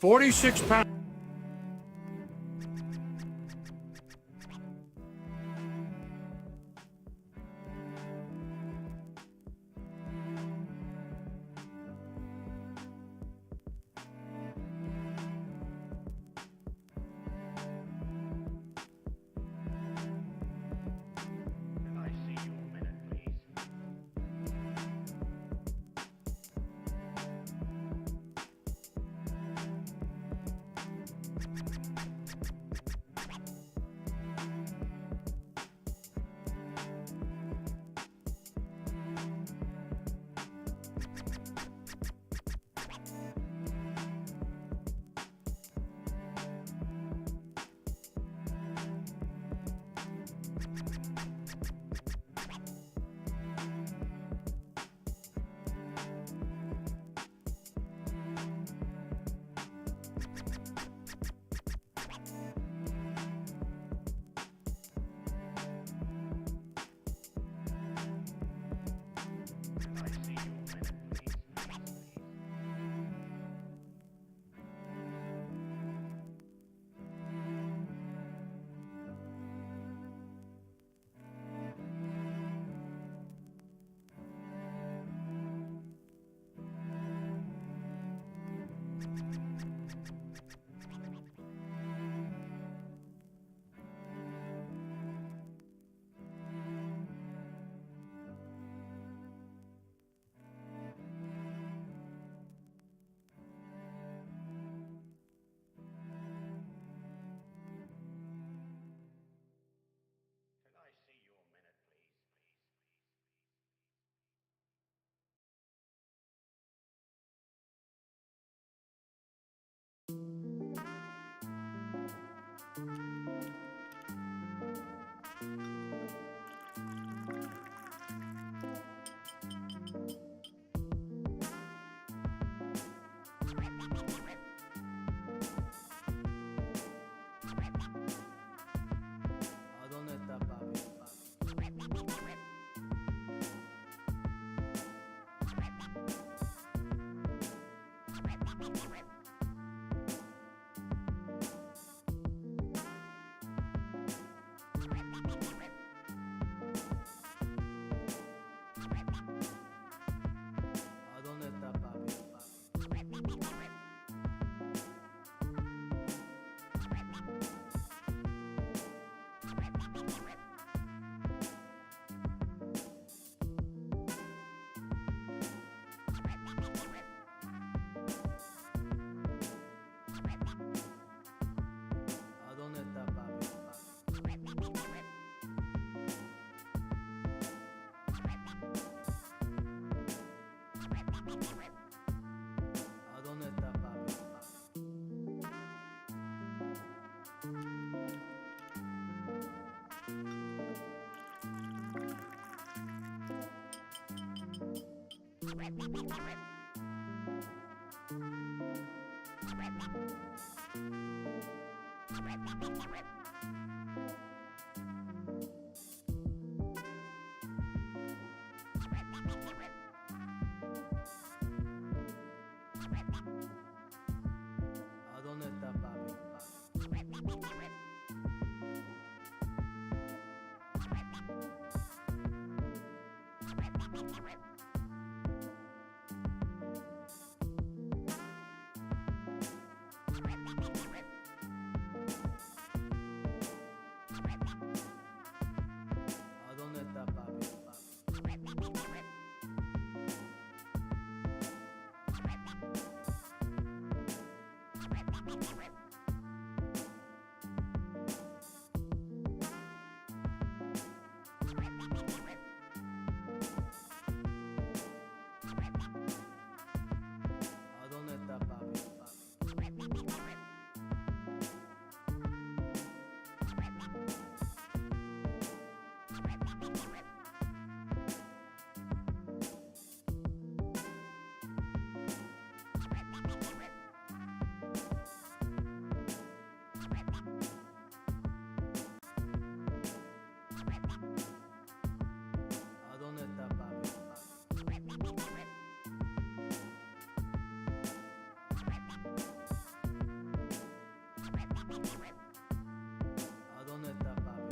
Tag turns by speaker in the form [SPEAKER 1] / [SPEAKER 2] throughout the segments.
[SPEAKER 1] £46. ¿A dónde está papi? ¿A dónde está papi? ¿A dónde está papi? ¿A dónde está papi?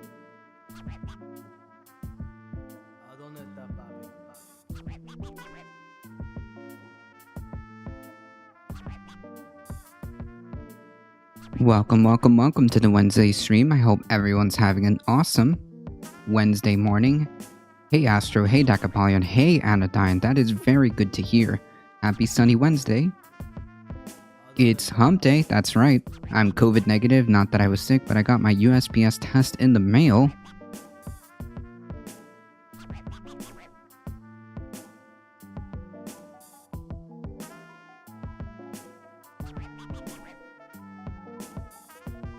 [SPEAKER 1] ¿A dónde está papi? ¿A dónde está papi?
[SPEAKER 2] Welcome to the Wednesday stream. I hope everyone's having an awesome Wednesday morning. Hey Astro, hey Decapolion, hey Anodyne, that is very good to hear. Happy sunny Wednesday. It's hump day, that's right. I'm COVID negative, not that I was sick, but I got my USPS test in the mail.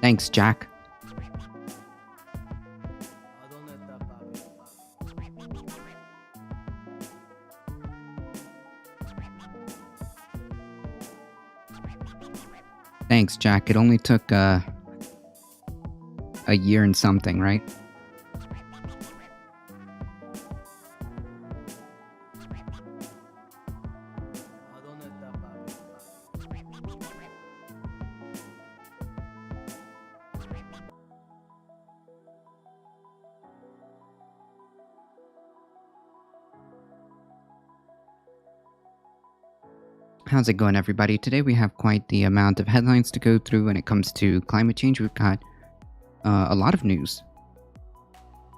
[SPEAKER 2] Thanks, Jack.
[SPEAKER 1] ¿A dónde está papi?
[SPEAKER 2] Thanks, Jack. It only took a year and something, right?
[SPEAKER 1] ¿A dónde está papi?
[SPEAKER 2] How's it going, everybody? Today we have quite the amount of headlines to go through when it comes to climate change. We've got a lot of news,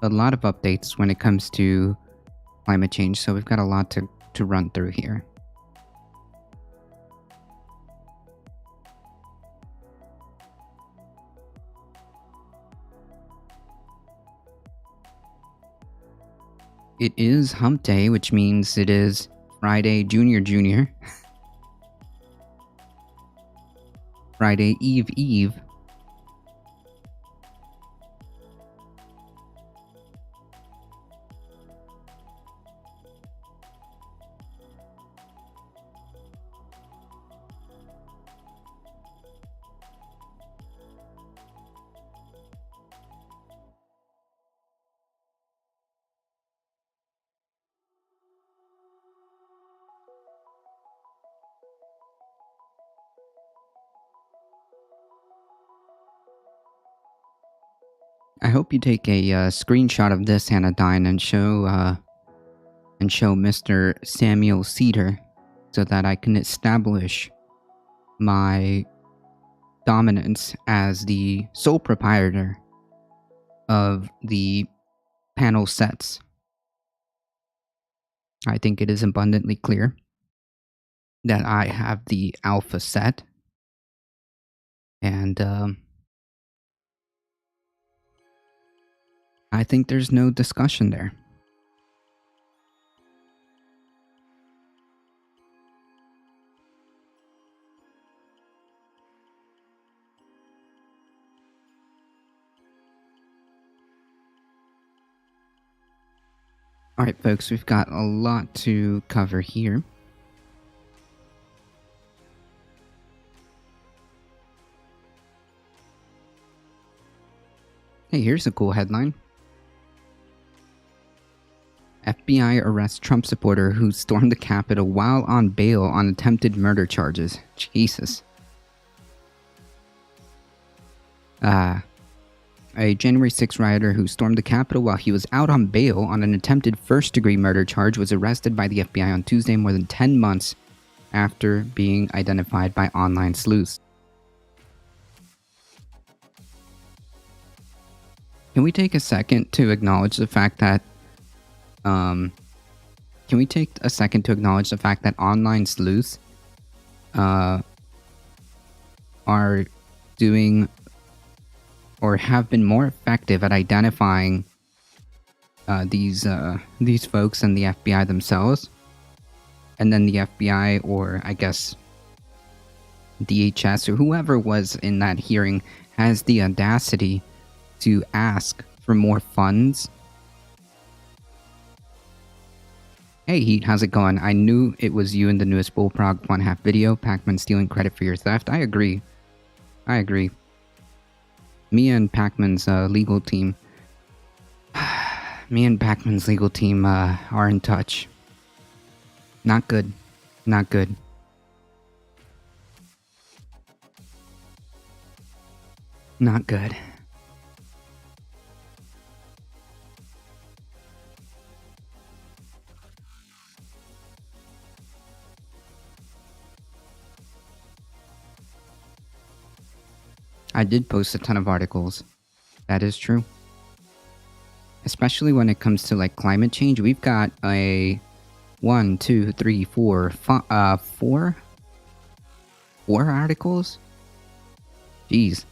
[SPEAKER 2] a lot of updates when it comes to climate change, so we've got a lot to run through here. It is hump day, which means it is Friday Junior. Friday Eve. I hope you take a screenshot of this, Anodyne, and show Mr. Samuel Cedar so that I can establish my dominance as the sole proprietor of the panel sets. I think it is abundantly clear. that I have the alpha set, and I think there's no discussion there. Alright, folks, we've got a lot to cover here. Hey, here's a cool headline. FBI arrests Trump supporter who stormed the Capitol while on bail on attempted murder charges. Jesus. A January 6 rioter who stormed the Capitol while he was out on bail on an attempted first-degree murder charge was arrested by the FBI on Tuesday more than 10 months after being identified by online sleuths. Can we take a second to acknowledge the fact that online sleuths are doing or have been more effective at identifying these folks than the FBI themselves, and then the FBI, or I guess DHS or whoever was in that hearing, has the audacity to ask for more funds. Hey Heat, how's it going? I knew it was you in the newest Bullprog 1/2 video. Pac-Man stealing credit for your theft. I agree. Me and Pac-Man's legal team are in touch. Not good. Not good. Not good. I did post a ton of articles. That is true. Especially when it comes to like climate change. We've got a 4 articles? Jeez.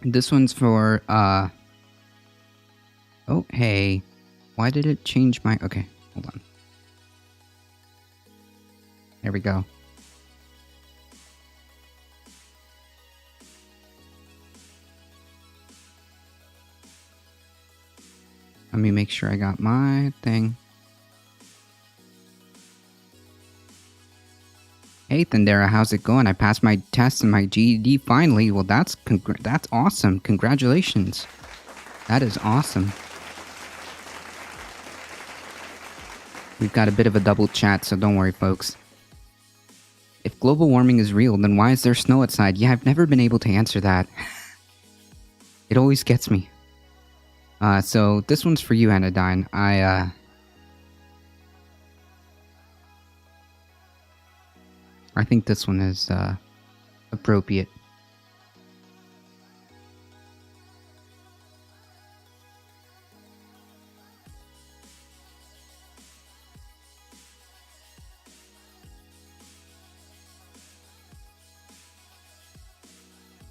[SPEAKER 2] This one's for, oh, hey. Why did it change my... Okay, hold on. There we go. Let me make sure I got my thing. Hey Thundera, how's it going? I passed my test and my GED finally. Well, that's awesome. Congratulations. That is awesome. We've got a bit of a double chat, so don't worry, folks. If global warming is real, then why is there snow outside? Yeah, I've never been able to answer that. It always gets me. So this one's for you, Anodyne. I think this one is appropriate.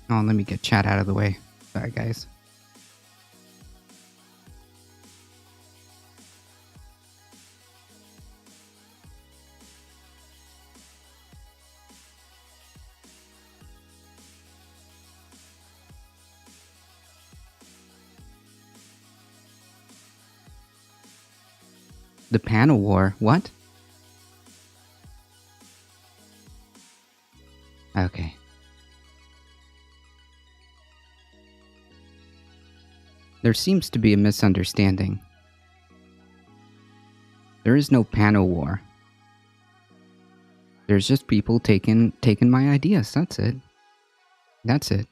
[SPEAKER 2] Oh, let me get chat out of the way. Sorry, guys. The panel war? What? Okay. There seems to be a misunderstanding. There is no panel war. There's just people taking my ideas. That's it. That's it.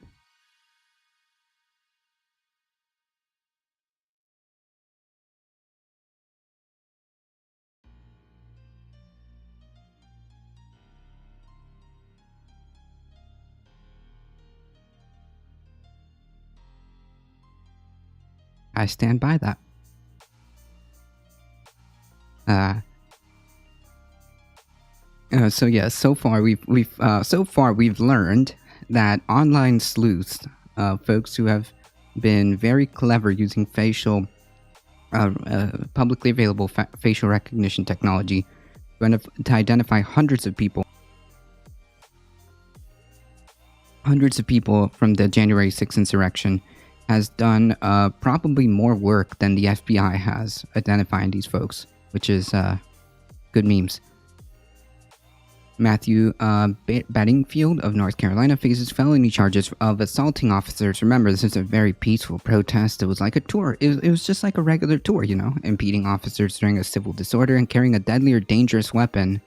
[SPEAKER 2] I stand by that. So yeah, so far we've learned that online sleuths, folks who have been very clever using publicly available facial recognition technology to identify hundreds of people from the January 6th insurrection, has done probably more work than the FBI has identifying these folks, which is good memes. Matthew Bedingfield of North Carolina faces felony charges of assaulting officers. Remember, this is a very peaceful protest. It was like a tour. It was just like a regular tour, impeding officers during a civil disorder and carrying a deadly or dangerous weapon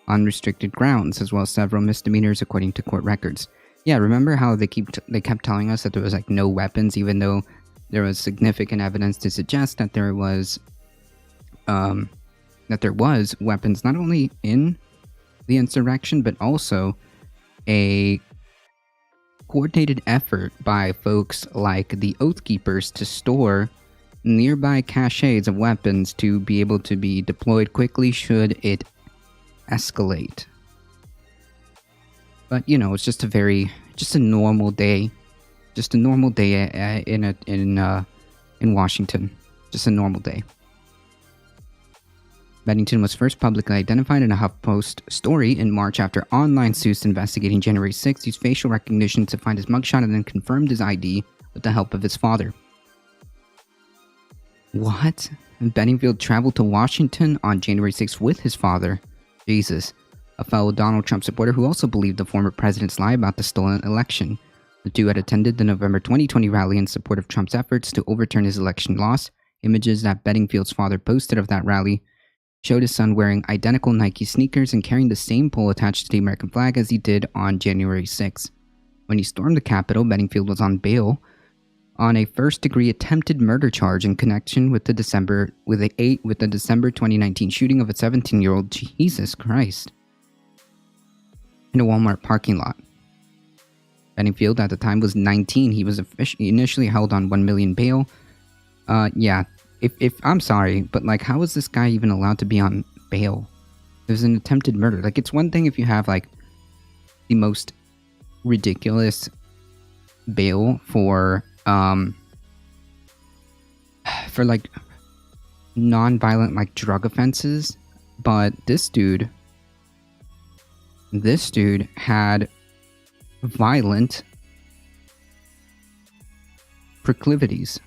[SPEAKER 2] on restricted grounds, as well as several misdemeanors according to court records. Yeah, remember how they kept telling us that there was like no weapons, even though there was significant evidence to suggest that there was weapons not only in the insurrection, but also a coordinated effort by folks like the Oath Keepers to store nearby caches of weapons to be able to be deployed quickly should it escalate. But it's just a normal day, in Washington, just a normal day. Bennington was first publicly identified in a HuffPost story in March after online sleuths investigating January 6th used facial recognition to find his mugshot and then confirmed his ID with the help of his father. What? Bedingfield traveled to Washington on January 6th with his father. Jesus. A fellow Donald Trump supporter who also believed the former president's lie about the stolen election. The two had attended the November 2020 rally in support of Trump's efforts to overturn his election loss. Images that Bedingfield's father posted of that rally showed his son wearing identical Nike sneakers and carrying the same pole attached to the American flag as he did on January 6th. When he stormed the Capitol, Bedingfield was on bail on a first-degree attempted murder charge in connection with the December 2019 shooting of a 17-year-old. Jesus Christ. In a Walmart parking lot. Bedingfield at the time was 19. He was initially held on $1 million bail. Yeah. If I'm sorry, but like, how is this guy even allowed to be on bail? It was an attempted murder. Like, it's one thing if you have like the most ridiculous bail for like non-violent like drug offenses, but this dude had violent proclivities.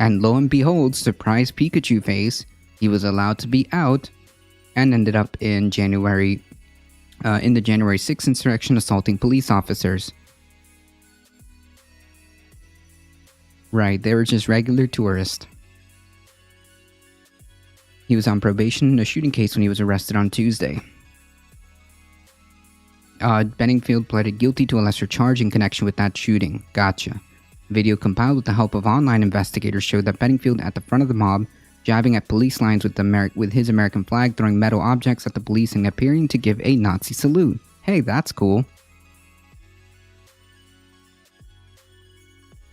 [SPEAKER 2] And lo and behold, surprise Pikachu face, he was allowed to be out and ended up in the January 6th insurrection assaulting police officers. Right, they were just regular tourists. He was on probation in a shooting case when he was arrested on Tuesday. Bedingfield pleaded guilty to a lesser charge in connection with that shooting. Gotcha. Video compiled with the help of online investigators showed that Bedingfield at the front of the mob, jabbing at police lines with his American flag, throwing metal objects at the police, and appearing to give a Nazi salute. Hey, that's cool.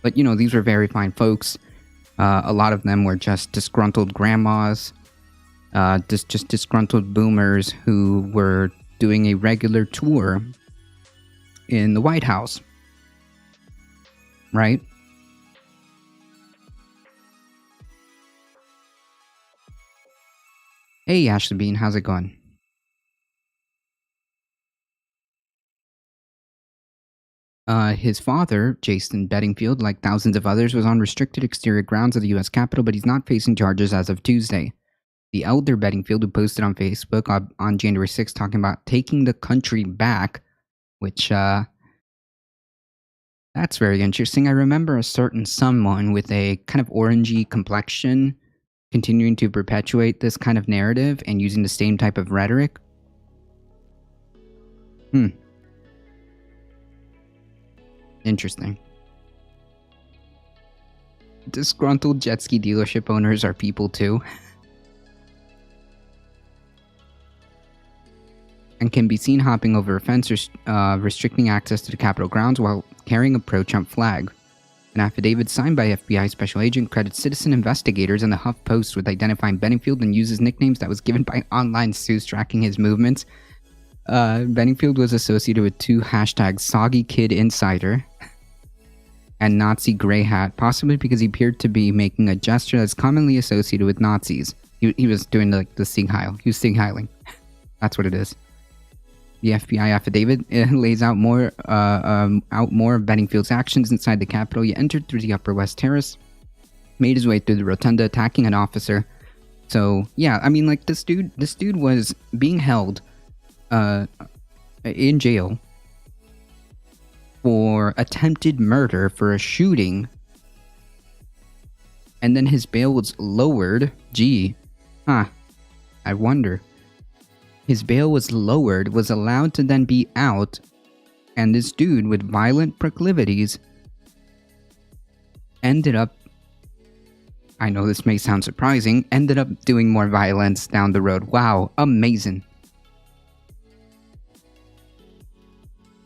[SPEAKER 2] But these were very fine folks. A lot of them were just disgruntled grandmas, just disgruntled boomers who were doing a regular tour in the White House. Right? Hey, Ashley Bean, how's it going? His father, Jason Bedingfield, like thousands of others, was on restricted exterior grounds of the U.S. Capitol, but he's not facing charges as of Tuesday. The elder Bedingfield, who posted on Facebook on January 6th talking about taking the country back, which, that's very interesting. I remember a certain someone with a kind of orangey complexion continuing to perpetuate this kind of narrative and using the same type of rhetoric. Interesting. Disgruntled jet ski dealership owners are people too. And can be seen hopping over a fence restricting access to the Capitol grounds while carrying a pro-Trump flag. An affidavit signed by FBI Special Agent credits citizen investigators in the Huff Post with identifying Benningfield and uses nicknames that was given by online sleuths tracking his movements. Benningfield was associated with two hashtags Soggy Kid Insider and Nazi Grey Hat, possibly because he appeared to be making a gesture that's commonly associated with Nazis. He was doing the Sieg Heil. He was Sieg Heiling. That's what it is. The FBI affidavit lays out more of Benningfield's actions inside the Capitol. He entered through the Upper West Terrace, made his way through the rotunda, attacking an officer. So yeah, I mean, like this dude was being held in jail for attempted murder for a shooting, and then his bail was lowered. I wonder. His bail was lowered, was allowed to then be out, and this dude with violent proclivities ended up, I know this may sound surprising, ended up doing more violence down the road. Wow, amazing.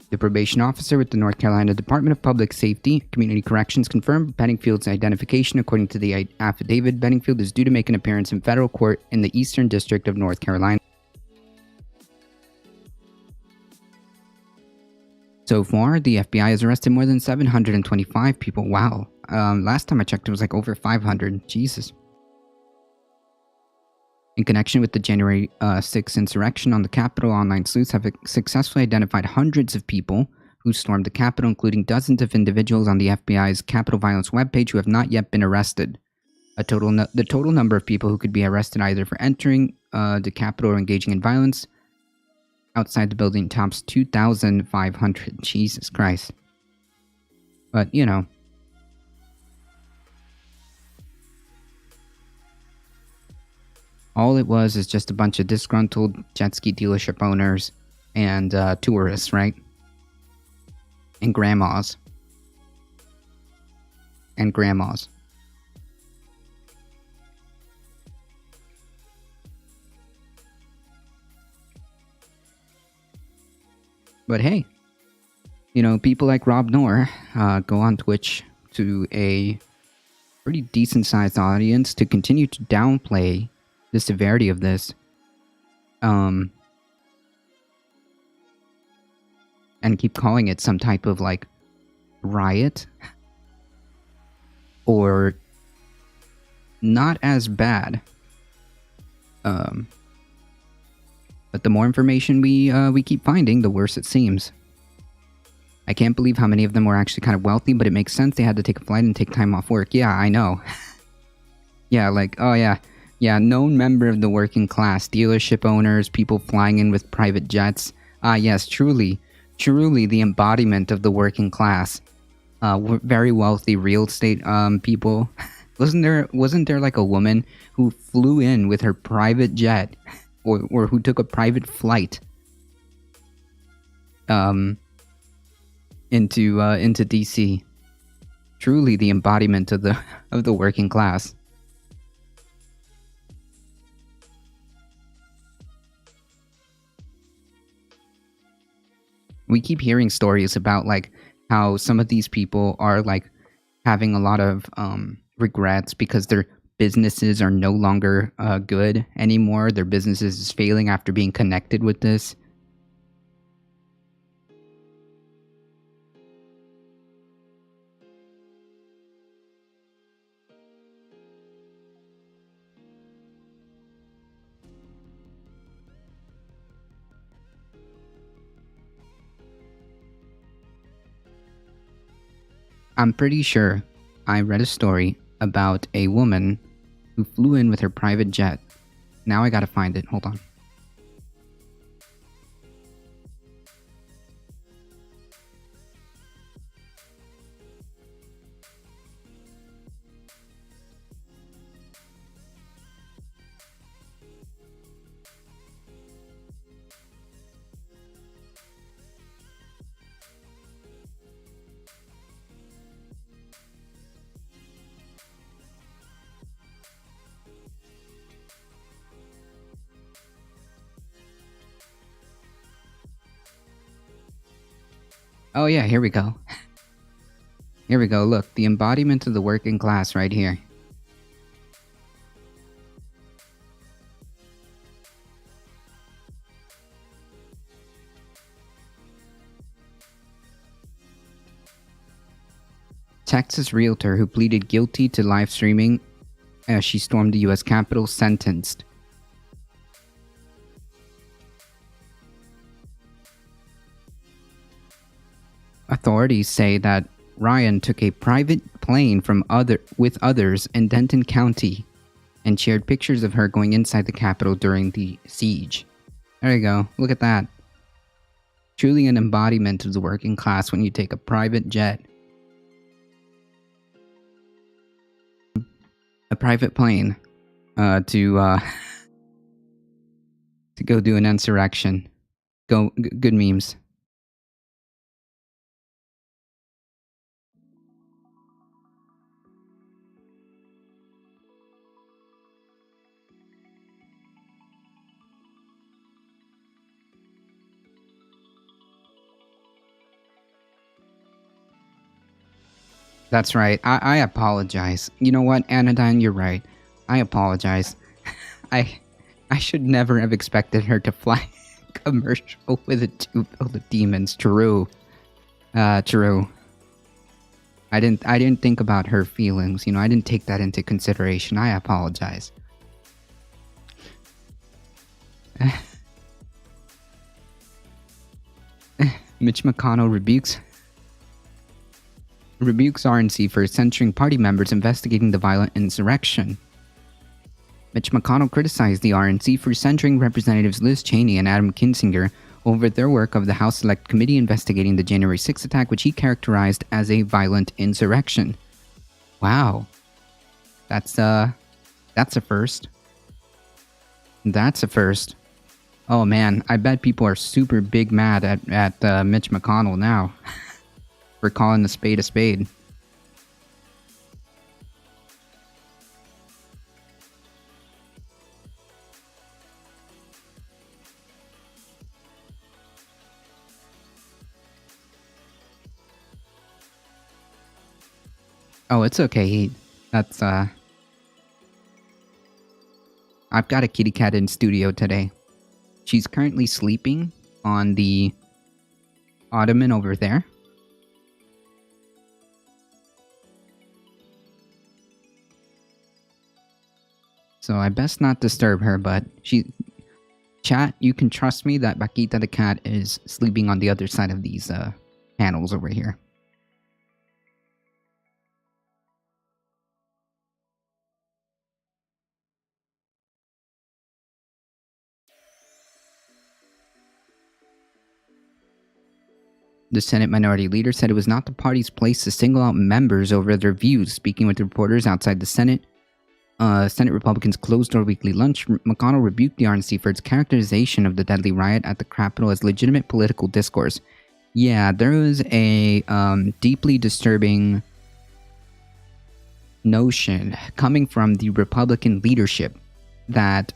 [SPEAKER 2] The probation officer with the North Carolina Department of Public Safety Community Corrections confirmed Benningfield's identification. According to the affidavit, Benningfield is due to make an appearance in federal court in the Eastern District of North Carolina. So far, the FBI has arrested more than 725 people. Wow. Last time I checked, it was like over 500. Jesus. In connection with the January 6th insurrection on the Capitol, online sleuths have successfully identified hundreds of people who stormed the Capitol, including dozens of individuals on the FBI's Capitol Violence webpage who have not yet been arrested. The total number of people who could be arrested either for entering the Capitol or engaging in violence outside the building tops 2,500. Jesus Christ. But, you know. All it was is just a bunch of disgruntled jet ski dealership owners and tourists, right? And grandmas. And grandmas. But hey, you know, people like Rob Noor go on Twitch to a pretty decent-sized audience to continue to downplay the severity of this. And keep calling it some type of, like, riot. Or not as bad. But the more information we keep finding, the worse it seems. I can't believe how many of them were actually kind of wealthy, but it makes sense. They had to take a flight and take time off work. Yeah, I know. Yeah, like, oh yeah. Yeah, known member of the working class, dealership owners, people flying in with private jets. Ah, yes, truly the embodiment of the working class. Very wealthy real estate people. Wasn't there like a woman who flew in with her private jet, or who took a private flight, into DC? Truly the embodiment of the working class. We keep hearing stories about, like, how some of these people are, like, having a lot of regrets because their businesses are no longer good anymore. Their businesses is failing after being connected with this. I'm pretty sure I read a story about a woman who flew in with her private jet. Now I gotta find it. Hold on. Oh yeah, here we go. Here we go. Look, the embodiment of the working class right here. Texas realtor who pleaded guilty to live streaming as she stormed the U.S. Capitol sentenced. Authorities say that Ryan took a private plane with others in Denton County and shared pictures of her going inside the Capitol during the siege. There you go. Look at that. Truly an embodiment of the working class when you take a private jet. A private plane to go do an insurrection. Good memes. That's right. I apologize. You know what, Anodyne, you're right. I apologize. I should never have expected her to fly commercial with a tube filled of demons. True. True. I didn't think about her feelings. I didn't take that into consideration. I apologize. Mitch McConnell rebukes RNC for censuring party members investigating the violent insurrection. Mitch McConnell criticized the RNC for censuring Representatives Liz Cheney and Adam Kinzinger over their work of the House Select Committee investigating the January 6th attack, which he characterized as a violent insurrection. Wow. That's a first. That's a first. Oh man, I bet people are super big mad at Mitch McConnell now for calling a spade a spade. Oh, it's okay. That's I've got a kitty cat in studio today. She's currently sleeping on the ottoman over there. So I best not disturb her, but chat, you can trust me that Bakita the cat is sleeping on the other side of these panels over here. The Senate Minority Leader said it was not the party's place to single out members over their views. Speaking with reporters outside the Senate, Senate Republicans' closed-door weekly lunch, McConnell rebuked the RNC for its characterization of the deadly riot at the Capitol as legitimate political discourse. Yeah, there was a deeply disturbing notion coming from the Republican leadership that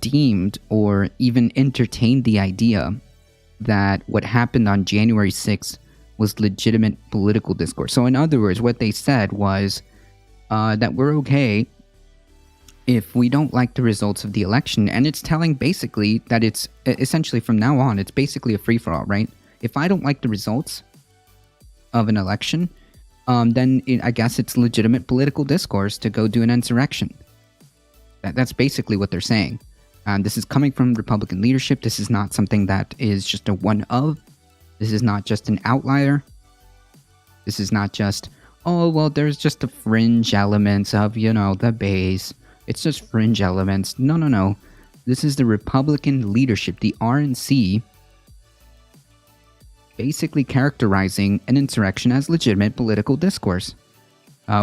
[SPEAKER 2] deemed or even entertained the idea that what happened on January 6th was legitimate political discourse. So in other words, what they said was that we're okay if we don't like the results of the election. And it's telling basically that it's essentially from now on, it's basically a free-for-all, right? If I don't like the results of an election, then I guess it's legitimate political discourse to go do an insurrection. That's basically what they're saying. This is coming from Republican leadership. This is not something that is just a one-of. This is not just an outlier. This is not just, oh, well, there's just the fringe elements of, the base. It's just fringe elements. No. This is the Republican leadership, the RNC, basically characterizing an insurrection as legitimate political discourse,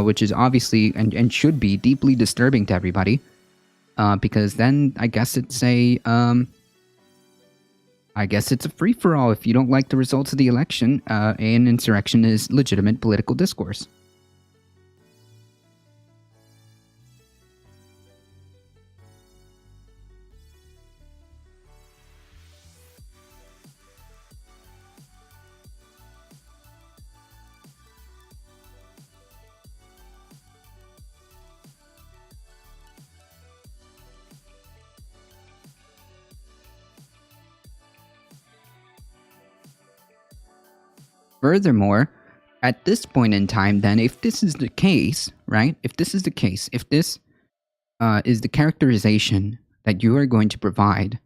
[SPEAKER 2] which is obviously and should be deeply disturbing to everybody. Because then I guess it's a free-for-all. If you don't like the results of the election, an insurrection is legitimate political discourse. Furthermore, at this point in time, then, if this is the case, right? If this is the case, if this is the characterization that you are going to provide,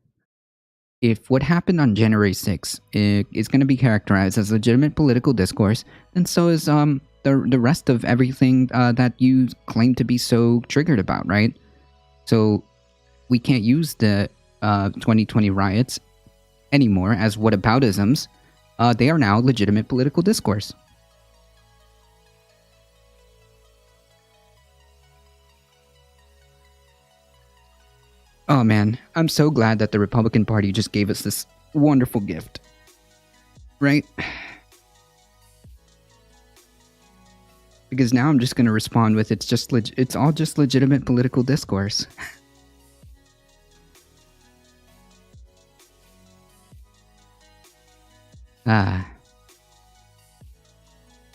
[SPEAKER 2] if what happened on January 6th is going to be characterized as legitimate political discourse, then so is the rest of everything that you claim to be so triggered about, right? So we can't use the 2020 riots anymore as whataboutisms. They are now legitimate political discourse. Oh man, I'm so glad that the Republican Party just gave us this wonderful gift. Right? Because now I'm just going to respond with it's all just legitimate political discourse.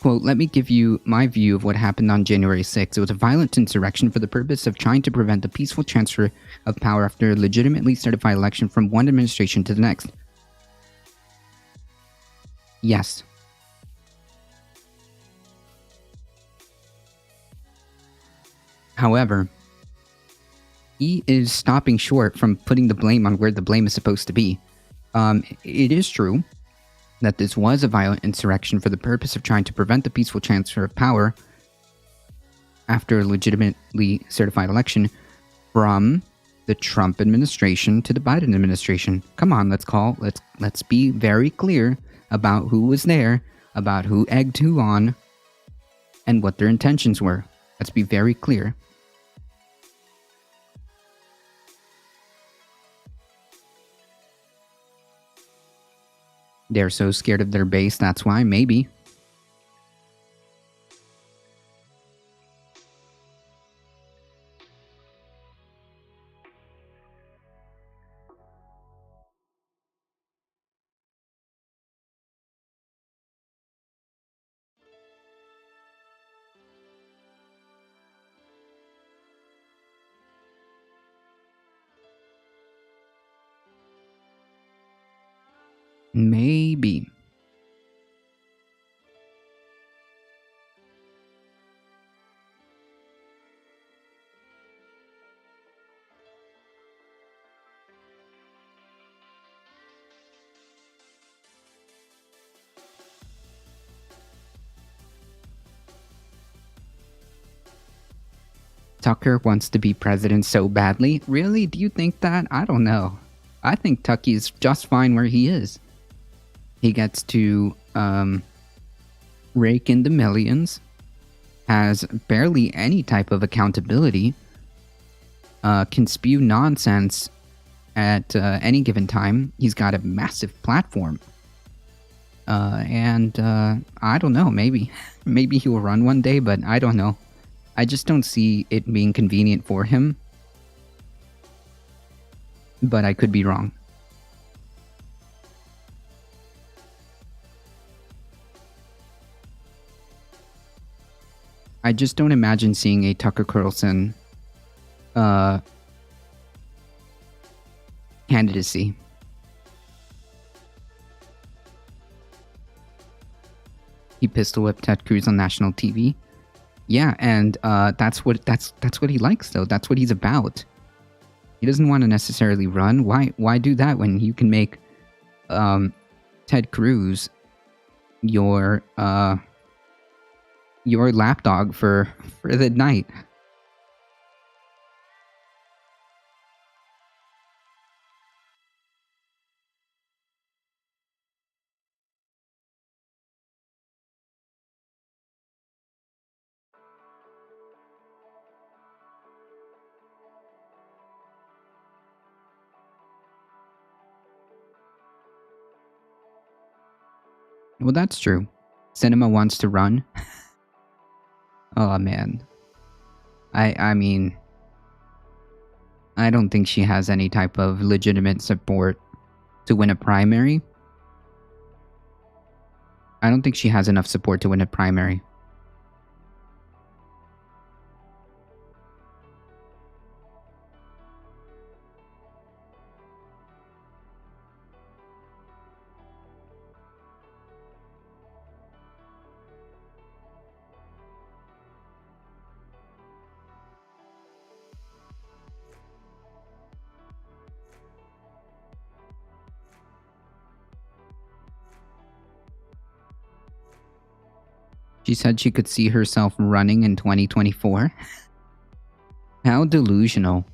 [SPEAKER 2] Quote, let me give you my view of what happened on January 6th. It was a violent insurrection for the purpose of trying to prevent the peaceful transfer of power after a legitimately certified election from one administration to the next. Yes. However, he is stopping short from putting the blame on where the blame is supposed to be. It is true that this was a violent insurrection for the purpose of trying to prevent the peaceful transfer of power after a legitimately certified election from the Trump administration to the Biden administration. Come on, let's be very clear about who was there, about who egged who on, and what their intentions were. Let's be very clear. They're so scared of their base, that's why, maybe. Maybe. Tucker wants to be president so badly. Really? Do you think that? I don't know. I think Tucky's just fine where he is. He gets to rake in the millions, has barely any type of accountability, can spew nonsense at any given time. He's got a massive platform. And I don't know, maybe he will run one day, but I don't know. I just don't see it being convenient for him. But I could be wrong. I just don't imagine seeing a Tucker Carlson candidacy. He pistol whipped Ted Cruz on national TV. Yeah, and that's what he likes, though. That's what he's about. He doesn't want to necessarily run. Why do that when you can make Ted Cruz your lapdog for the night? Well, that's true. Cinema wants to run. Oh, man. I mean, I don't think she has any type of legitimate support to win a primary. I don't think she has enough support to win a primary. She said she could see herself running in 2024. How delusional.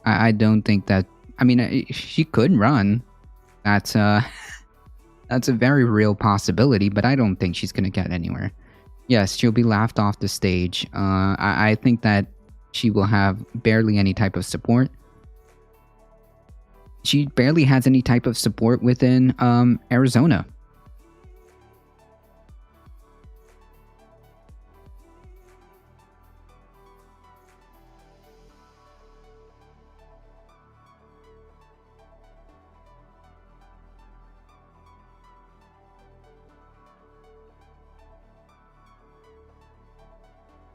[SPEAKER 2] I don't think that... I mean, she could run. That's that's a very real possibility, but I don't think she's gonna get anywhere. Yes, she'll be laughed off the stage. I think that she will have barely any type of support. She barely has any type of support within Arizona.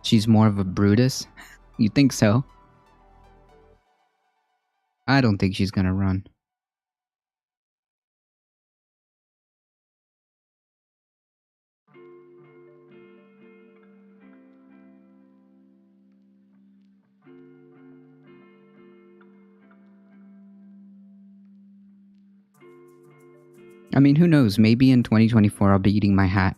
[SPEAKER 2] She's more of a Brutus? You think so? I don't think she's gonna run. I mean, who knows? Maybe in 2024 I'll be eating my hat.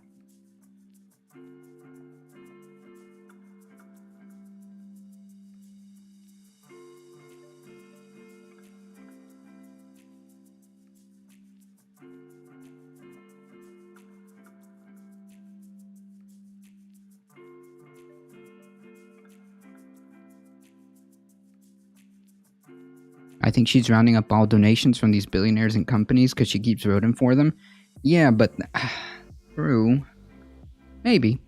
[SPEAKER 2] I think she's rounding up all donations from these billionaires and companies because she keeps voting for them. Yeah, but... True. Maybe.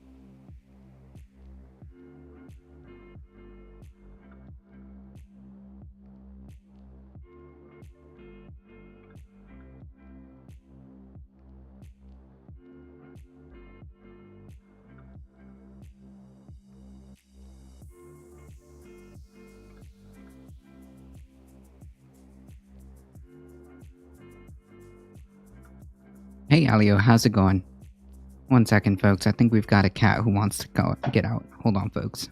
[SPEAKER 2] Hey, Alio, how's it going? One second, folks. I think we've got a cat who wants to go get out. Hold on, folks.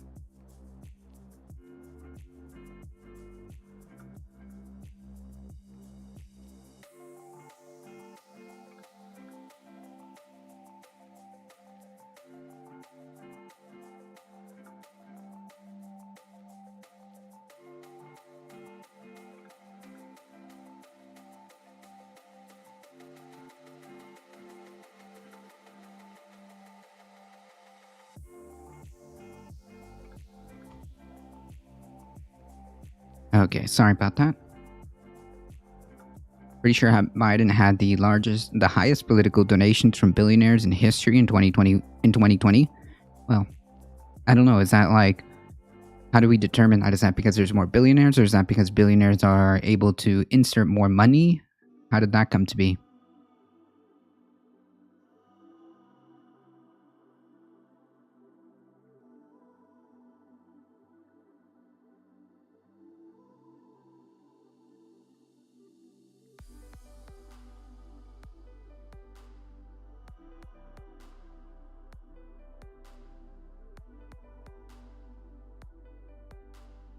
[SPEAKER 2] Okay, sorry about that. Pretty sure Biden had the highest political donations from billionaires in history in 2020. Well, I don't know. Is that like, how do we determine that? Is that because there's more billionaires, or is that because billionaires are able to insert more money? How did that come to be?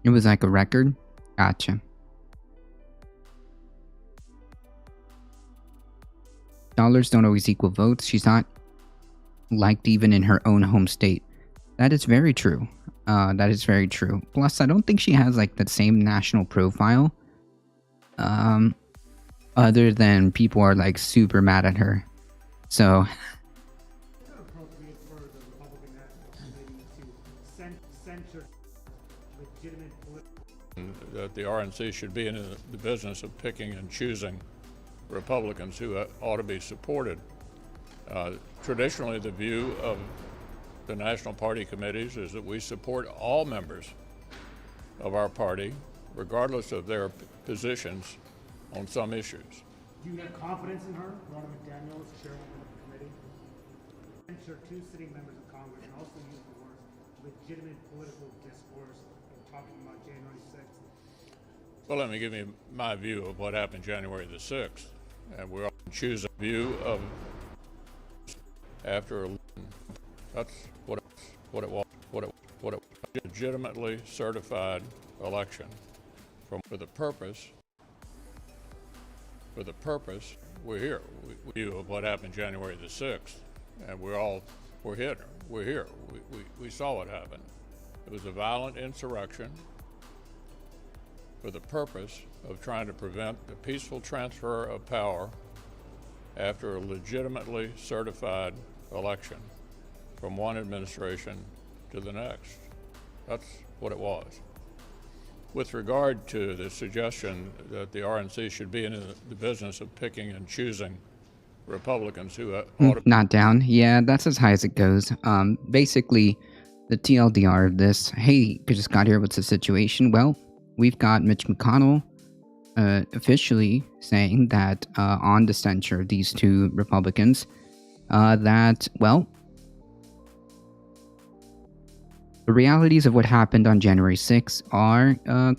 [SPEAKER 2] It was like a record? Gotcha. Dollars don't always equal votes. She's not liked even in her own home state. That is very true. That is very true. Plus, I don't think she has like the same national profile. Other than people are like super mad at her. So...
[SPEAKER 3] That the RNC should be in the business of picking and choosing Republicans who ought to be supported. Traditionally, the view of the national party committees is that we support all members of our party, regardless of their positions on some issues.
[SPEAKER 4] Do you have confidence in her, Ronna McDaniel, as chairwoman of the committee? Censure two sitting members of Congress and also use the words legitimate political discourse when talking about January 6th.
[SPEAKER 3] Well, let me give you my view of what happened January the 6th. And we all choose a view of after that's what it was, what it was a legitimately certified election for the purpose for the purpose, we're here. We view of what happened January the 6th, and we're here. We saw what happened. It was a violent insurrection for the purpose of trying to prevent the peaceful transfer of power after a legitimately certified election from one administration to the next. That's what it was. With regard to the suggestion that the RNC should be in the business of picking and choosing Republicans who ought to...
[SPEAKER 2] Not down. Yeah, that's as high as it goes. Basically, the TLDR of this, hey, just got here, what's the situation? Well, we've got Mitch McConnell officially saying that on the censure of these two Republicans, that, well, the realities of what happened on January 6th are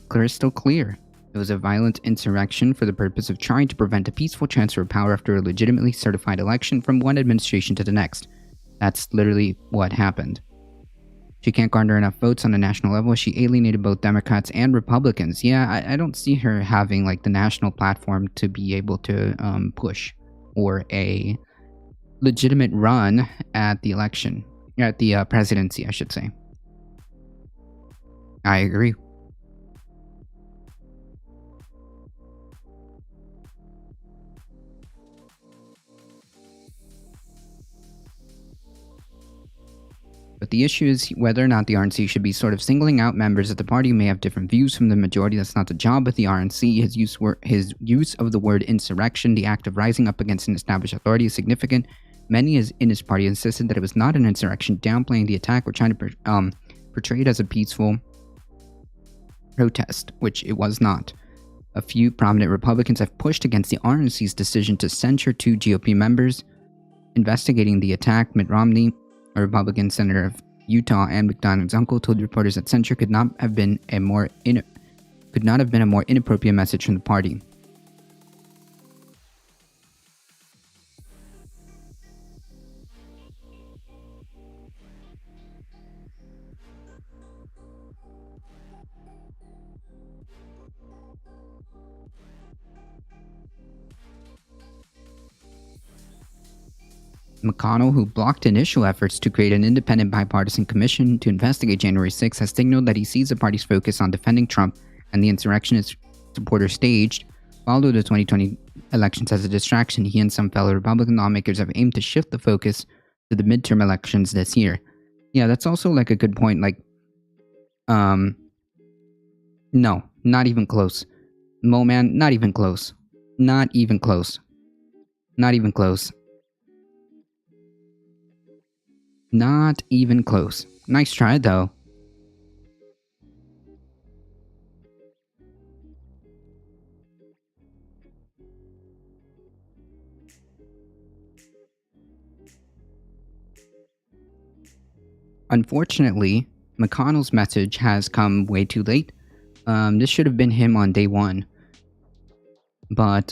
[SPEAKER 2] crystal clear. It was a violent insurrection for the purpose of trying to prevent a peaceful transfer of power after a legitimately certified election from one administration to the next. That's literally what happened. She can't garner enough votes on a national level. She alienated both Democrats and Republicans. Yeah, I don't see her having like the national platform to be able to push for a legitimate run at the election, at the presidency, I should say. I agree. But the issue is whether or not the RNC should be sort of singling out members of the party who may have different views from the majority. That's not the job of the RNC. His use of the word insurrection, the act of rising up against an established authority, is significant. Many in his party insisted that it was not an insurrection, downplaying the attack or trying to portray it as a peaceful protest, which it was not. A few prominent Republicans have pushed against the RNC's decision to censure two GOP members investigating the attack. Mitt Romney, a Republican senator of Utah, and McDonald's uncle, told reporters that censure could not have been a more inappropriate message from the party. McConnell, who blocked initial efforts to create an independent bipartisan commission to investigate January 6, has signaled that he sees the party's focus on defending Trump and the insurrectionist supporters staged followed the 2020 elections as a distraction. He and some fellow Republican lawmakers have aimed to shift the focus to the midterm elections this year. Yeah, that's also like a good point. Like, no, not even close. Mo man, not even close. Not even close. Not even close. Not even close. Nice try, though. Unfortunately, McConnell's message has come way too late. This should have been him on day one. But,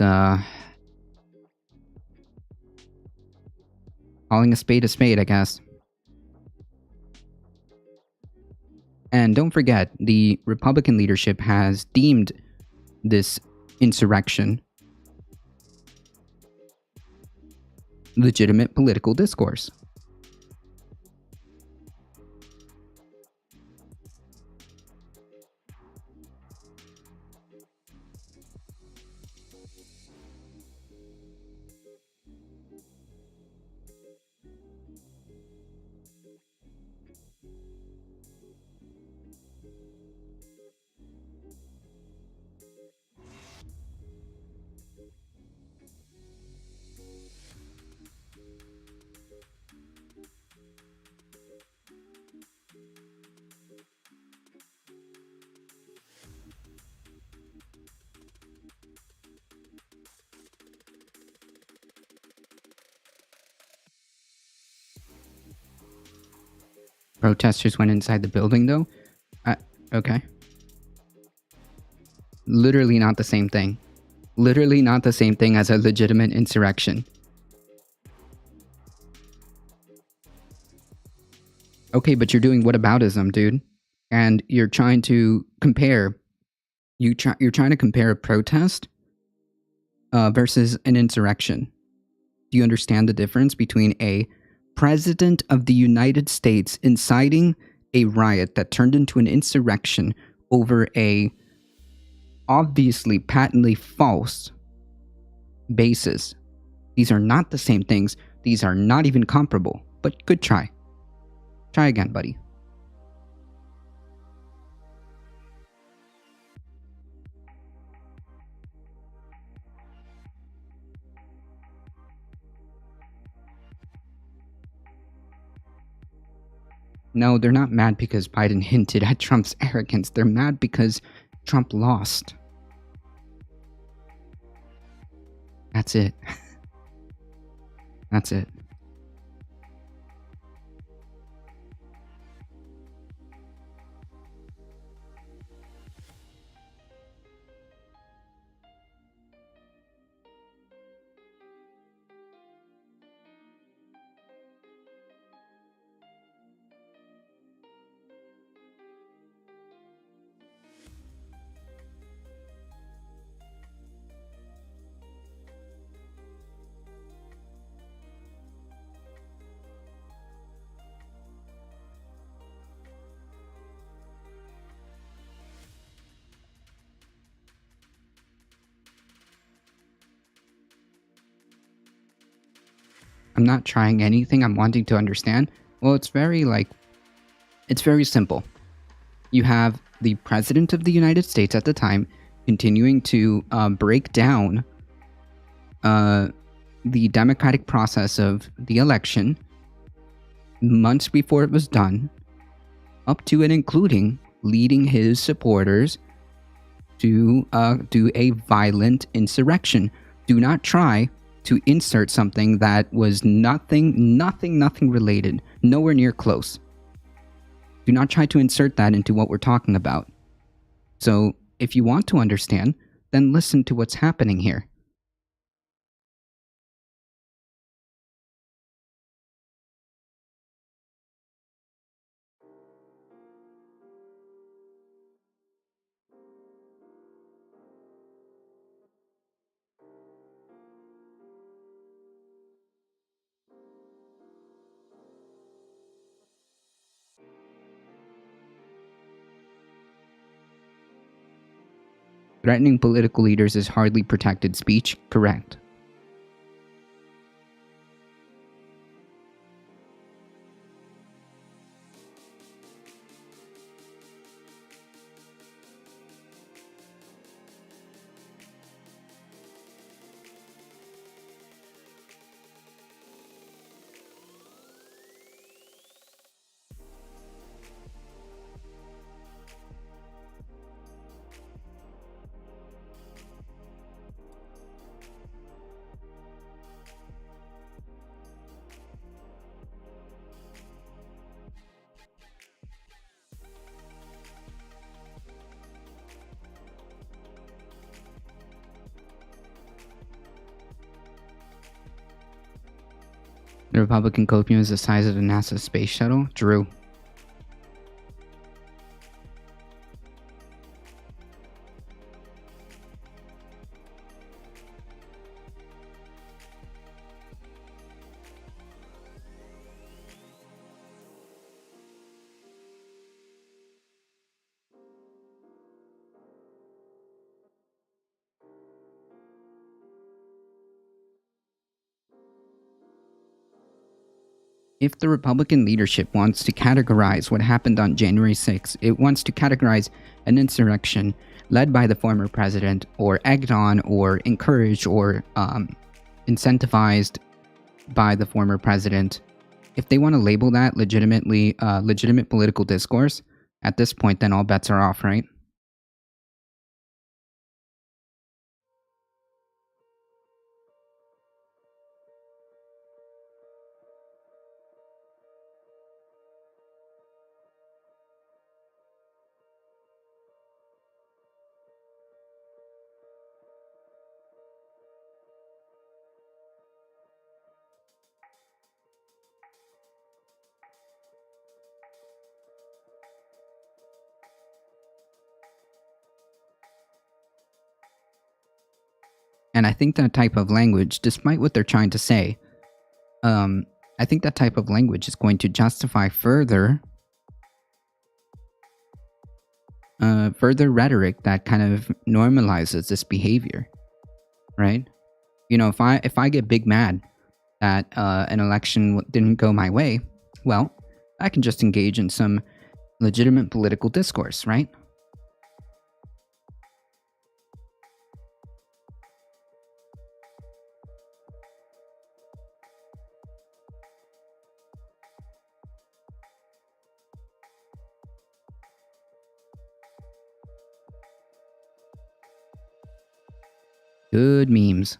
[SPEAKER 2] calling a spade, I guess. And don't forget, the Republican leadership has deemed this insurrection legitimate political discourse. Protesters went inside the building, though? Okay. Literally not the same thing. Literally not the same thing as a legitimate insurrection. Okay, but you're doing whataboutism, dude. And you're trying to compare... You're trying to compare a protest versus an insurrection. Do you understand the difference between a president of the United States inciting a riot that turned into an insurrection over a obviously patently false basis? These are not the same things. These are not even comparable. But good try. Try again, buddy. No, they're not mad because Biden hinted at Trump's arrogance. They're mad because Trump lost. That's it. That's it. I'm not trying anything. I'm wanting to understand. Well, it's very simple. You have the president of the United States at the time continuing to break down the democratic process of the election months before it was done, up to and including leading his supporters to do a violent insurrection. Do not try to insert something that was nothing related, nowhere near close. Do not try to insert that into what we're talking about. So, if you want to understand, then listen to what's happening here. Threatening political leaders is hardly protected speech, correct. The Republican copium is the size of the NASA space shuttle? Drew. If the Republican leadership wants to categorize what happened on January 6th, it wants to categorize an insurrection led by the former president, or egged on, or encouraged, or incentivized by the former president. If they want to label that legitimate political discourse, at this point, then all bets are off, right? And I think that type of language, despite what they're trying to say, I think that type of language is going to justify further rhetoric that kind of normalizes this behavior, right? You know, if I get big mad that an election didn't go my way, well, I can just engage in some legitimate political discourse, right? Good memes.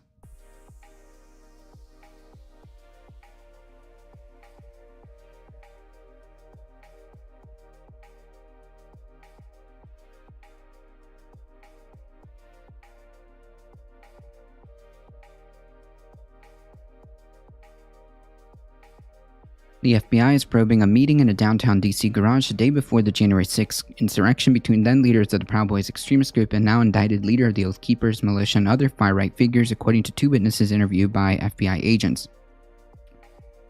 [SPEAKER 2] The FBI is probing a meeting in a downtown DC garage the day before the January 6th insurrection between then leaders of the Proud Boys extremist group and now indicted leader of the Oath Keepers militia and other far-right figures, according to 2 witnesses interviewed by FBI agents.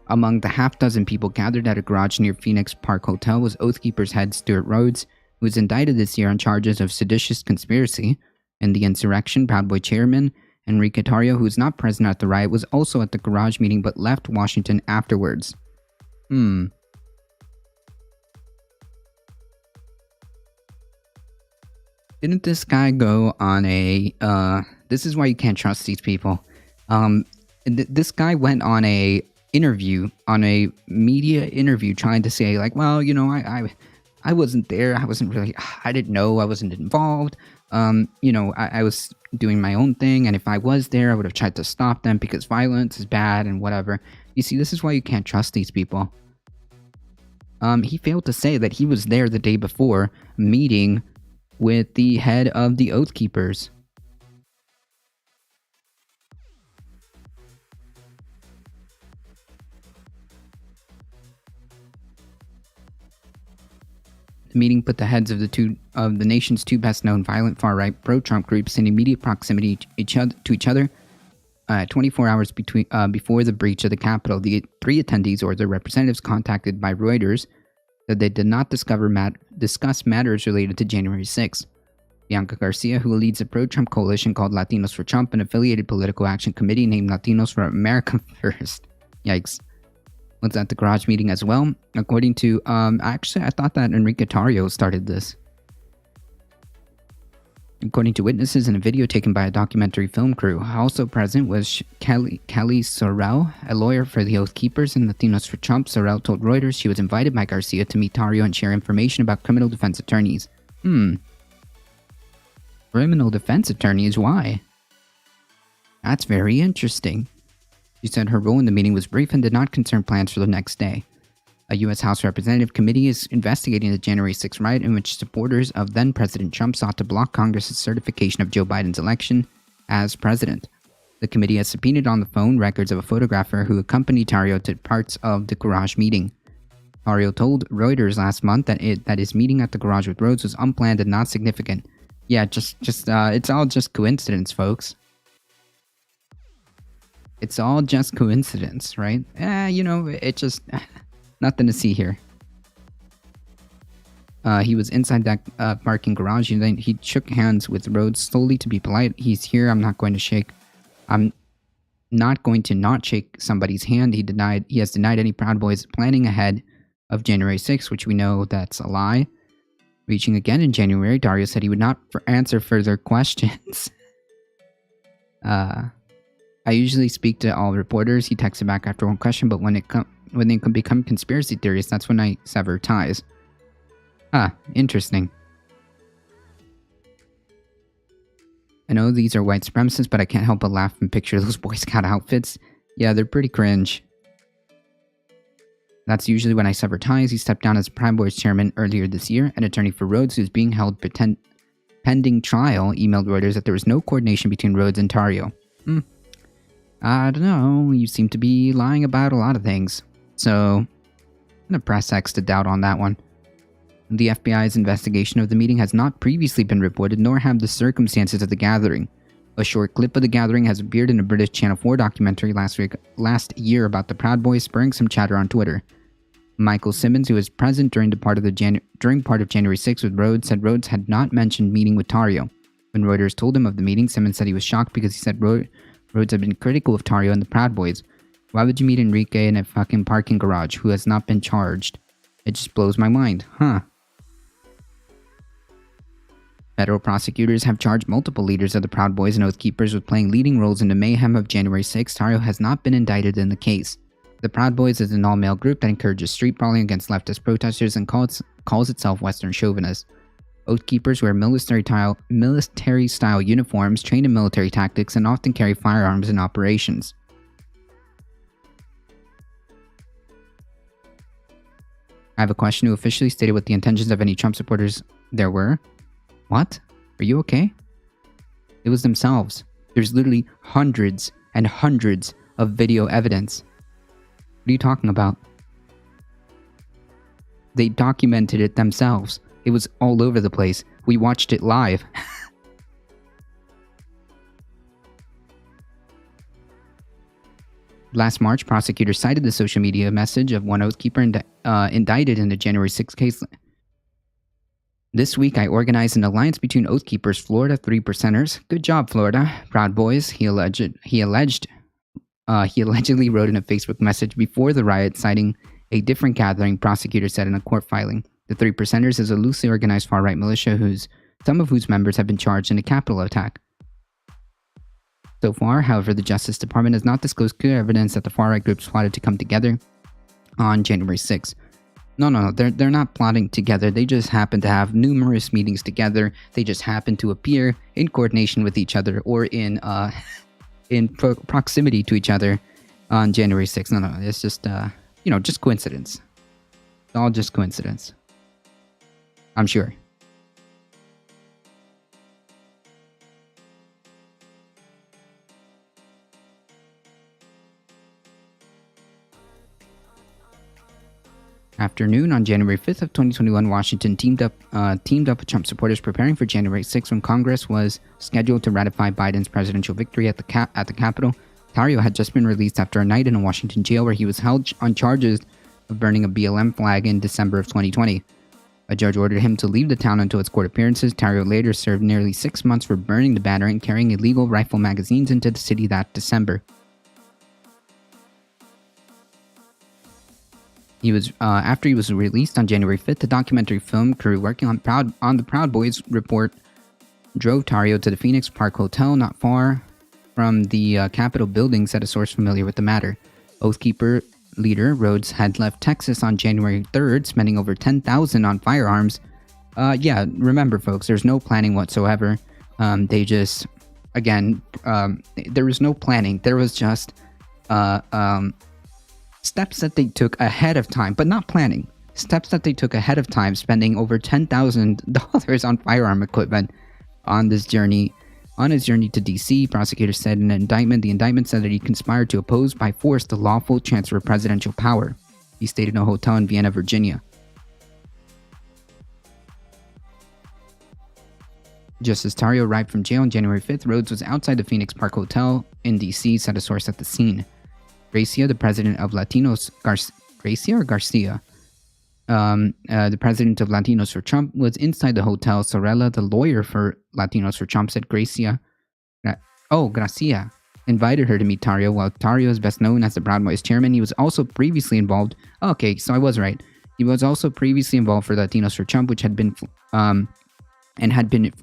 [SPEAKER 2] Among the half-dozen people gathered at a garage near Phoenix Park Hotel was Oath Keepers head Stuart Rhodes, who was indicted this year on charges of seditious conspiracy in the insurrection. Proud Boy chairman Enrique Tarrio, who was not present at the riot, was also at the garage meeting but left Washington afterwards. Didn't this guy go on a, this is why you can't trust these people. This guy went on a media interview trying to say like, well, you know, I wasn't there. I didn't know. I wasn't involved. You know, I was doing my own thing. And if I was there, I would have tried to stop them because violence is bad and whatever. You see, this is why you can't trust these people. He failed to say that he was there the day before, meeting with the head of the Oath Keepers. The meeting put the heads of the nation's 2 best-known violent far-right pro-Trump groups in immediate proximity to each other. 24 hours before the breach of the Capitol, the 3 attendees or their representatives contacted by Reuters that they did not discuss matters related to January 6th. Bianca Garcia, who leads a pro-Trump coalition called Latinos for Trump, an affiliated political action committee named Latinos for America First. Yikes. Was at the garage meeting as well. According to, actually, I thought that Enrique Tarrio started this. According to witnesses in a video taken by a documentary film crew, also present was Kelly Sorrell, a lawyer for the Oath Keepers and Latinos for Trump. Sorrell told Reuters she was invited by Garcia to meet Tarrio and share information about criminal defense attorneys. Criminal defense attorneys? Why? That's very interesting. She said her role in the meeting was brief and did not concern plans for the next day. A U.S. House Representative Committee is investigating the January 6th riot in which supporters of then-President Trump sought to block Congress's certification of Joe Biden's election as president. The committee has subpoenaed on the phone records of a photographer who accompanied Tarrio to parts of the garage meeting. Tarrio told Reuters last month that his meeting at the garage with Rhodes was unplanned and not significant. Yeah, it's all just coincidence, folks. It's all just coincidence, right? You know, it just... Nothing to see here. He was inside that parking garage, and then he shook hands with Rhodes solely to be polite. He's here. I'm not going to shake. I'm not going to not shake somebody's hand. He has denied any Proud Boys planning ahead of January 6th, which we know that's a lie. Reaching again in January, Dario said he would not answer further questions. I usually speak to all reporters. He texted back after one question, but when they become conspiracy theorists, that's when I sever ties. Interesting. I know these are white supremacists, but I can't help but laugh and picture those Boy Scout outfits. Yeah, they're pretty cringe. That's usually when I sever ties. He stepped down as Proud Boys chairman earlier this year. An attorney for Rhodes, who's being held pending trial, emailed Reuters that there was no coordination between Rhodes and Tarrio. I don't know. You seem to be lying about a lot of things. So, I'm gonna press X to doubt on that one. The FBI's investigation of the meeting has not previously been reported, nor have the circumstances of the gathering. A short clip of the gathering has appeared in a British Channel 4 documentary last year about the Proud Boys, spurring some chatter on Twitter. Michael Simmons, who was present during part of January 6th with Rhodes, said Rhodes had not mentioned meeting with Tarrio. When Reuters told him of the meeting, Simmons said he was shocked because he said Rhodes had been critical of Tarrio and the Proud Boys. Why would you meet Enrique in a fucking parking garage who has not been charged? It just blows my mind, huh? Federal prosecutors have charged multiple leaders of the Proud Boys and Oath Keepers with playing leading roles in the mayhem of January 6th. Tarrio has not been indicted in the case. The Proud Boys is an all-male group that encourages street brawling against leftist protesters and calls itself Western chauvinist. Oath Keepers wear military-style uniforms, train in military tactics, and often carry firearms in operations. I have a question. Who officially stated what the intentions of any Trump supporters there were? What? Are you okay? It was themselves. There's literally hundreds and hundreds of video evidence. What are you talking about? They documented it themselves. It was all over the place. We watched it live. Last March, prosecutors cited the social media message of one Oath Keeper indicted in the January 6th case. This week, I organized an alliance between Oath Keepers, Florida 3%ers. Good job, Florida. Proud Boys, he allegedly wrote in a Facebook message before the riot, citing a different gathering, prosecutors said in a court filing. The 3%ers is a loosely organized far-right militia some of whose members have been charged in a Capitol attack. So far, however, the Justice Department has not disclosed clear evidence that the far-right groups plotted to come together on January 6th. No, they're not plotting together. They just happen to have numerous meetings together. They just happen to appear in coordination with each other or in proximity to each other on January 6th. No, it's just, just coincidence. It's all just coincidence. I'm sure. Afternoon on January 5th of 2021, Washington teamed up with Trump supporters preparing for January 6th when Congress was scheduled to ratify Biden's presidential victory at the Capitol. Tarrio had just been released after a night in a Washington jail where he was held on charges of burning a BLM flag in December of 2020. A judge ordered him to leave the town until its court appearances. Tarrio later served nearly 6 months for burning the banner and carrying illegal rifle magazines into the city that December. After he was released on January 5th, the documentary film crew working on the Proud Boys report drove Tarrio to the Phoenix Park Hotel not far from the Capitol building, said a source familiar with the matter. Oath Keeper leader Rhodes had left Texas on January 3rd, spending over $10,000 on firearms. Remember folks, there's no planning whatsoever. There was no planning. There was just steps that they took ahead of time, but not planning. Steps that they took ahead of time, spending over $10,000 on firearm equipment on his journey to D.C., prosecutors said in an indictment. The indictment said that he conspired to oppose by force the lawful transfer of presidential power. He stayed in a hotel in Vienna, Virginia. Just as Tarrio arrived from jail on January 5th, Rhodes was outside the Phoenix Park Hotel in D.C., said a source at the scene. Gracia, the president of Latinos, Gracia or Garcia? The president of Latinos for Trump was inside the hotel. Sorella, the lawyer for Latinos for Trump, said Gracia, invited her to meet Tarrio. While Tarrio is best known as the Proud Boys chairman, he was also previously involved. Okay, so I was right. He was also previously involved for Latinos for Trump, which had been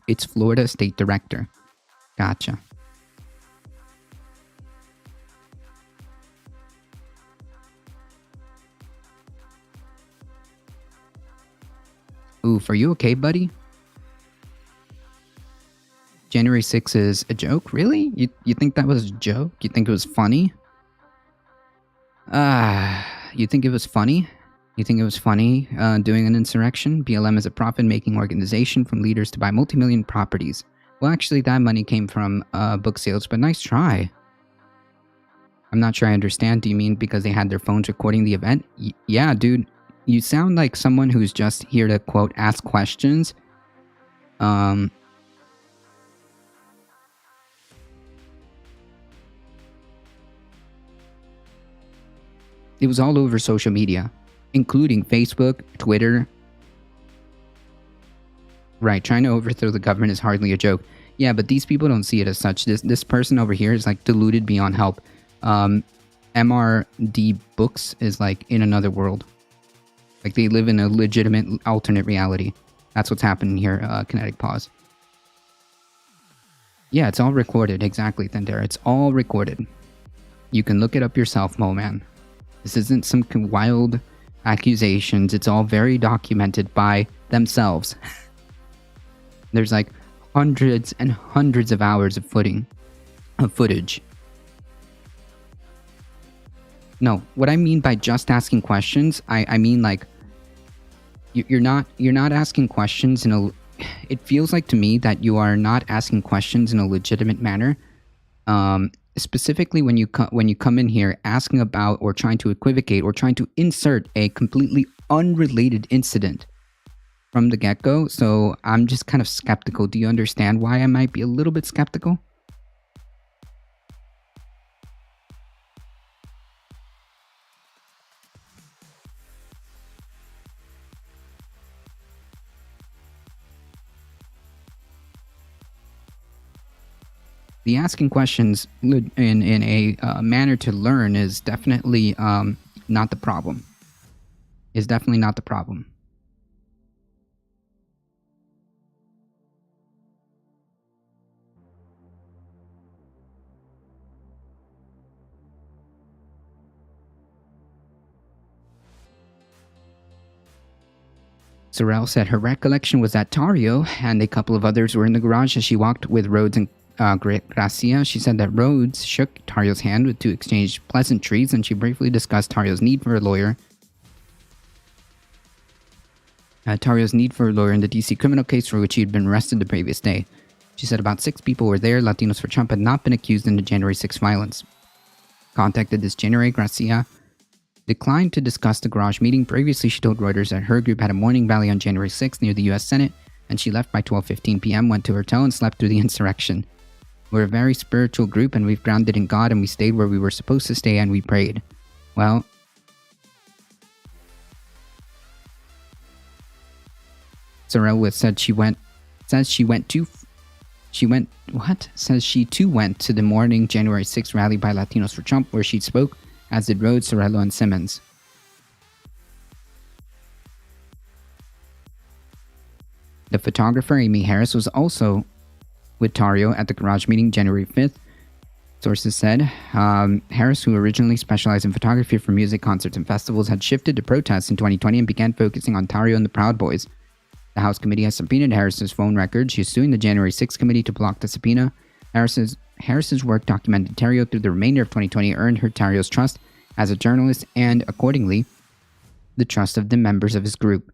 [SPEAKER 2] its Florida state director. Gotcha. Oof, are you okay, buddy? January 6th is a joke? Really? You think that was a joke? You think it was funny? You think it was funny? You think it was funny doing an insurrection? BLM is a profit-making organization from leaders to buy multi-million properties. Well, actually, that money came from book sales, but nice try. I'm not sure I understand. Do you mean because they had their phones recording the event? Yeah, dude. You sound like someone who's just here to, quote, ask questions. It was all over social media, including Facebook, Twitter. Right, trying to overthrow the government is hardly a joke. Yeah, but these people don't see it as such. This person over here is like deluded beyond help. MRD Books is like in another world. Like they live in a legitimate alternate reality. That's what's happening here, Kinetic Pause. Yeah, it's all recorded. Exactly, Thundera. It's all recorded. You can look it up yourself, Mo Man. This isn't some wild accusations. It's all very documented by themselves. There's like hundreds and hundreds of hours of footage. No, what I mean by just asking questions, I mean like you're not asking questions in a. It feels like to me that you are not asking questions in a legitimate manner. Specifically when you come in here asking about or trying to equivocate or trying to insert a completely unrelated incident from the get-go. So I'm just kind of skeptical. Do you understand why I might be a little bit skeptical? The asking questions in a manner to learn is definitely not the problem. Is definitely not the problem. Sorrel said her recollection was that Tario and a couple of others were in the garage as she walked with Rhodes and Gracia. She said that Rhodes shook Tario's hand to exchange pleasantries, and she briefly discussed Tario's need for a lawyer. Tario's need for a lawyer in the DC criminal case for which he had been arrested the previous day. She said about 6 people were there. Latinos for Trump had not been accused in the January 6 violence. Contacted this January, Gracia declined to discuss the garage meeting. Previously, she told Reuters that her group had a morning rally on January 6th near the U.S. Senate, and she left by 12:15 p.m., went to her hotel, and slept through the insurrection. We're a very spiritual group, and we've grounded in God, and we stayed where we were supposed to stay, and we prayed. Well, Sorrel said she too went to the morning January 6th rally by Latinos for Trump, where she spoke, as did Rhodes, Sorrello, and Simmons. The photographer Amy Harris was also with Tario at the garage meeting January 5th. Sources said Harris, who originally specialized in photography for music concerts and festivals, had shifted to protests in 2020 and began focusing on Tario and the Proud Boys. The House committee has subpoenaed Harris's phone records. She's suing the January 6th committee to block the subpoena. Harris's work documented Tario through the remainder of 2020 earned her Tario's trust as a journalist and, accordingly, the trust of the members of his group.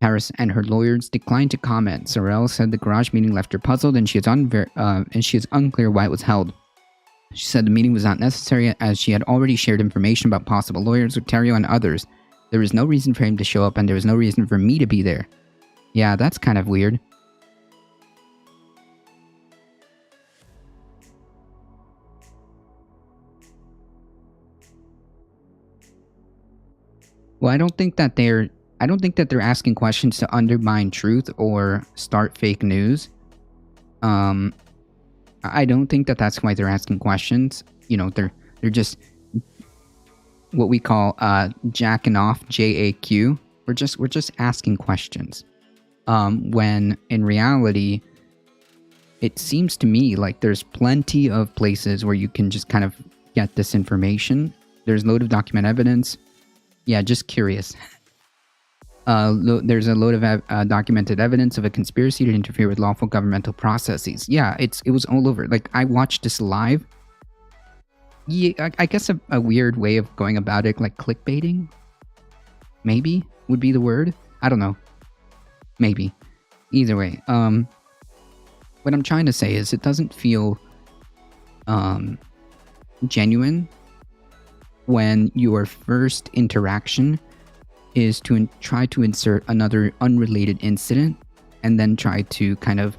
[SPEAKER 2] Harris and her lawyers declined to comment. Sorrel said the garage meeting left her puzzled, and she is unclear why it was held. She said the meeting was not necessary as she had already shared information about possible lawyers with Tario and others. There was no reason for him to show up, and there was no reason for me to be there. Yeah, that's kind of weird. Well, I don't think that they're asking questions to undermine truth or start fake news. I don't think that that's why they're asking questions. You know, they're just what we call jacking off, JAQ. We're just asking questions. When in reality, it seems to me like there's plenty of places where you can just kind of get this information. There's a load of document evidence. Yeah, just curious. There's a load of documented evidence of a conspiracy to interfere with lawful governmental processes. Yeah, it was all over. Like, I watched this live. Yeah, I guess a weird way of going about it, like clickbaiting, maybe would be the word. I don't know. Maybe. Either way, what I'm trying to say is it doesn't feel genuine when your first interaction is to try to insert another unrelated incident and then try to kind of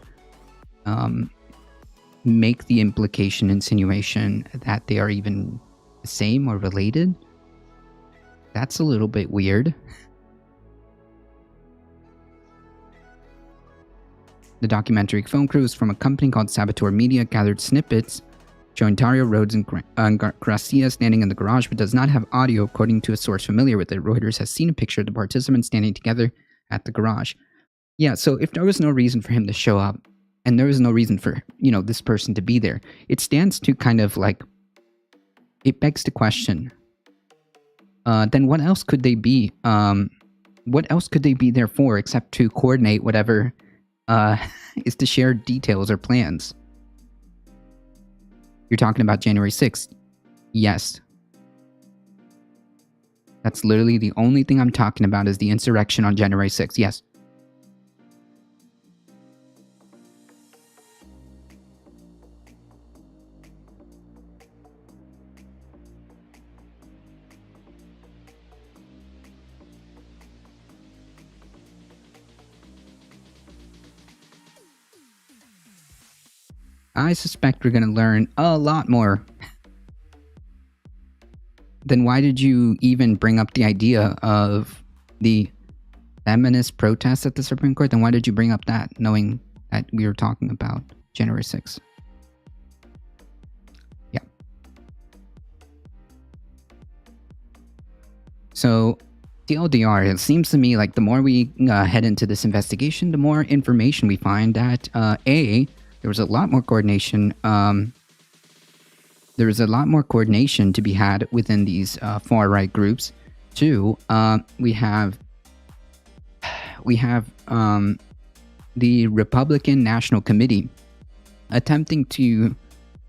[SPEAKER 2] make the implication, insinuation that they are even the same or related? That's a little bit weird. The documentary film crews from a company called Saboteur Media gathered snippets showing Dario, Rhodes, and Garcia standing in the garage, but does not have audio, according to a source familiar with it. Reuters has seen a picture of the participants standing together at the garage. Yeah, so if there was no reason for him to show up, and there was no reason for, this person to be there, it stands to kind of like, it begs the question, then what else could they be? What else could they be there for except to coordinate whatever is to share details or plans? You're talking about January 6th. Yes. That's literally the only thing I'm talking about is the insurrection on January 6th. Yes. I suspect we're going to learn a lot more. Then why did you even bring up the idea of the feminist protests at the Supreme Court? Then why did you bring up that, knowing that we were talking about January 6th? Yeah. So, TLDR, it seems to me like the more we head into this investigation, the more information we find that, there was a lot more coordination. There was a lot more coordination to be had within these far-right groups. Two, we have the Republican National Committee attempting to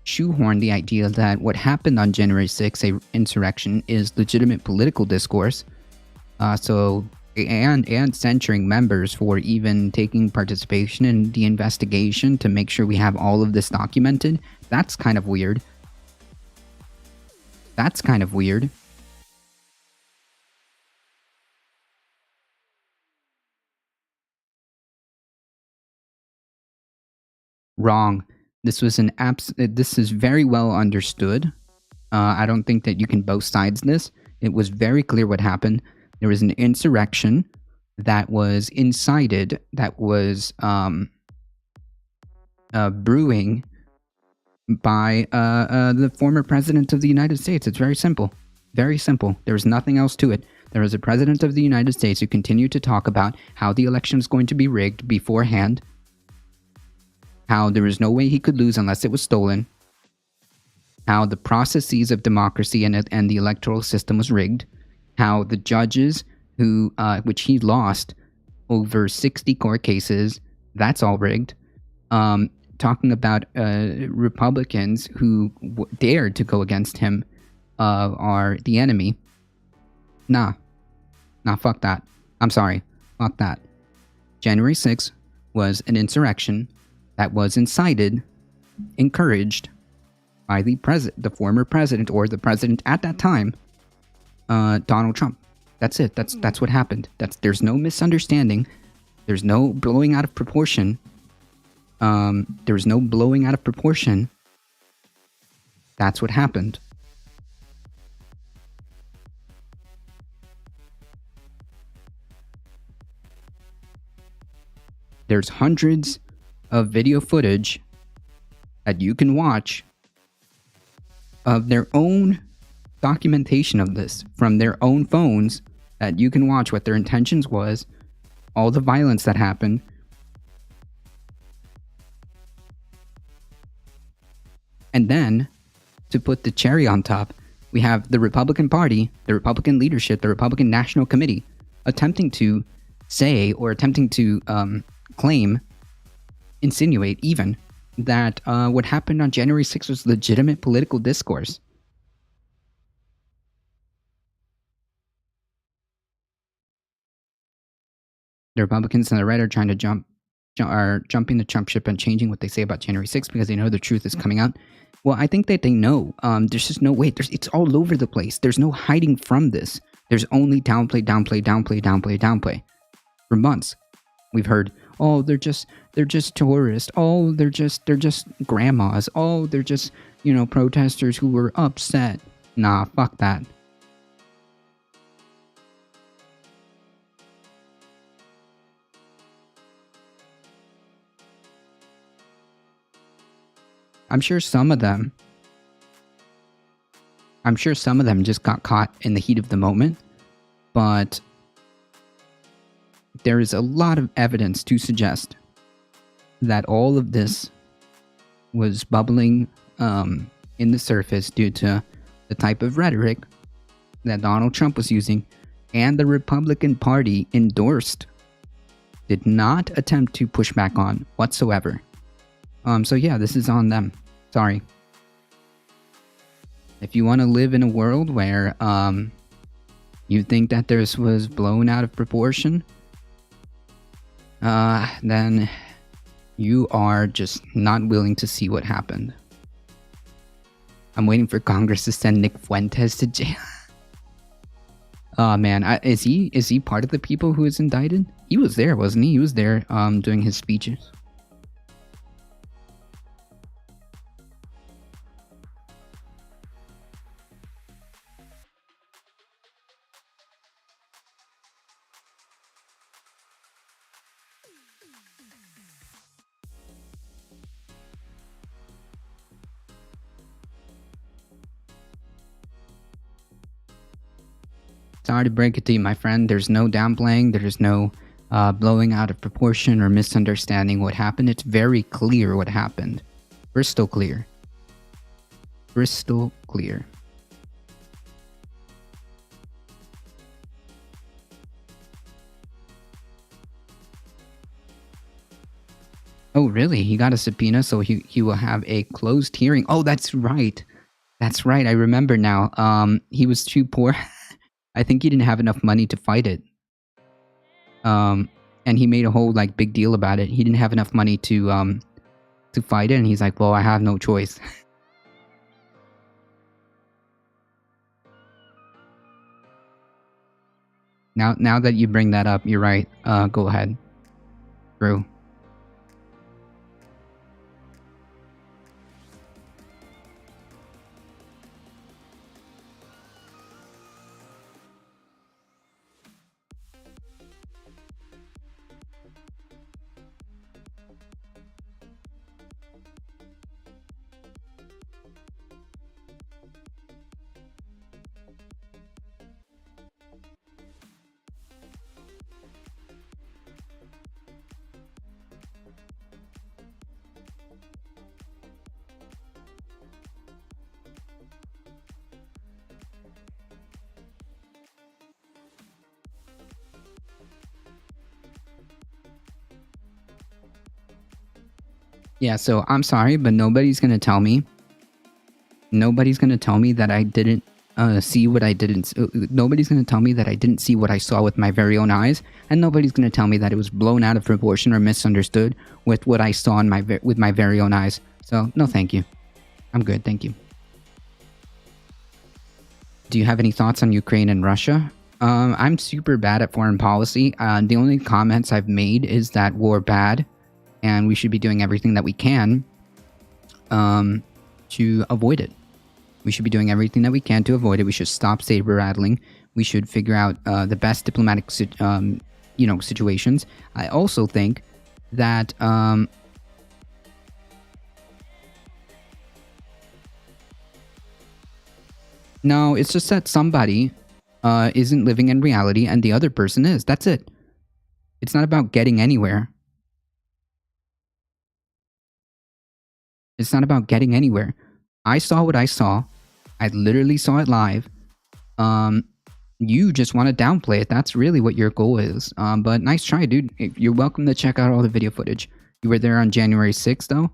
[SPEAKER 2] shoehorn the idea that what happened on January 6th, a insurrection, is legitimate political discourse. And censuring members for even taking participation in the investigation to make sure we have all of this documented. That's kind of weird. That's kind of weird. Wrong. This was this is very well understood. I don't think that you can both sides this. It was very clear what happened. There was an insurrection that was incited, that was brewing by the former president of the United States. It's very simple. Very simple. There was nothing else to it. There was a president of the United States who continued to talk about how the election was going to be rigged beforehand, how there was no way he could lose unless it was stolen, how the processes of democracy and the electoral system was rigged, how the judges which he lost over 60 court cases, that's all rigged. Talking about Republicans who dared to go against him are the enemy. Nah, fuck that. I'm sorry, fuck that. January 6th was an insurrection that was incited, encouraged by the former president, or the president at that time, Donald Trump. That's it. That's what happened. There's no misunderstanding. There's no blowing out of proportion. There's no blowing out of proportion. That's what happened. There's hundreds of video footage that you can watch of their own documentation of this from their own phones, that you can watch what their intentions was, all the violence that happened. And then, to put the cherry on top, we have the Republican Party, the Republican leadership, the Republican National Committee, attempting to say, or attempting to claim, insinuate even, that what happened on January 6th was legitimate political discourse. The Republicans and the right are trying to jumping the Trump ship and changing what they say about January 6th because they know the truth is coming out. Well, I think that they know. There's just no way. It's all over the place. There's no hiding from this. There's only downplay. For months, we've heard, oh, they're just tourists. Oh, they're just grandmas. Oh, they're just, protesters who were upset. Nah, fuck that. I'm sure some of them just got caught in the heat of the moment, but there is a lot of evidence to suggest that all of this was bubbling in the surface due to the type of rhetoric that Donald Trump was using and the Republican Party endorsed, did not attempt to push back on whatsoever. So yeah, this is on them. Sorry. If you want to live in a world where you think that this was blown out of proportion, then you are just not willing to see what happened. I'm waiting for Congress to send Nick Fuentes to jail. Oh man, is he part of the people who was indicted? He was there, wasn't he? He was there doing his speeches. Sorry to break it to you, my friend. There's no downplaying. There's no blowing out of proportion or misunderstanding what happened. It's very clear what happened. Crystal clear. Crystal clear. Oh, really? He got a subpoena, so he will have a closed hearing. Oh, that's right. That's right. I remember now. He was too poor. I think he didn't have enough money to fight it. And he made a whole like big deal about it. He didn't have enough money to fight it, and he's like, "Well, I have no choice." Now that you bring that up, you're right. Go ahead. True. Yeah, so I'm sorry, but nobody's gonna tell me. Nobody's gonna tell me that I didn't see what I didn't. Nobody's gonna tell me that I didn't see what I saw with my very own eyes, and nobody's gonna tell me that it was blown out of proportion or misunderstood with what I saw in with my very own eyes. So no, thank you. I'm good, thank you. Do you have any thoughts on Ukraine and Russia? I'm super bad at foreign policy. The only comments I've made is that war bad, and we should be doing everything that we can to avoid it. We should be doing everything that we can to avoid it. We should stop saber rattling. We should figure out the best diplomatic, situations. I also think that no, it's just that somebody isn't living in reality and the other person is. That's it. It's not about getting anywhere. It's not about getting anywhere. I saw what I saw. I literally saw it live. You just want to downplay it. That's really what your goal is. But nice try, dude. You're welcome to check out all the video footage. You were there on January 6th, though?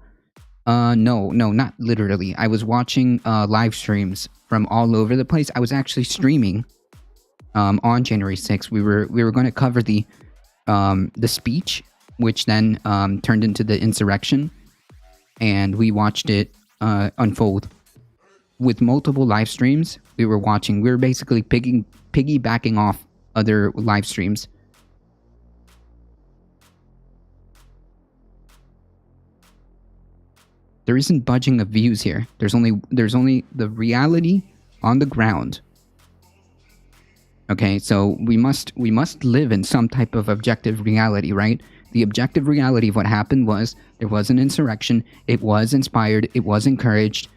[SPEAKER 2] No, not literally. I was watching live streams from all over the place. I was actually streaming on January 6th. We were going to cover the speech, which then turned into the insurrection. And we watched it unfold with multiple live streams. We were watching. We were basically piggybacking off other live streams. There isn't budging of views here. There's only the reality on the ground. Okay, so we must live in some type of objective reality, right? The objective reality of what happened was there was an insurrection. It was inspired. It was encouraged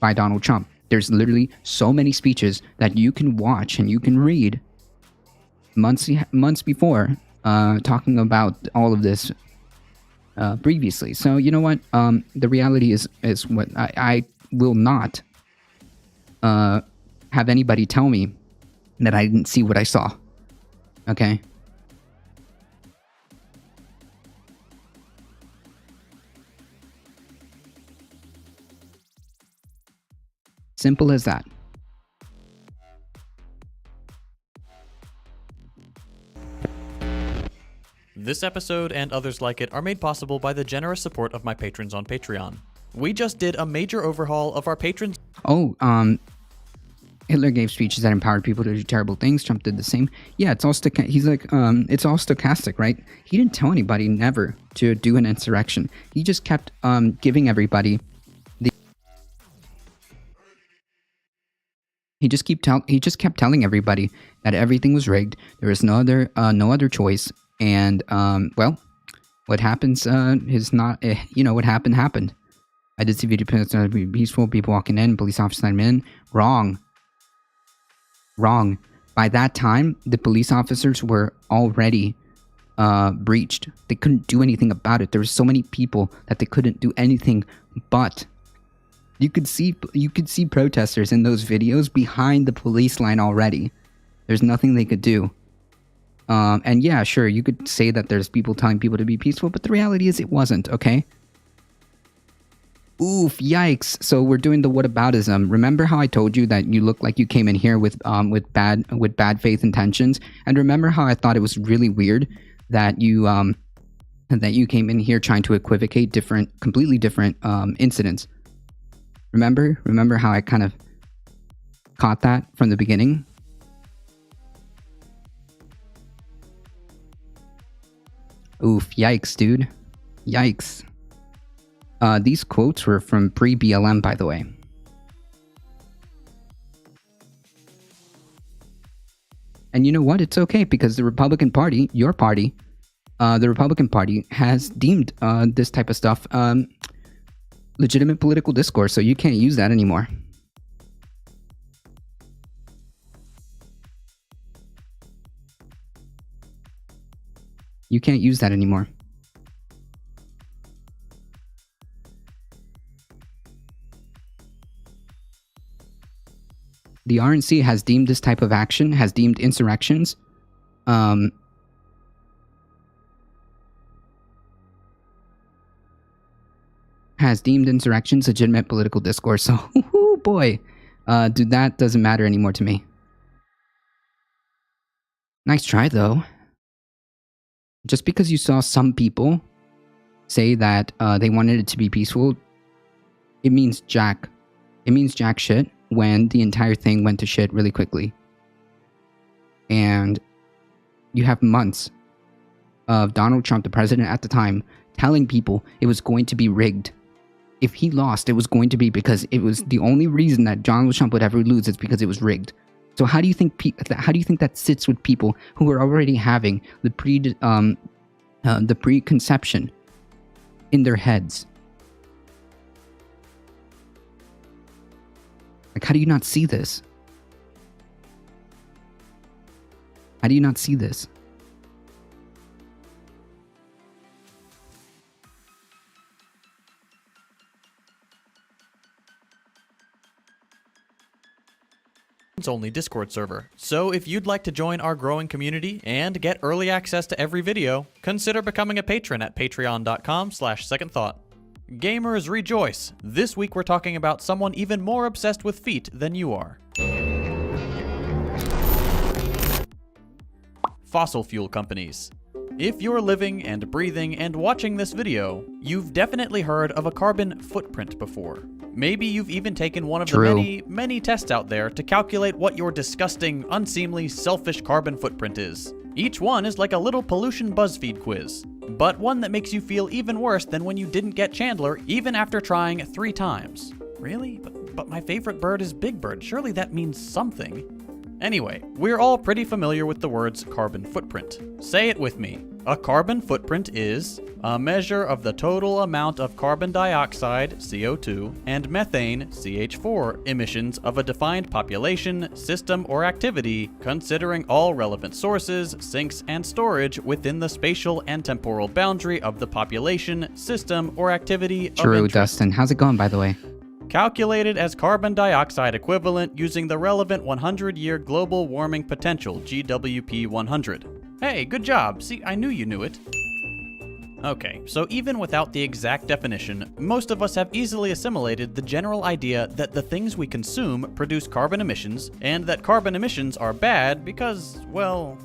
[SPEAKER 2] by Donald Trump. There's literally so many speeches that you can watch and you can read months before talking about all of this previously. So you know what? The reality is what I will not have anybody tell me that I didn't see what I saw. Okay? Simple as that.
[SPEAKER 5] This episode and others like it are made possible by the generous support of my patrons on Patreon. We just did a major overhaul of our patrons.
[SPEAKER 2] Oh, Hitler gave speeches that empowered people to do terrible things. Trump did the same. Yeah, it's all he's like, it's all stochastic, right? He didn't tell anybody never to do an insurrection. He just kept giving everybody He just kept telling everybody that everything was rigged. There was no other choice. And well, what happens is not. What happened. I did see video peaceful people walking in, police officers letting them in. Wrong. By that time, the police officers were already breached. They couldn't do anything about it. There were so many people that they couldn't do anything but. You could see protesters in those videos behind the police line already. There's nothing they could do. And yeah, sure, you could say that there's people telling people to be peaceful, but the reality is it wasn't, okay? Oof, yikes. So we're doing the whataboutism. Remember how I told you that you look like you came in here with bad faith intentions? And remember how I thought it was really weird that you came in here trying to equivocate completely different incidents? Remember how I kind of caught that from the beginning? Oof, yikes, dude. Yikes. These quotes were from pre-BLM, by the way. And you know what? It's okay, because the Republican Party, your party, the Republican Party has deemed this type of stuff legitimate political discourse, so you can't use that anymore. You can't use that anymore. The RNC has deemed this type of action, has deemed insurrections, legitimate political discourse. So, boy, dude, that doesn't matter anymore to me. Nice try, though. Just because you saw some people say that they wanted it to be peaceful, it means jack shit when the entire thing went to shit really quickly. And you have months of Donald Trump, the president at the time, telling people it was going to be rigged. If he lost, it was going to be because it was the only reason that Donald Trump would ever lose is because it was rigged. So how do you think that sits with people who are already having the preconception in their heads? Like, how do you not see this? How do you not see this?
[SPEAKER 5] Only Discord server. So if you'd like to join our growing community and get early access to every video, consider becoming a patron at patreon.com/secondthought. Gamers rejoice! This week we're talking about someone even more obsessed with feet than you are. Fossil fuel companies. If you're living and breathing and watching this video, you've definitely heard of a carbon footprint before. Maybe you've even taken one of the many tests out there to calculate what your disgusting, unseemly, selfish carbon footprint is. Each one is like a little pollution BuzzFeed quiz, but one that makes you feel even worse than when you didn't get Chandler even after trying 3 times. Really? But but my favorite bird is Big Bird. Surely that means something. Anyway, we're all pretty familiar with the words carbon footprint. Say it with me. A carbon footprint is a measure of the total amount of carbon dioxide, CO2, and methane, CH4, emissions of a defined population, system, or activity, considering all relevant sources, sinks, and storage within the spatial and temporal boundary of the population, system, or activity of
[SPEAKER 2] True,
[SPEAKER 5] interest.
[SPEAKER 2] Dustin. How's it going, by the way?
[SPEAKER 5] Calculated as carbon dioxide equivalent using the relevant 100-year global warming potential, GWP 100. Hey, good job. See, I knew you knew it. Okay, so even without the exact definition, most of us have easily assimilated the general idea that the things we consume produce carbon emissions, and that carbon emissions are bad because, well...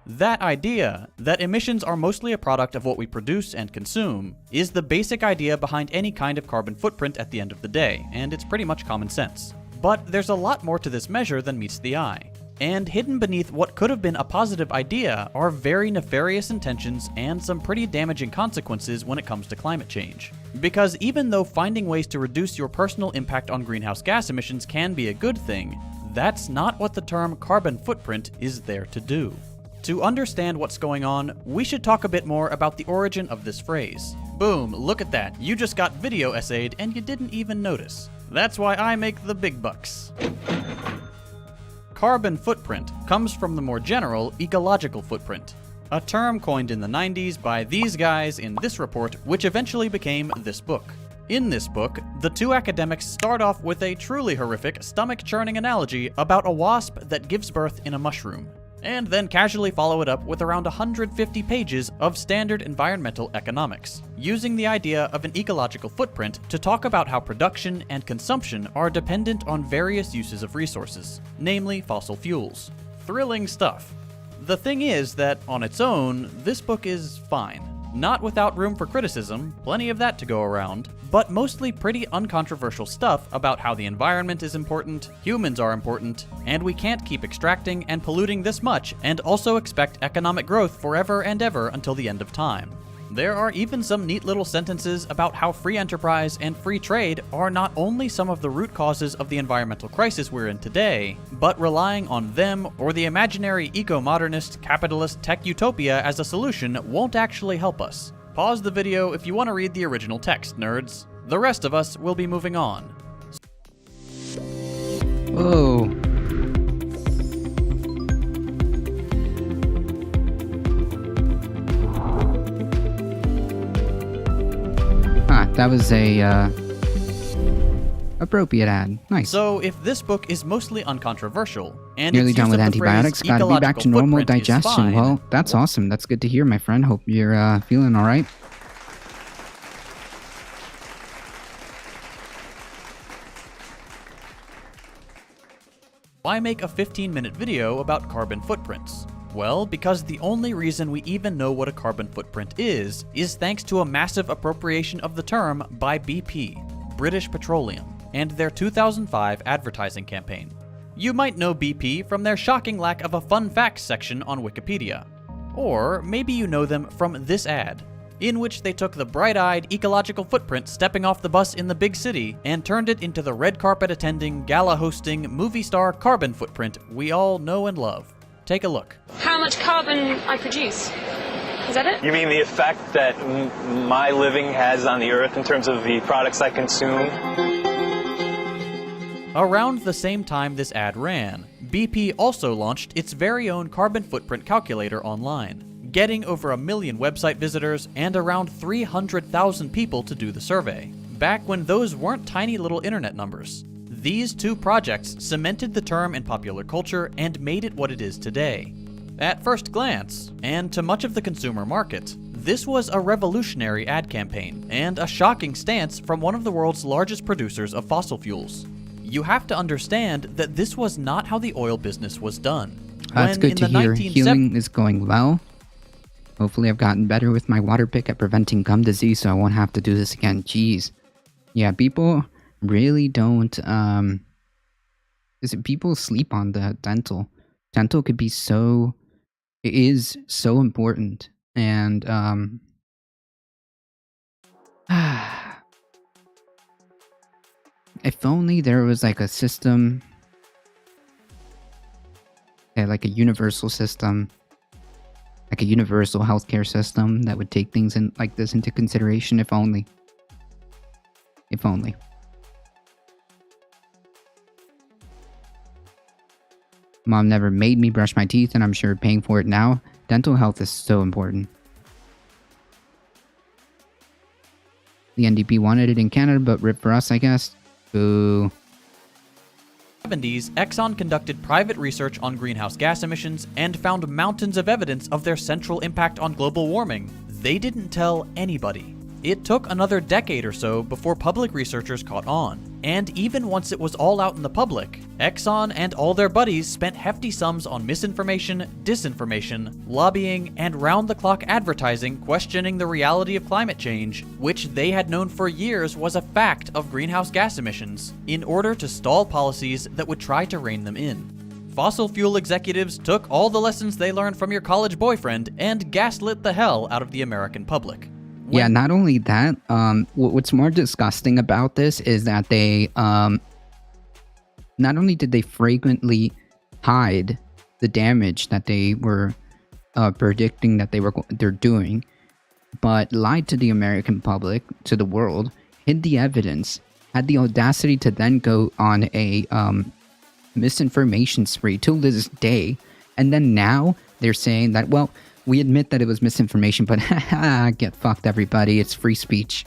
[SPEAKER 5] That idea, that emissions are mostly a product of what we produce and consume, is the basic idea behind any kind of carbon footprint at the end of the day, and it's pretty much common sense. But there's a lot more to this measure than meets the eye. And hidden beneath what could have been a positive idea are very nefarious intentions and some pretty damaging consequences when it comes to climate change. Because even though finding ways to reduce your personal impact on greenhouse gas emissions can be a good thing, that's not what the term carbon footprint is there to do. To understand what's going on, we should talk a bit more about the origin of this phrase. Boom, look at that, you just got video essayed and you didn't even notice. That's why I make the big bucks. Carbon footprint comes from the more general ecological footprint, a term coined in the 90s by these guys in this report, which eventually became this book. In this book, the two academics start off with a truly horrific, stomach-churning analogy about a wasp that gives birth in a mushroom, and then casually follow it up with around 150 pages of standard environmental economics, using the idea of an ecological footprint to talk about how production and consumption are dependent on various uses of resources, namely fossil fuels. Thrilling stuff. The thing is that, on its own, this book is fine. Not without room for criticism, plenty of that to go around, but mostly pretty uncontroversial stuff about how the environment is important, humans are important, and we can't keep extracting and polluting this much and also expect economic growth forever and ever until the end of time. There are even some neat little sentences about how free enterprise and free trade are not only some of the root causes of the environmental crisis we're in today, but relying on them or the imaginary eco-modernist, capitalist tech utopia as a solution won't actually help us. Pause the video if you want to read the original text, nerds. The rest of us will be moving on.
[SPEAKER 2] Whoa. That was a appropriate ad. Nice.
[SPEAKER 5] So, if this book is mostly uncontroversial, and
[SPEAKER 2] Nearly
[SPEAKER 5] its
[SPEAKER 2] done
[SPEAKER 5] use
[SPEAKER 2] with
[SPEAKER 5] of the phrase
[SPEAKER 2] antibiotics, gotta be back to
[SPEAKER 5] ecological
[SPEAKER 2] normal
[SPEAKER 5] footprint is
[SPEAKER 2] digestion.
[SPEAKER 5] fine,
[SPEAKER 2] Well, that's awesome. That's good to hear, my friend. Hope you're feeling all right.
[SPEAKER 5] why make a 15-minute video about carbon footprints? Well, because the only reason we even know what a carbon footprint is thanks to a massive appropriation of the term by BP, British Petroleum, and their 2005 advertising campaign. You might know BP from their shocking lack of a fun facts section on Wikipedia. Or maybe you know them from this ad, in which they took the bright-eyed ecological footprint stepping off the bus in the big city and turned it into the red carpet attending, gala hosting, movie star carbon footprint we all know and love. Take a look.
[SPEAKER 6] How much carbon I produce. Is that it?
[SPEAKER 7] You mean the effect that my living has on the earth in terms of the products I consume?
[SPEAKER 5] Around the same time this ad ran, BP also launched its very own carbon footprint calculator online, getting over 1 million website visitors and around 300,000 people to do the survey, back when those weren't tiny little internet numbers. These two projects cemented the term in popular culture and made it what it is today. At first glance, and to much of the consumer market, this was a revolutionary ad campaign and a shocking stance from one of the world's largest producers of fossil fuels. You have to understand that this was not how the oil business was done.
[SPEAKER 2] That's good to hear. Healing is going well. Hopefully I've gotten better with my water pick at preventing gum disease so I won't have to do this again. Jeez. Yeah, people really don't, people sleep on the dental. Dental could be so, it is so important. And, If only there was like a system, like a universal system, like a universal healthcare system that would take things in like this into consideration. If only. If only. Mom never made me brush my teeth, and I'm sure paying for it now. Dental health is so important. The NDP wanted it in Canada, but rip for us, I guess. Boo.
[SPEAKER 5] 70s, Exxon conducted private research on greenhouse gas emissions and found mountains of evidence of their central impact on global warming. They didn't tell anybody. It took another decade or so before public researchers caught on. And even once it was all out in the public, Exxon and all their buddies spent hefty sums on misinformation, disinformation, lobbying, and round-the-clock advertising questioning the reality of climate change, which they had known for years was a fact of greenhouse gas emissions, in order to stall policies that would try to rein them in. Fossil fuel executives took all the lessons they learned from your college boyfriend and gaslit the hell out of the American public.
[SPEAKER 2] Yeah, not only that, what's more disgusting about this is that they, not only did they frequently hide the damage that they were predicting that they're doing, but lied to the American public, to the world, hid the evidence, had the audacity to then go on a misinformation spree till this day, and then now they're saying that, well, we admit that it was misinformation, but get fucked, everybody. It's free speech.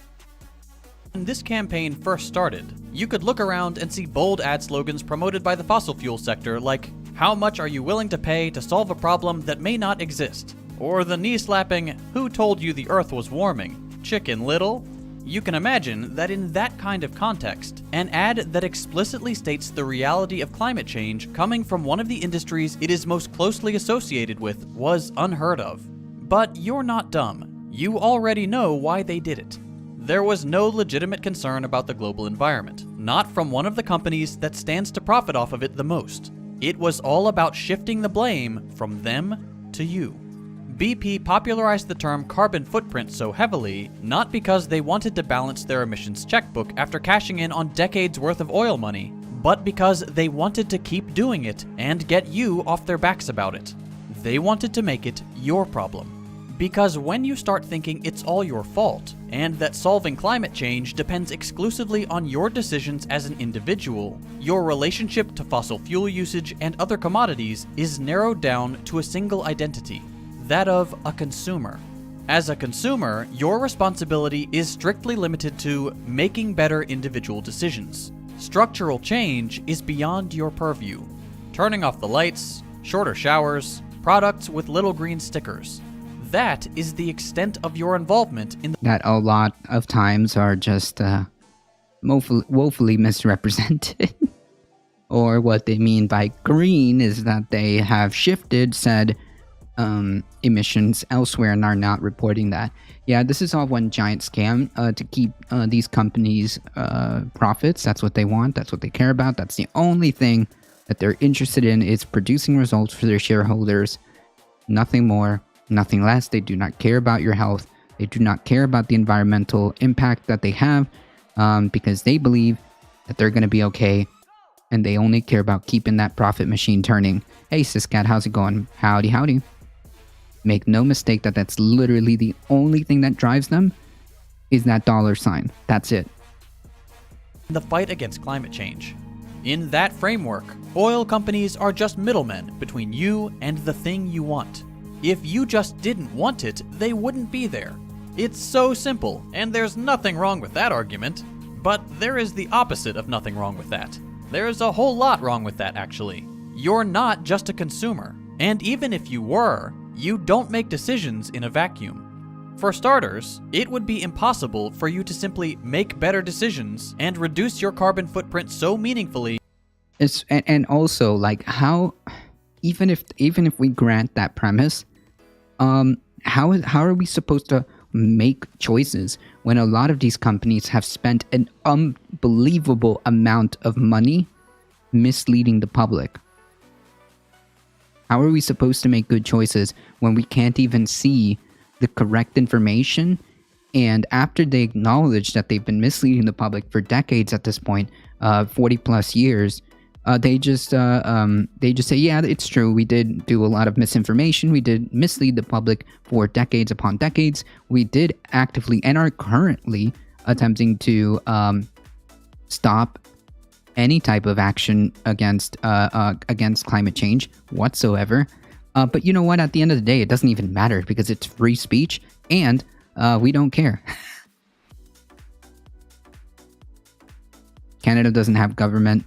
[SPEAKER 5] When this campaign first started, you could look around and see bold ad slogans promoted by the fossil fuel sector like, "How much are you willing to pay to solve a problem that may not exist?" Or the knee-slapping, "Who told you the Earth was warming? Chicken Little?" You can imagine that in that kind of context, an ad that explicitly states the reality of climate change coming from one of the industries it is most closely associated with was unheard of. But you're not dumb. You already know why they did it. There was no legitimate concern about the global environment, not from one of the companies that stands to profit off of it the most. It was all about shifting the blame from them to you. BP popularized the term carbon footprint so heavily, not because they wanted to balance their emissions checkbook after cashing in on decades worth of oil money, but because they wanted to keep doing it and get you off their backs about it. They wanted to make it your problem. Because when you start thinking it's all your fault, and that solving climate change depends exclusively on your decisions as an individual, your relationship to fossil fuel usage and other commodities is narrowed down to a single identity. That of a consumer. As a consumer, your responsibility is strictly limited to making better individual decisions. Structural change is beyond your purview. Turning off the lights, shorter showers, products with little green stickers. That is the extent of your involvement in
[SPEAKER 2] that a lot of times are just woefully misrepresented. Or what they mean by green is that they have shifted said emissions elsewhere and are not reporting that. Yeah, this is all one giant scam to keep these companies profits. That's what they want. That's what they care about. That's the only thing that they're interested in, is producing results for their shareholders. Nothing more, nothing less. They do not care about your health. They do not care about the environmental impact that they have because they believe that they're going to be okay, and they only care about keeping that profit machine turning. Hey, Siscat, how's it going? Howdy, howdy. Make no mistake that that's literally the only thing that drives them is that dollar sign. That's it.
[SPEAKER 5] the fight against climate change. In that framework, oil companies are just middlemen between you and the thing you want. If you just didn't want it, they wouldn't be there. It's so simple, and there's nothing wrong with that argument. But there is the opposite of nothing wrong with that. There's a whole lot wrong with that, actually. You're not just a consumer. And even if you were, you don't make decisions in a vacuum. For starters, it would be impossible for you to simply make better decisions and reduce your carbon footprint so meaningfully.
[SPEAKER 2] And also, like, how, even if we grant that premise, how are we supposed to make choices when a lot of these companies have spent an unbelievable amount of money misleading the public? How are we supposed to make good choices when we can't even see the correct information And after they acknowledge that they've been misleading the public for decades at this point, 40 plus years, they just say, yeah, it's true. We did do a lot of misinformation. We did mislead the public for decades upon decades. We did actively and are currently attempting to stop any type of action against climate change whatsoever. But you know what? At the end of the day, it doesn't even matter because it's free speech and we don't care. Canada doesn't have government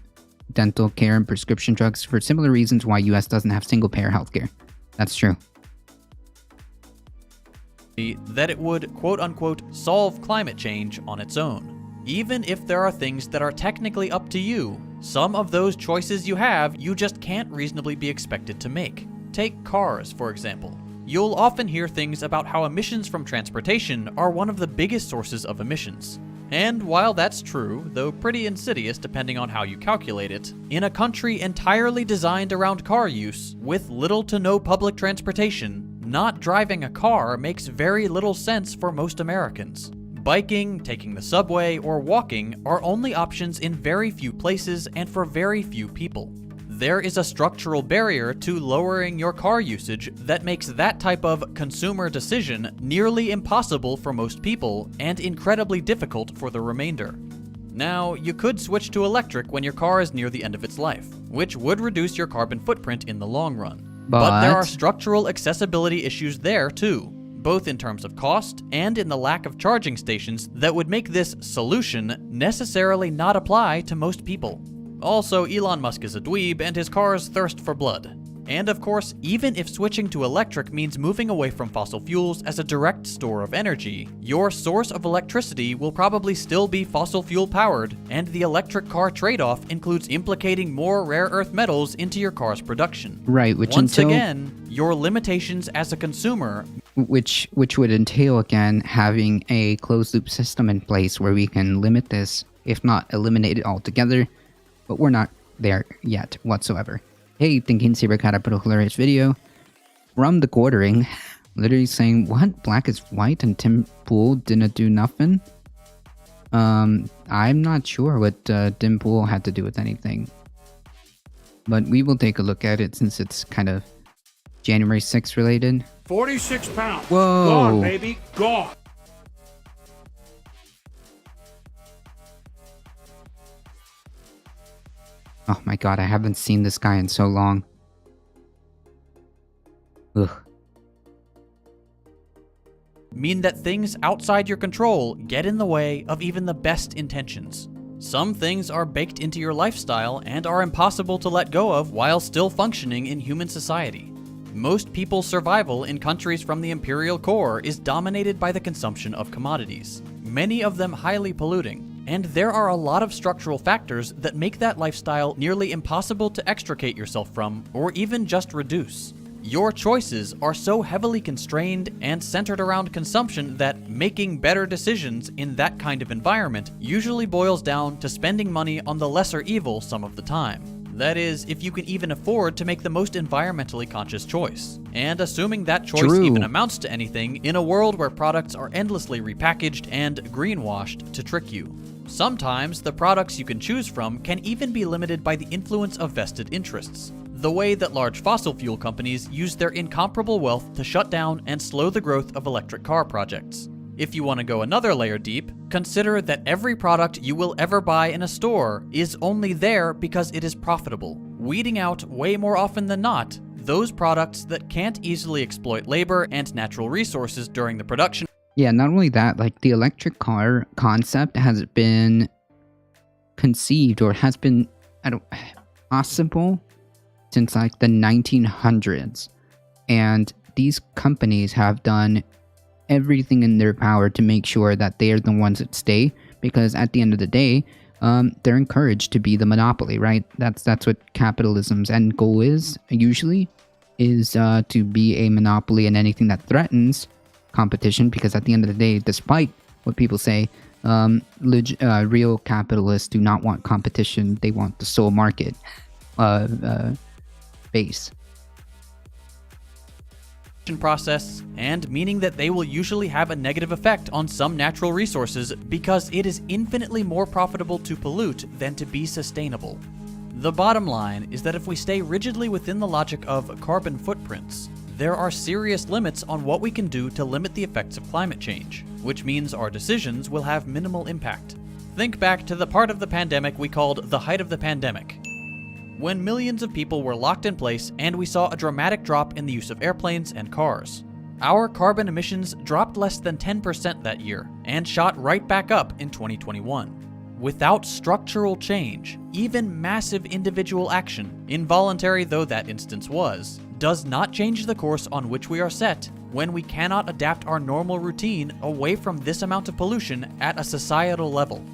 [SPEAKER 2] dental care and prescription drugs for similar reasons why US doesn't have single-payer healthcare. That's true.
[SPEAKER 5] That it would quote-unquote solve climate change on its own. Even if there are things that are technically up to you, some of those choices you have, you just can't reasonably be expected to make. Take cars, for example. You'll often hear things about how emissions from transportation are one of the biggest sources of emissions. And while that's true, though pretty insidious depending on how you calculate it, in a country entirely designed around car use, with little to no public transportation, not driving a car makes very little sense for most Americans. Biking, taking the subway, or walking are only options in very few places and for very few people. There is a structural barrier to lowering your car usage that makes that type of consumer decision nearly impossible for most people and incredibly difficult for the remainder. Now, you could switch to electric when your car is near the end of its life, which would reduce your carbon footprint in the long run. But there are structural accessibility issues there too, both in terms of cost and in the lack of charging stations that would make this solution necessarily not apply to most people. Also, Elon Musk is a dweeb and his cars thirst for blood. And of course, even if switching to electric means moving away from fossil fuels as a direct store of energy, your source of electricity will probably still be fossil fuel powered, and the electric car trade-off includes implicating more rare earth metals into your car's production.
[SPEAKER 2] Right, which
[SPEAKER 5] Once again, your limitations as a consumer,
[SPEAKER 2] which would entail again having a closed loop system in place where we can limit this, if not eliminate it altogether. But we're not there yet whatsoever. Hey, thinking Sabercat put a hilarious video from the quartering, literally saying, what? Black is white and Tim Pool didn't do nothing? I'm not sure what Tim Pool had to do with anything. But we will take a look at it since it's kind of January 6th related.
[SPEAKER 8] 46 pounds.
[SPEAKER 2] Whoa.
[SPEAKER 8] Gone, baby. Gone.
[SPEAKER 2] Oh my god, I haven't seen this guy in so long. Ugh.
[SPEAKER 5] mean that things outside your control get in the way of even the best intentions. Some things are baked into your lifestyle and are impossible to let go of while still functioning in human society. Most people's survival in countries from the imperial core is dominated by the consumption of commodities, many of them highly polluting, and there are a lot of structural factors that make that lifestyle nearly impossible to extricate yourself from or even just reduce. Your choices are so heavily constrained and centered around consumption that making better decisions in that kind of environment usually boils down to spending money on the lesser evil some of the time. That is, if you can even afford to make the most environmentally conscious choice. And assuming that choice even amounts to anything in a world where products are endlessly repackaged and greenwashed to trick you. Sometimes the products you can choose from can even be limited by the influence of vested interests. The way that large fossil fuel companies use their incomparable wealth to shut down and slow the growth of electric car projects. If you want to go another layer deep, consider that every product you will ever buy in a store is only there because it is profitable, weeding out way more often than not those products that can't easily exploit labor and natural resources during the production.
[SPEAKER 2] Yeah, not only that, like the electric car concept has been conceived or has been possible since like the 1900s. And these companies have done everything in their power to make sure that they are the ones that stay, because at the end of the day, they're encouraged to be the monopoly, right? That's what capitalism's end goal is, usually, is to be a monopoly in anything that threatens competition, because at the end of the day, despite what people say, real capitalists do not want competition. They want the sole market base.
[SPEAKER 5] process, and meaning that they will usually have a negative effect on some natural resources because it is infinitely more profitable to pollute than to be sustainable. The bottom line is that if we stay rigidly within the logic of carbon footprints, there are serious limits on what we can do to limit the effects of climate change, which means our decisions will have minimal impact. Think back to the part of the pandemic we called the height of the pandemic, when millions of people were locked in place and we saw a dramatic drop in the use of airplanes and cars. Our carbon emissions dropped less than 10% that year and shot right back up in 2021. Without structural change, even massive individual action, involuntary though that instance was, does not change the course on which we are set when we cannot adapt our normal routine away from this amount of pollution at a societal level.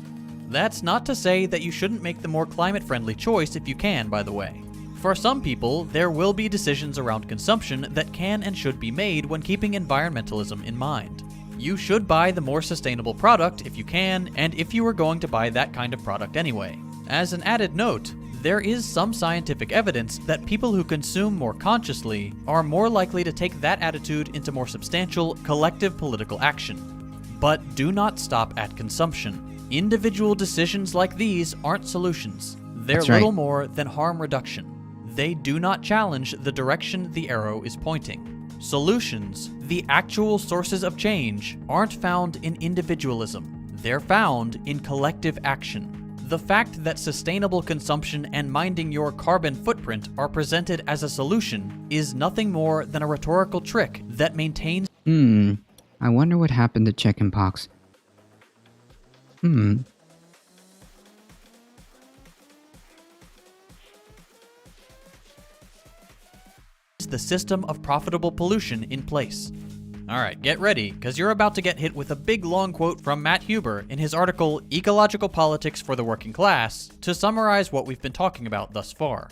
[SPEAKER 5] That's not to say that you shouldn't make the more climate-friendly choice if you can, by the way. For some people, there will be decisions around consumption that can and should be made when keeping environmentalism in mind. You should buy the more sustainable product if you can, and if you are going to buy that kind of product anyway. As an added note, there is some scientific evidence that people who consume more consciously are more likely to take that attitude into more substantial, collective political action. But do not stop at consumption. Individual decisions like these aren't solutions. They're little more than harm reduction. They do not challenge the direction the arrow is pointing. Solutions, the actual sources of change, aren't found in individualism. They're found in collective action. The fact that sustainable consumption and minding your carbon footprint are presented as a solution is nothing more than a rhetorical trick that maintains.
[SPEAKER 2] I wonder what happened to chickenpox.
[SPEAKER 5] The system of profitable pollution in place. Alright, get ready, because you're about to get hit with a big long quote from Matt Huber in his article Ecological Politics for the Working Class to summarize what we've been talking about thus far.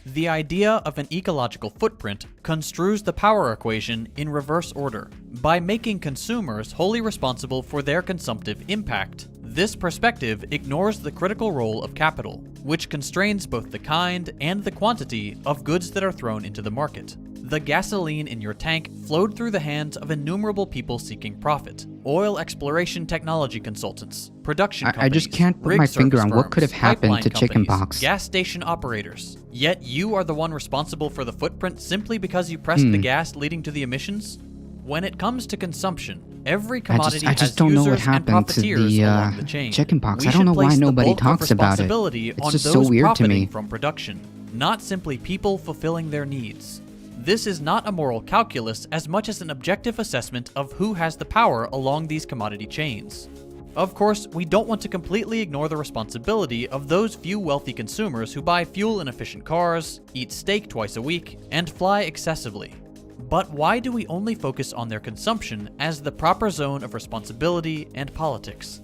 [SPEAKER 5] The idea of an ecological footprint construes the power equation in reverse order. By making consumers wholly responsible for their consumptive impact, this perspective ignores the critical role of capital, which constrains both the kind and the quantity of goods that are thrown into the market. The gasoline in your tank flowed through the hands of innumerable people seeking profit. Oil exploration technology consultants, production companies,
[SPEAKER 2] I just can't put
[SPEAKER 5] rig
[SPEAKER 2] my finger
[SPEAKER 5] service
[SPEAKER 2] on what
[SPEAKER 5] firms,
[SPEAKER 2] could have happened
[SPEAKER 5] pipeline
[SPEAKER 2] to
[SPEAKER 5] companies,
[SPEAKER 2] chickenpox.
[SPEAKER 5] gas station operators. Yet you are the one responsible for the footprint simply because you pressed the gas leading to the emissions? When it comes to consumption, every commodity
[SPEAKER 2] I
[SPEAKER 5] has
[SPEAKER 2] just don't know what
[SPEAKER 5] users and
[SPEAKER 2] happened to
[SPEAKER 5] profiteers
[SPEAKER 2] the
[SPEAKER 5] along the chain.
[SPEAKER 2] chickenpox.
[SPEAKER 5] We
[SPEAKER 2] I don't know
[SPEAKER 5] should
[SPEAKER 2] why
[SPEAKER 5] place the
[SPEAKER 2] nobody
[SPEAKER 5] bulk of
[SPEAKER 2] talks about it.
[SPEAKER 5] responsibility
[SPEAKER 2] It's
[SPEAKER 5] on
[SPEAKER 2] just
[SPEAKER 5] those
[SPEAKER 2] so weird to
[SPEAKER 5] profiting
[SPEAKER 2] me.
[SPEAKER 5] from production, not simply people fulfilling their needs. This is not a moral calculus as much as an objective assessment of who has the power along these commodity chains. Of course, we don't want to completely ignore the responsibility of those few wealthy consumers who buy fuel-inefficient cars, eat steak twice a week, and fly excessively. But why do we only focus on their consumption as the proper zone of responsibility and politics?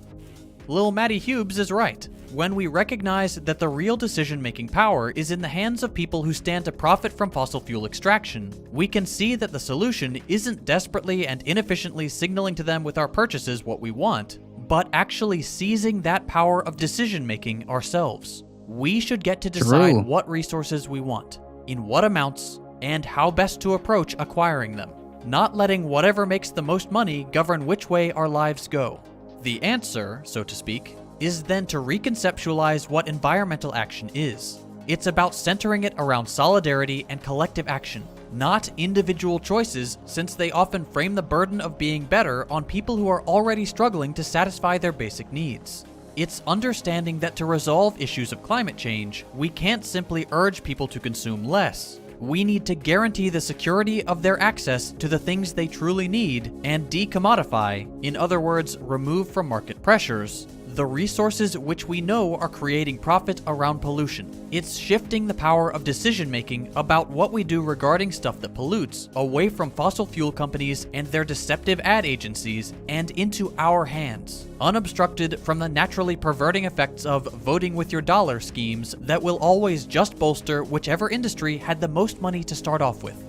[SPEAKER 5] Lil Matty Hubes is right. When we recognize that the real decision-making power is in the hands of people who stand to profit from fossil fuel extraction, we can see that the solution isn't desperately and inefficiently signaling to them with our purchases what we want, but actually seizing that power of decision-making ourselves. We should get to decide what resources we want, in what amounts, and how best to approach acquiring them, not letting whatever makes the most money govern which way our lives go. The answer, so to speak, is then to reconceptualize what environmental action is. It's about centering it around solidarity and collective action, not individual choices, since they often frame the burden of being better on people who are already struggling to satisfy their basic needs. It's understanding that to resolve issues of climate change, we can't simply urge people to consume less. We need to guarantee the security of their access to the things they truly need and decommodify, in other words, remove from market pressures, the resources which we know are creating profit around pollution. It's shifting the power of decision-making about what we do regarding stuff that pollutes away from fossil fuel companies and their deceptive ad agencies and into our hands, unobstructed from the naturally perverting effects of voting with your dollar schemes that will always just bolster whichever industry had the most money to start off with.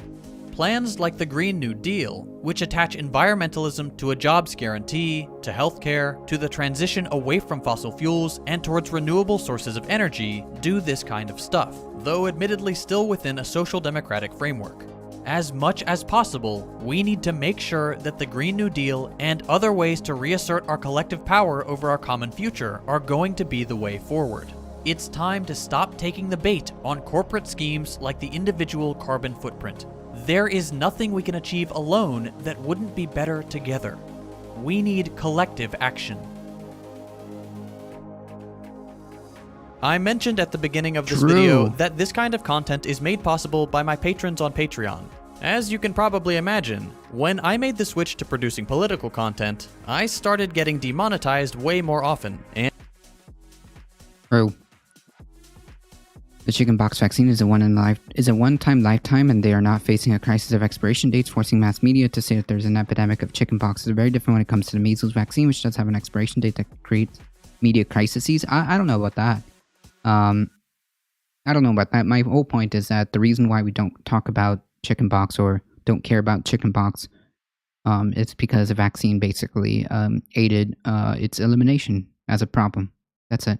[SPEAKER 5] Plans like the Green New Deal, which attach environmentalism to a jobs guarantee, to healthcare, to the transition away from fossil fuels and towards renewable sources of energy, do this kind of stuff, though admittedly still within a social democratic framework. As much as possible, we need to make sure that the Green New Deal and other ways to reassert our collective power over our common future are going to be the way forward. It's time to stop taking the bait on corporate schemes like the individual carbon footprint. There is nothing we can achieve alone that wouldn't be better together. We need collective action. I mentioned at the beginning of this video that this kind of content is made possible by my patrons on Patreon. As you can probably imagine, when I made the switch to producing political content, I started getting demonetized way more often, and
[SPEAKER 2] True. The chickenpox vaccine is a one-time lifetime, and they are not facing a crisis of expiration dates, forcing mass media to say that there's an epidemic of chickenpox. It's very different when it comes to the measles vaccine, which does have an expiration date that creates media crises. I don't know about that. I don't know about that. My whole point is that the reason why we don't talk about chickenpox or don't care about chickenpox, it's because the vaccine basically aided its elimination as a problem. That's it.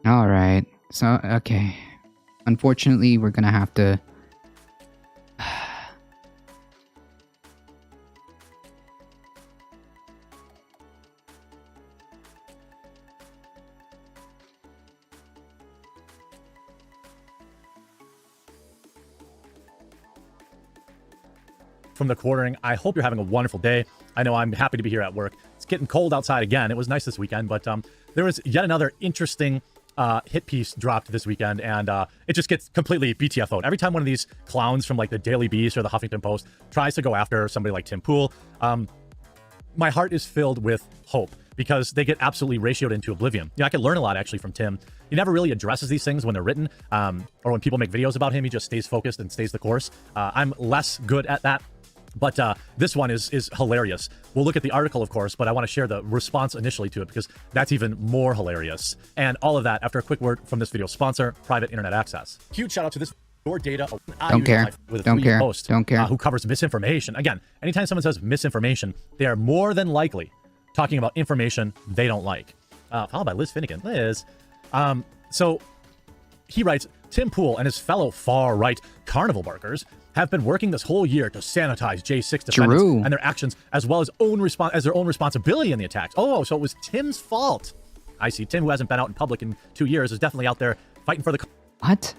[SPEAKER 2] All right. So, okay. Unfortunately, we're gonna have to.
[SPEAKER 9] From the quartering, I hope you're having a wonderful day. I know I'm happy to be here at work. It's getting cold outside again. It was nice this weekend, but there was yet another interesting hit piece dropped this weekend, and it just gets completely BTFO'd. Every time one of these clowns from like the Daily Beast or the Huffington Post tries to go after somebody like Tim Pool, my heart is filled with hope because they get absolutely ratioed into oblivion. You know, I could learn a lot actually from Tim. He never really addresses these things when they're written, or when people make videos about him. He just stays focused and stays the course. I'm less good at that. But this one is hilarious. We'll look at the article, of course, but I want to share the response initially to it because that's even more hilarious. And all of that after a quick word from this video sponsor, Private Internet Access. Huge shout out to this Your Data.
[SPEAKER 2] Don't care. Don't care. Don't care.
[SPEAKER 9] Who covers misinformation. Again, anytime someone says misinformation, they are more than likely talking about information they don't like. Followed by Liz Finnegan. Liz. So he writes, Tim Pool and his fellow far-right carnival barkers have been working this whole year to sanitize J6 defendants and their actions, as well as their own responsibility in the attacks. Oh, so it was Tim's fault. I see. Tim, who hasn't been out in public in 2 years, is definitely out there fighting for the...
[SPEAKER 2] What?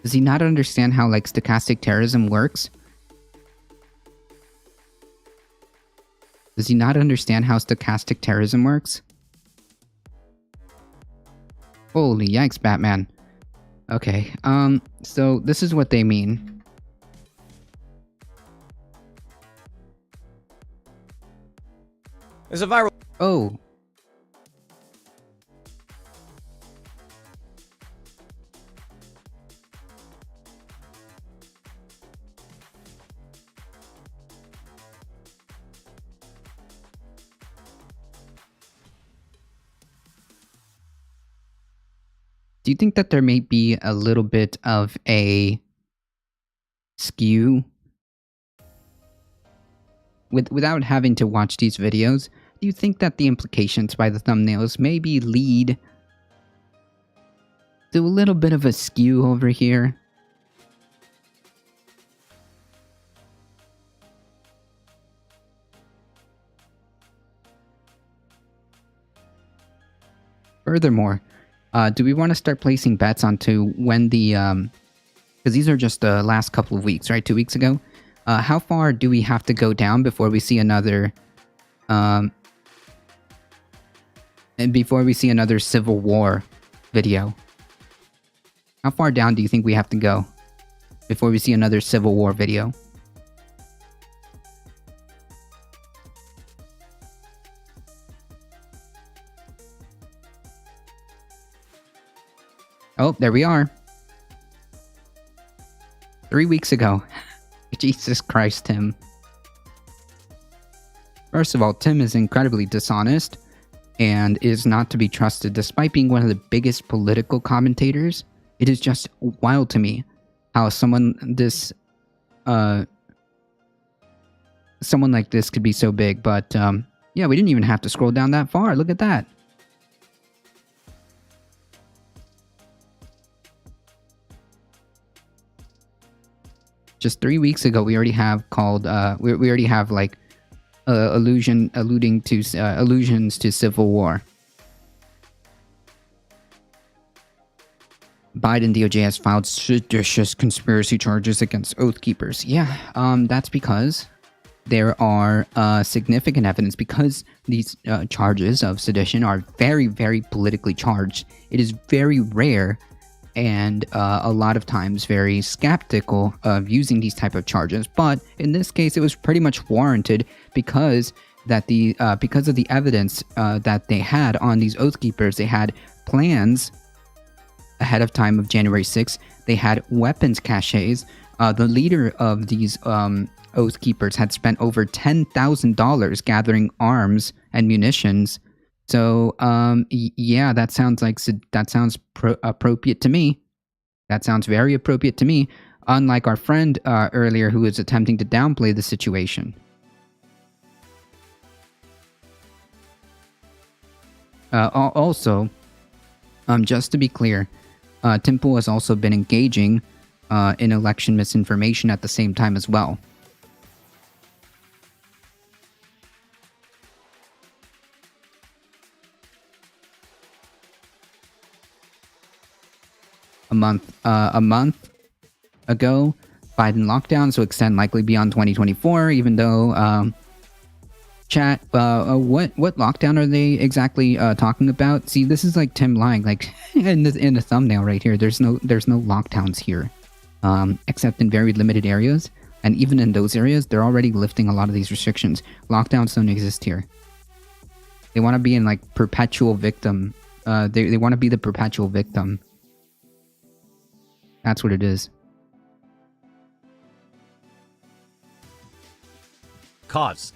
[SPEAKER 2] Does he not understand how, like, stochastic terrorism works? Does he not understand how stochastic terrorism works? Holy yikes, Batman. Okay, so this is what they mean.
[SPEAKER 10] There's a viral...
[SPEAKER 2] Oh. Do you think that there may be a little bit of a skew without having to watch these videos? Do you think that the implications by the thumbnails maybe lead to a little bit of a skew over here? Furthermore, do we want to start placing bets onto when the, because these are just the last couple of weeks, right? 2 weeks ago. How far do we have to go down before we see another, and before we see another Civil War video? How far down do you think we have to go before we see another Civil War video? Oh, there we are. 3 weeks ago. Jesus Christ, Tim. First of all, Tim is incredibly dishonest and is not to be trusted despite being one of the biggest political commentators. It is just wild to me how someone like this could be so big. But yeah, we didn't even have to scroll down that far. Look at that. just 3 weeks ago, we already have called, we already have like alluding to allusions to civil war. Biden DOJ has filed seditious conspiracy charges against Oath Keepers. Yeah, that's because there are significant evidence, because these charges of sedition are very, very politically charged. It is very rare and a lot of times very skeptical of using these type of charges. But in this case, it was pretty much warranted because of the evidence that they had on these Oath Keepers. They had plans ahead of time of January 6th. They had weapons caches. The leader of these Oath Keepers had spent over $10,000 gathering arms and munitions. So, yeah, that sounds appropriate to me. That sounds very appropriate to me. Unlike our friend earlier, who was attempting to downplay the situation. Also, just to be clear, Tim Pool has also been engaging in election misinformation at the same time as well. A month ago, Biden lockdowns will extend likely beyond 2024, even though chat, what lockdown are they exactly talking about? See, this is like Tim lying, like in the thumbnail right here. There's no lockdowns here, except in very limited areas, and even in those areas, they're already lifting a lot of these restrictions. Lockdowns don't exist here. They want to be in like perpetual victim. They want to be the perpetual victim. That's what it is.
[SPEAKER 9] Cause.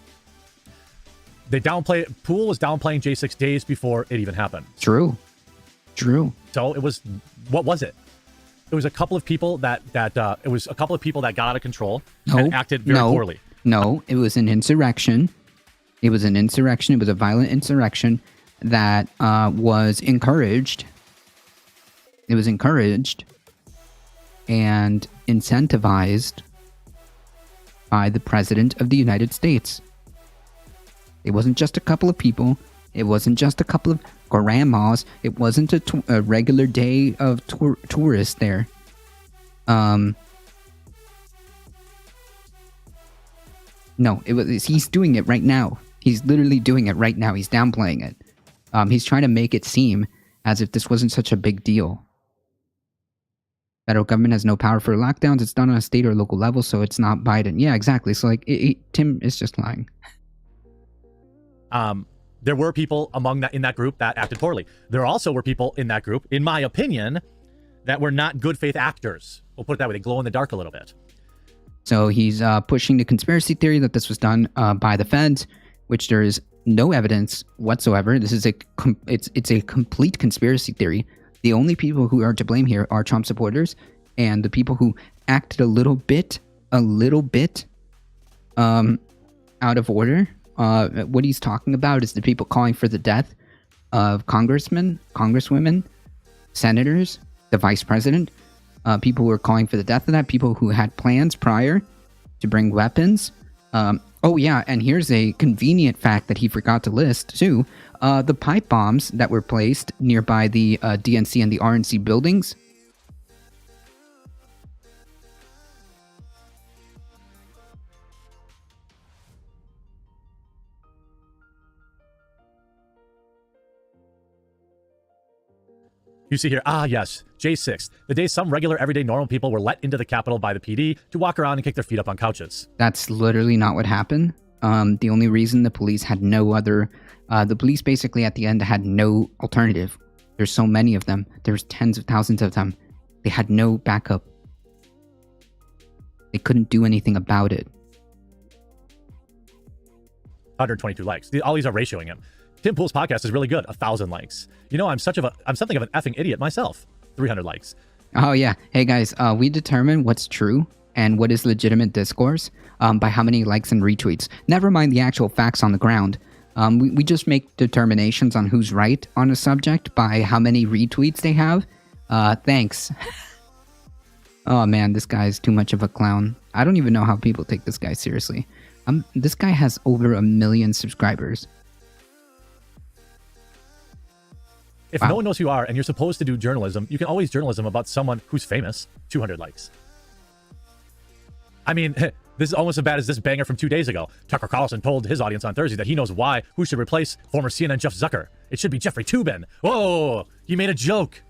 [SPEAKER 9] They downplay. Pool was downplaying J6 days before it even happened.
[SPEAKER 2] True.
[SPEAKER 9] So it was. What was it? It was a couple of people that got out of control and acted very poorly.
[SPEAKER 2] No, it was an insurrection. It was a violent insurrection that was encouraged. It was encouraged and incentivized by the President of the United States. It wasn't just a couple of people. It wasn't just a couple of grandmas. It wasn't a regular day of tourists there. No, he's doing it right now. He's literally doing it right now. He's downplaying it. He's trying to make it seem as if this wasn't such a big deal. Federal government has no power for lockdowns. It's done on a state or local level, so it's not Biden. Yeah, exactly. So, like, Tim is just lying.
[SPEAKER 9] There were people in that group that acted poorly. There also were people in that group, in my opinion, that were not good faith actors. We'll put it that way. They glow in the dark a little bit.
[SPEAKER 2] So he's pushing the conspiracy theory that this was done by the feds, which there is no evidence whatsoever. This is it's a complete conspiracy theory. The only people who are to blame here are Trump supporters and the people who acted a little bit out of order. What he's talking about is the people calling for the death of congressmen, congresswomen, senators, the vice president, people who are calling for the death of that, people who had plans prior to bring weapons. Oh yeah, and here's a convenient fact that he forgot to list too. The pipe bombs that were placed nearby the DNC and the RNC buildings.
[SPEAKER 9] You see here, yes, J6, the day some regular, everyday, normal people were let into the Capitol by the PD to walk around and kick their feet up on couches.
[SPEAKER 2] That's literally not what happened. The only reason the police had no other... the police basically at the end had no alternative. There's so many of them. There's tens of thousands of them. They had no backup. They couldn't do anything about it.
[SPEAKER 9] 122 likes. All these are ratioing him. Tim Pool's podcast is really good. 1,000 likes. You know, I'm something of an effing idiot myself. 300 likes.
[SPEAKER 2] Oh yeah. Hey guys, we determine what's true and what is legitimate discourse by how many likes and retweets. Never mind the actual facts on the ground. We just make determinations on who's right on a subject by how many retweets they have. Thanks. Oh man, this guy's too much of a clown. I don't even know how people take this guy seriously. This guy has over 1 million subscribers.
[SPEAKER 9] If no one knows who you are and you're supposed to do journalism, you can always journalism about someone who's famous. 200 likes. I mean, this is almost as bad as this banger from 2 days ago. Tucker Carlson told his audience on Thursday that he knows who should replace former CNN Jeff Zucker. It should be Jeffrey Toobin. Whoa, he made a joke.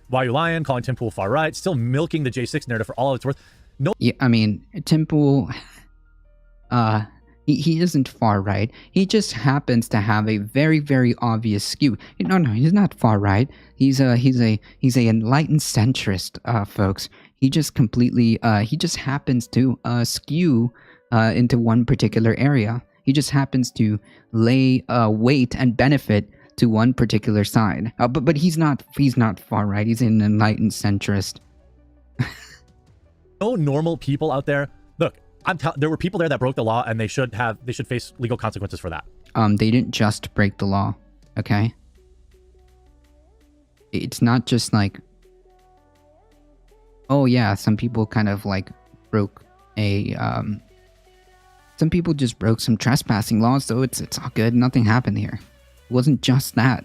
[SPEAKER 9] Why are you lying? Calling Tim Pool far right. Still milking the J6 narrative for all it's worth. No.
[SPEAKER 2] Yeah, I mean, Tim Pool, he isn't far right. He just happens to have a very, very obvious skew. No, he's not far right. He's a enlightened centrist, folks. He just completely, he just happens to skew into one particular area. He just happens to lay weight and benefit to one particular side. But he's not far right. He's an enlightened centrist.
[SPEAKER 9] No normal people out there. Look, there were people there that broke the law, and they should face legal consequences for that.
[SPEAKER 2] They didn't just break the law, okay? It's not just like, oh yeah, some people kind of like broke some people just broke some trespassing laws, so it's all good. Nothing happened here. It wasn't just that.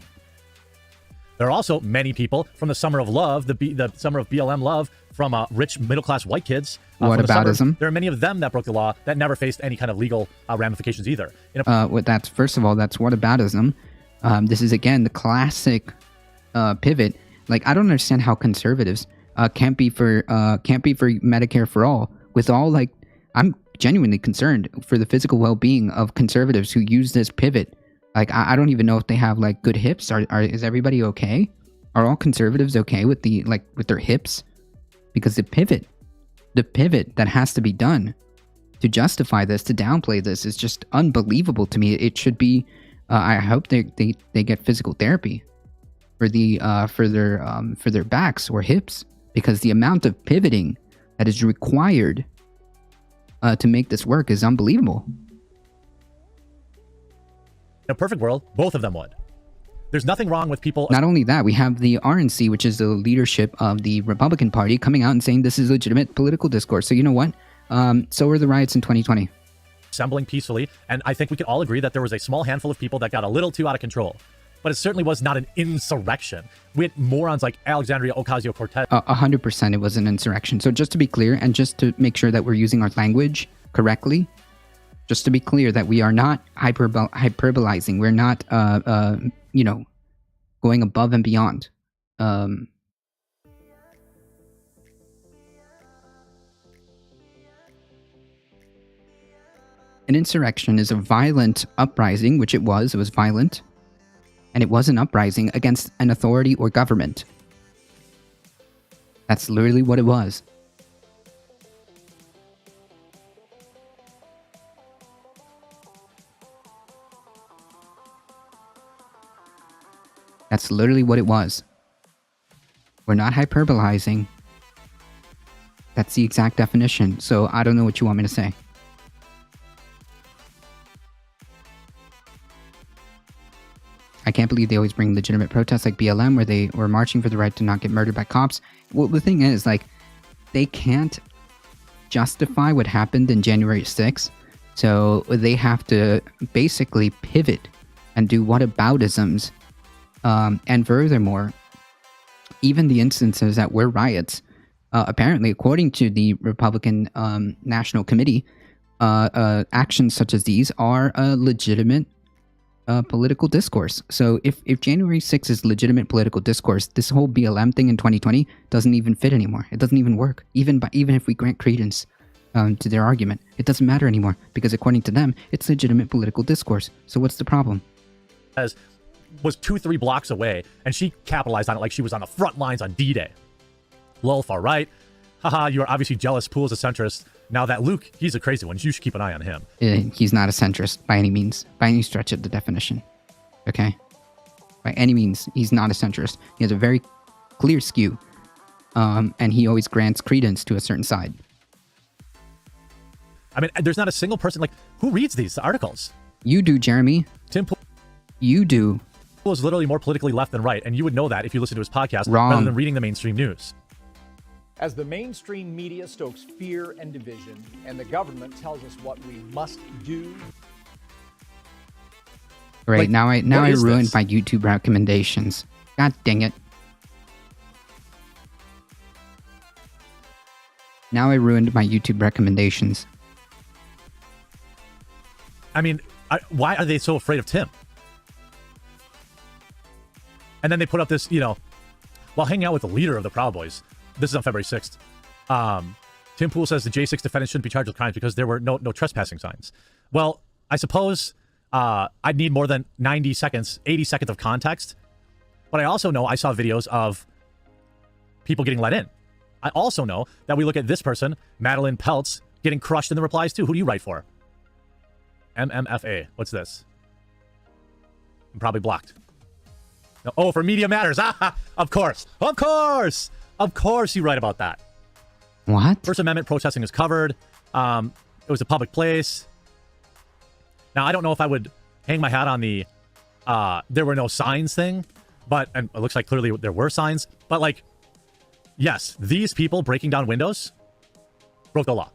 [SPEAKER 9] There are also many people from the summer of love, the summer of BLM love, from rich middle-class white kids.
[SPEAKER 2] Whataboutism?
[SPEAKER 9] There are many of them that broke the law that never faced any kind of legal ramifications either.
[SPEAKER 2] First of all, that's whataboutism. This is again the classic pivot. Like, I don't understand how conservatives can't be for Medicare for all. With all, like, I'm genuinely concerned for the physical well-being of conservatives who use this pivot. Like, I don't even know if they have like good hips. Is everybody okay? Are all conservatives okay with with their hips? Because the pivot that has to be done to justify this, to downplay this, is just unbelievable to me. It should be. I hope they get physical therapy for their backs or hips, because the amount of pivoting that is required to make this work is unbelievable.
[SPEAKER 9] In a perfect world, both of them would. There's nothing wrong with people.
[SPEAKER 2] Not only that, we have the RNC, which is the leadership of the Republican Party, coming out and saying this is legitimate political discourse. So you know what? So were the riots in 2020.
[SPEAKER 9] Assembling peacefully, and I think we can all agree that there was a small handful of people that got a little too out of control. But it certainly was not an insurrection. We had morons like Alexandria Ocasio-Cortez.
[SPEAKER 2] 100% it was an insurrection. So just to be clear, and just to make sure that we're using our language correctly, just to be clear that we are not hyperbolizing. We're not, going above and beyond. An insurrection is a violent uprising, which it was. It was violent. And it was an uprising against an authority or government. That's literally what it was. That's literally what it was. We're not hyperbolizing. That's the exact definition. So I don't know what you want me to say. I can't believe they always bring legitimate protests like BLM, where they were marching for the right to not get murdered by cops. Well, the thing is, like, they can't justify what happened in January 6th. So they have to basically pivot and do whataboutisms. And furthermore, even the instances that were riots, apparently, according to the Republican National Committee, actions such as these are a legitimate political discourse. So if January 6th is legitimate political discourse, this whole BLM thing in 2020 doesn't even fit anymore. It doesn't even work. Even if we grant credence to their argument, it doesn't matter anymore, because according to them, it's legitimate political discourse. So what's the problem?
[SPEAKER 9] Was 2-3 blocks away, and she capitalized on it like she was on the front lines on D-Day. Lol, far right. Haha, you are obviously jealous. Pool is a centrist. Now that Luke, he's a crazy one. You should keep an eye on him.
[SPEAKER 2] He's not a centrist by any means, by any stretch of the definition. Okay? By any means, he's not a centrist. He has a very clear skew, and he always grants credence to a certain side.
[SPEAKER 9] I mean, there's not a single person, like, who reads these articles?
[SPEAKER 2] You do, Jeremy.
[SPEAKER 9] Tim Pool.
[SPEAKER 2] You do.
[SPEAKER 9] Pool is literally more politically left than right, and you would know that if you listen to his podcast
[SPEAKER 2] Wrong.
[SPEAKER 9] rather than reading the mainstream news.
[SPEAKER 10] As the mainstream media stokes fear and division, and the government tells us what we must do.
[SPEAKER 2] Right,
[SPEAKER 9] Like,
[SPEAKER 2] now I
[SPEAKER 9] is
[SPEAKER 2] ruined
[SPEAKER 9] this?
[SPEAKER 2] my YouTube recommendations. God dang it. Now I ruined my YouTube recommendations.
[SPEAKER 9] I mean, why are they so afraid of Tim? And then they put up this, while hanging out with the leader of the Proud Boys. This is on February 6th. Tim Pool says the J6 defendants shouldn't be charged with crimes because there were no trespassing signs. Well, I suppose I'd need more than 90 seconds, 80 seconds of context. But I also know I saw videos of people getting let in. I also know that we look at this person, Madeline Peltz, getting crushed in the replies too. Who do you write for? MMFA. What's this? I'm probably blocked. No, oh, for Media Matters. Ah, of course. Of course. Of course you write about that.
[SPEAKER 2] What?
[SPEAKER 9] First Amendment protesting is covered. It was a public place. Now, I don't know if I would hang my hat on the there were no signs thing, and it looks like clearly there were signs. But, like, yes, these people breaking down windows broke the law.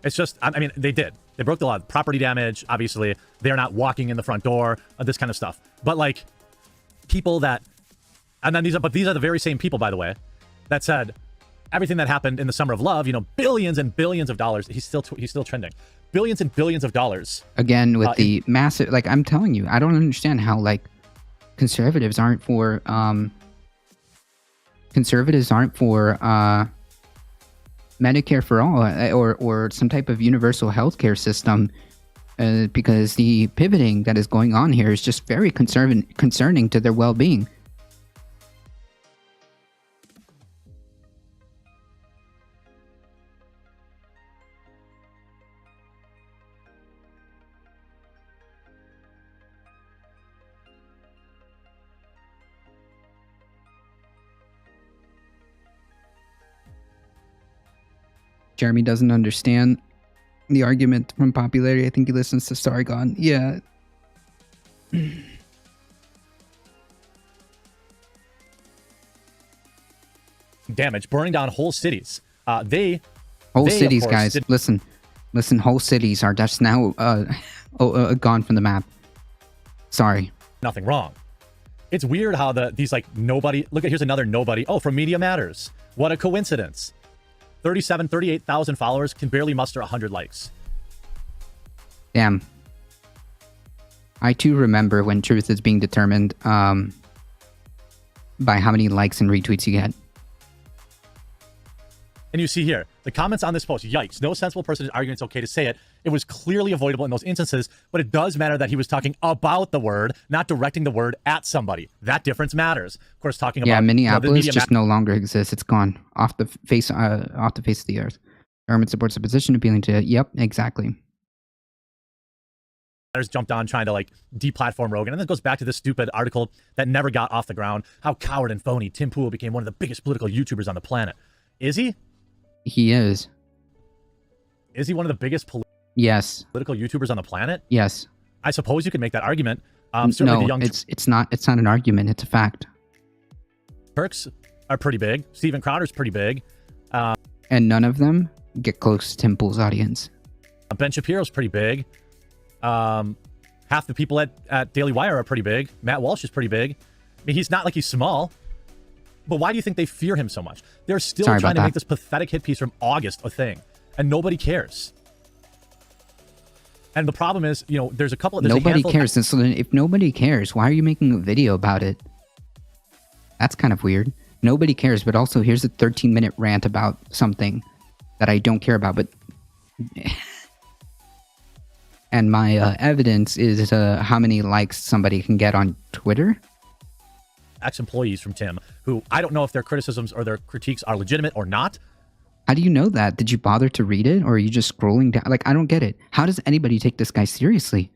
[SPEAKER 9] It's just, I mean, they did. They broke the law. Property damage, obviously. They're not walking in the front door, this kind of stuff. But, like, people that, and then these are the very same people, by the way, that said everything that happened in the Summer of Love, billions and billions of dollars. He's still trending. Billions and billions of dollars.
[SPEAKER 2] Again, with the massive, like, I'm telling you, I don't understand how, like, conservatives aren't for Medicare for all or some type of universal healthcare system, because the pivoting that is going on here is just very concerning to their well-being. Jeremy doesn't understand the argument from popularity. I think he listens to Sargon. Yeah.
[SPEAKER 9] Damage, burning down whole cities.
[SPEAKER 2] Whole
[SPEAKER 9] They,
[SPEAKER 2] cities,
[SPEAKER 9] of course,
[SPEAKER 2] guys. Listen, whole cities are just now gone from the map. Sorry.
[SPEAKER 9] Nothing wrong. It's weird how these like nobody. Look at, here's another nobody. Oh, from Media Matters. What a coincidence. 38,000 followers, can barely muster 100 likes.
[SPEAKER 2] Damn. I too remember when truth is being determined by how many likes and retweets you get.
[SPEAKER 9] And you see here, the comments on this post, yikes, no sensible person is arguing it's okay to say it. It was clearly avoidable in those instances, but it does matter that he was talking about the word, not directing the word at somebody. That difference matters. Of course, talking about...
[SPEAKER 2] Minneapolis just no longer exists. It's gone off the face of the earth. Government supports the position, appealing to... Yep, exactly.
[SPEAKER 9] Jumped on trying to like deplatform Rogan, and then it goes back to this stupid article that never got off the ground. How coward and phony Tim Pool became one of the biggest political YouTubers on the planet. Is he?
[SPEAKER 2] He is.
[SPEAKER 9] Is he one of the biggest
[SPEAKER 2] yes.
[SPEAKER 9] political YouTubers on the planet?
[SPEAKER 2] Yes.
[SPEAKER 9] I suppose you could make that argument.
[SPEAKER 2] No, it's not an argument. It's a fact.
[SPEAKER 9] Turks are pretty big. Steven Crowder's pretty big.
[SPEAKER 2] And none of them get close to Tim Pool's audience.
[SPEAKER 9] Ben Shapiro's pretty big. Half the people at Daily Wire are pretty big. Matt Walsh is pretty big. I mean, he's not like he's small. But why do you think they fear him so much? They're still trying to make this pathetic hit piece from August a thing. And nobody cares. And the problem is, there's a couple of...
[SPEAKER 2] Nobody cares. So then if nobody cares, why are you making a video about it? That's kind of weird. Nobody cares, but also here's a 13-minute rant about something that I don't care about, but... And my evidence is how many likes somebody can get on Twitter.
[SPEAKER 9] Ex-employees from Tim, who I don't know if their criticisms or their critiques are legitimate or not.
[SPEAKER 2] How do you know that? Did you bother to read it, or are you just scrolling down? Like, I don't get it. How does anybody take this guy seriously?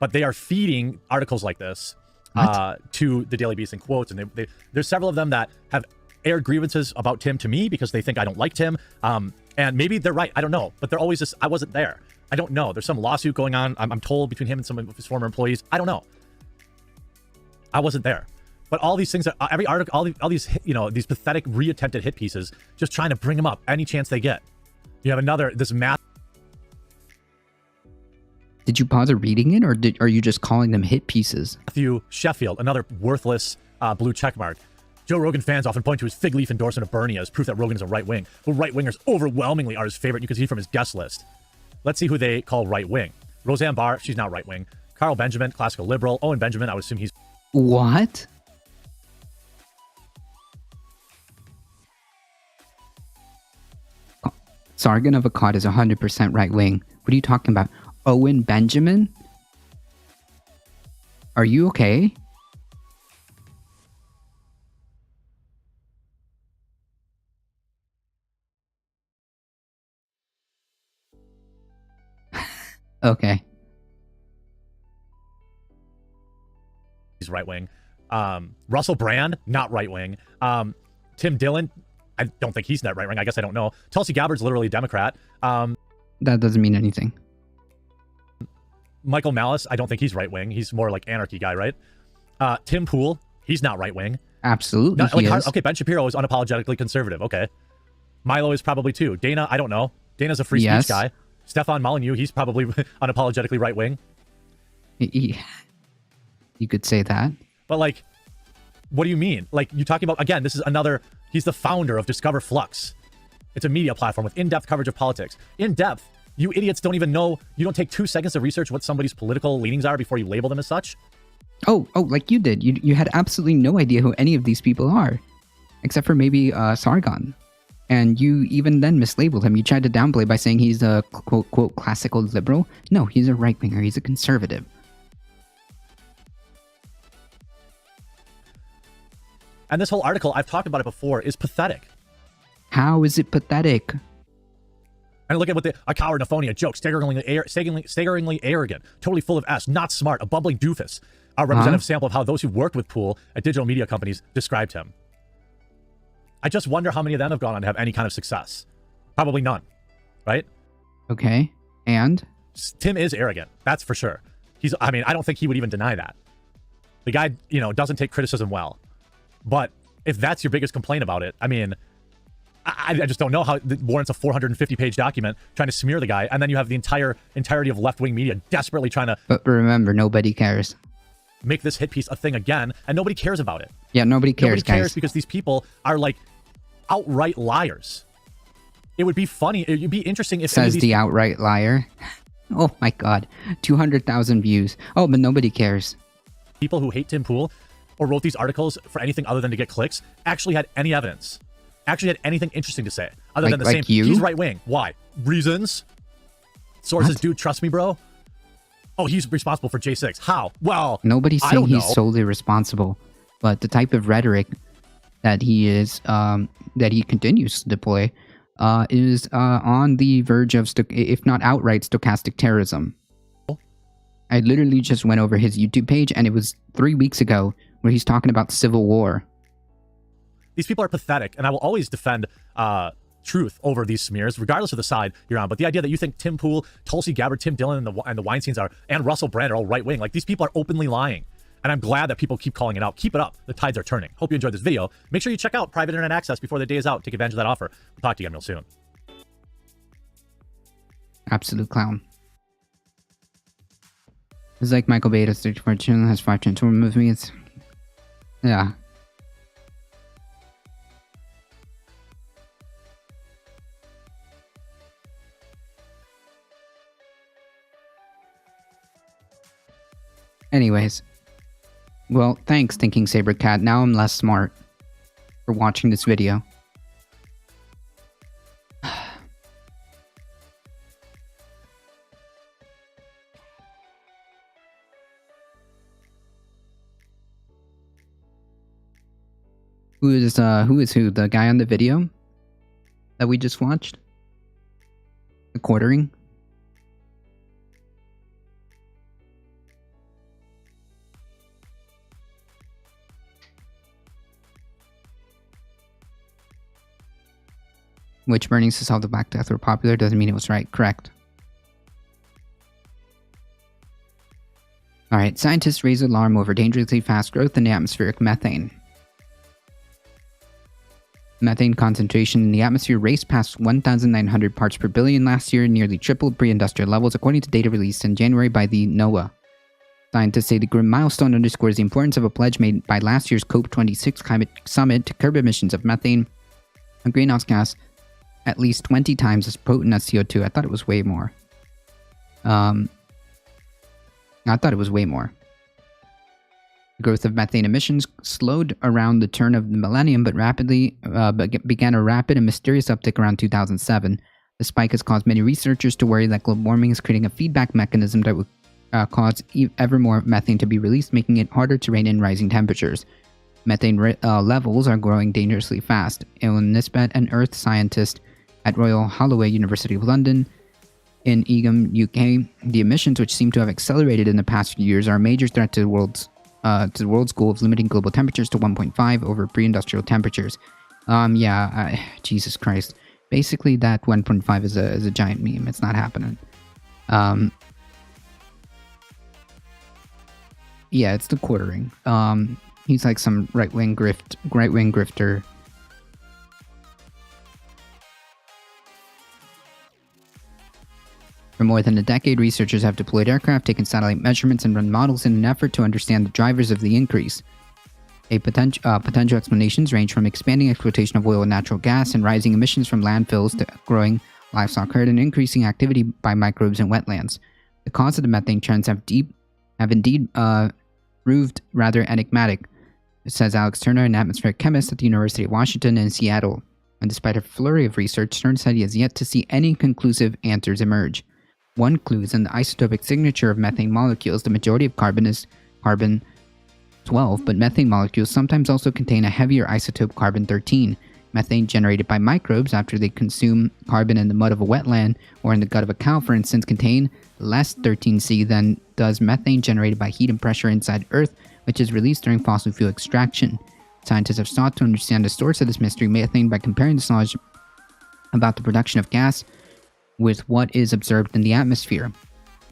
[SPEAKER 9] But they are feeding articles like this to the Daily Beast in quotes, and there's several of them that have aired grievances about Tim to me because they think I don't like Tim. And maybe they're right. I don't know. But they're always just, I wasn't there. I don't know. There's some lawsuit going on, I'm told, between him and some of his former employees. I don't know. I wasn't there. But all these things, every article, all these, these pathetic reattempted hit pieces, just trying to bring them up any chance they get. You have this math.
[SPEAKER 2] Did you bother reading it, or are you just calling them hit pieces?
[SPEAKER 9] Matthew Sheffield, another worthless blue checkmark. Joe Rogan fans often point to his fig leaf endorsement of Bernie as proof that Rogan is a right wing. But right wingers overwhelmingly are his favorite. You can see from his guest list. Let's see who they call right wing. Roseanne Barr, she's not right wing. Carl Benjamin, classical liberal. Owen Benjamin, I would assume he's.
[SPEAKER 2] What? Sargon of Akkad is 100% right wing. What are you talking about? Owen Benjamin? Are you okay? Okay.
[SPEAKER 9] He's right wing. Russell Brand, not right wing. Tim Dillon, I don't think he's not right wing. I guess I don't know. Tulsi Gabbard's literally a Democrat.
[SPEAKER 2] That doesn't mean anything.
[SPEAKER 9] Michael Malice, I don't think he's right wing. He's more like anarchy guy, right? Tim Pool, he's not right wing.
[SPEAKER 2] Absolutely, he is.
[SPEAKER 9] Okay, Ben Shapiro is unapologetically conservative. Okay. Milo is probably too. Dana, I don't know. Dana's a free speech guy. Stefan Molyneux, he's probably unapologetically right wing.
[SPEAKER 2] You could say that.
[SPEAKER 9] But like, what do you mean? Like, you're talking about, again, this is another, he's the founder of Discover Flux. It's a media platform with in-depth coverage of politics. In-depth, you idiots don't even know, you don't take 2 seconds to research what somebody's political leanings are before you label them as such?
[SPEAKER 2] Oh, like you did. You had absolutely no idea who any of these people are. Except for maybe Sargon. And you even then mislabeled him. You tried to downplay by saying he's a quote classical liberal. No, he's a right-winger. He's a conservative.
[SPEAKER 9] And this whole article, I've talked about it before, is pathetic.
[SPEAKER 2] How is it pathetic?
[SPEAKER 9] And look at what a coward, a phony, a joke, staggeringly arrogant, totally full of S, not smart, a bumbling doofus. A representative sample of how those who worked with Poole at digital media companies described him. I just wonder how many of them have gone on to have any kind of success. Probably none, right?
[SPEAKER 2] Okay, and?
[SPEAKER 9] Tim is arrogant, that's for sure. I don't think he would even deny that. The guy, doesn't take criticism well. But if that's your biggest complaint about it, I just don't know how it warrants a 450-page document trying to smear the guy, and then you have the entirety of left-wing media desperately trying to...
[SPEAKER 2] But remember, nobody cares.
[SPEAKER 9] Make this hit piece a thing again, and nobody cares about it.
[SPEAKER 2] Yeah, nobody cares,
[SPEAKER 9] Nobody cares
[SPEAKER 2] guys.
[SPEAKER 9] because these people are, like, outright liars. It would be funny, it would be interesting if...
[SPEAKER 2] Says the outright liar. Oh my god. 200,000 views. Oh, but nobody cares.
[SPEAKER 9] People who hate Tim Pool or wrote these articles for anything other than to get clicks actually had any evidence. Actually had anything interesting to say. Other than the same, he's right-wing. Why? Reasons? Sources, dude, trust me, bro. Oh, he's responsible for J6. How? Well,
[SPEAKER 2] nobody's saying he's solely responsible, but the type of rhetoric that he is, that he continues to deploy, is on the verge of, if not outright, stochastic terrorism. I literally just went over his YouTube page, and it was 3 weeks ago where he's talking about civil war.
[SPEAKER 9] These people are pathetic, and I will always defend truth over these smears, regardless of the side you're on. But the idea that you think Tim Pool, Tulsi Gabbard, Tim Dillon, and the Weinsteins and Russell Brand are all right-wing, like, these people are openly lying. And I'm glad that people keep calling it out. Keep it up. The tides are turning. Hope you enjoyed this video. Make sure you check out private internet access before the day is out. Take advantage of that offer. We'll talk to you again real soon.
[SPEAKER 2] Absolute clown. It's like Michael Bay has 34 channel, has 5 channel movies. Yeah. Anyways. Well, thanks, Thinking Saber Cat. Now I'm less smart for watching this video. Who is who? The guy on the video that we just watched? The quartering? Which burnings to solve the Black Death were popular doesn't mean it was right. Correct. Alright, scientists raise alarm over dangerously fast growth in the atmospheric methane. Methane concentration in the atmosphere raced past 1,900 parts per billion last year, nearly tripled pre-industrial levels according to data released in January by the NOAA. Scientists say the grim milestone underscores the importance of a pledge made by last year's COP26 climate summit to curb emissions of methane, a greenhouse gas at least 20 times as potent as CO2. I thought it was way more. The growth of methane emissions slowed around the turn of the millennium, but began a rapid and mysterious uptick around 2007. The spike has caused many researchers to worry that global warming is creating a feedback mechanism that would cause ever more methane to be released, making it harder to rein in rising temperatures. Methane levels are growing dangerously fast. Alan Nisbet, an earth scientist at Royal Holloway, University of London, in Egham, UK, the emissions, which seem to have accelerated in the past few years, are a major threat to the world's goal of limiting global temperatures to 1.5 over pre-industrial temperatures. Jesus Christ. Basically, that 1.5 is a giant meme. It's not happening. Yeah, it's the quartering. He's like some right-wing grifter. For more than a decade, researchers have deployed aircraft, taken satellite measurements, and run models in an effort to understand the drivers of the increase. Potential explanations range from expanding exploitation of oil and natural gas and rising emissions from landfills to growing livestock herd and increasing activity by microbes in wetlands. The cause of the methane trends have indeed proved rather enigmatic, says Alex Turner, an atmospheric chemist at the University of Washington in Seattle. And despite a flurry of research, Turner said he has yet to see any conclusive answers emerge. One clue is in the isotopic signature of methane molecules. The majority of carbon is carbon-12, but methane molecules sometimes also contain a heavier isotope carbon-13. Methane generated by microbes after they consume carbon in the mud of a wetland or in the gut of a cow, for instance, contain less 13C than does methane generated by heat and pressure inside Earth, which is released during fossil fuel extraction. Scientists have sought to understand the source of this mystery methane by comparing this knowledge about the production of gas with what is observed in the atmosphere.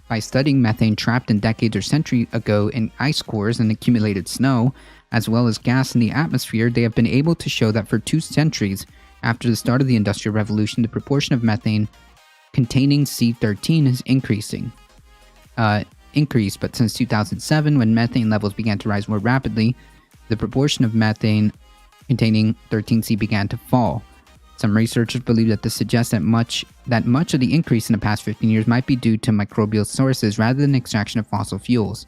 [SPEAKER 2] By studying methane trapped in decades or centuries ago in ice cores and accumulated snow, as well as gas in the atmosphere, they have been able to show that for 2 centuries after the start of the Industrial Revolution, the proportion of methane containing C13 is increased, but since 2007, when methane levels began to rise more rapidly, the proportion of methane containing 13C began to fall. Some researchers believe that this suggests that much of the increase in the past 15 years might be due to microbial sources rather than extraction of fossil fuels.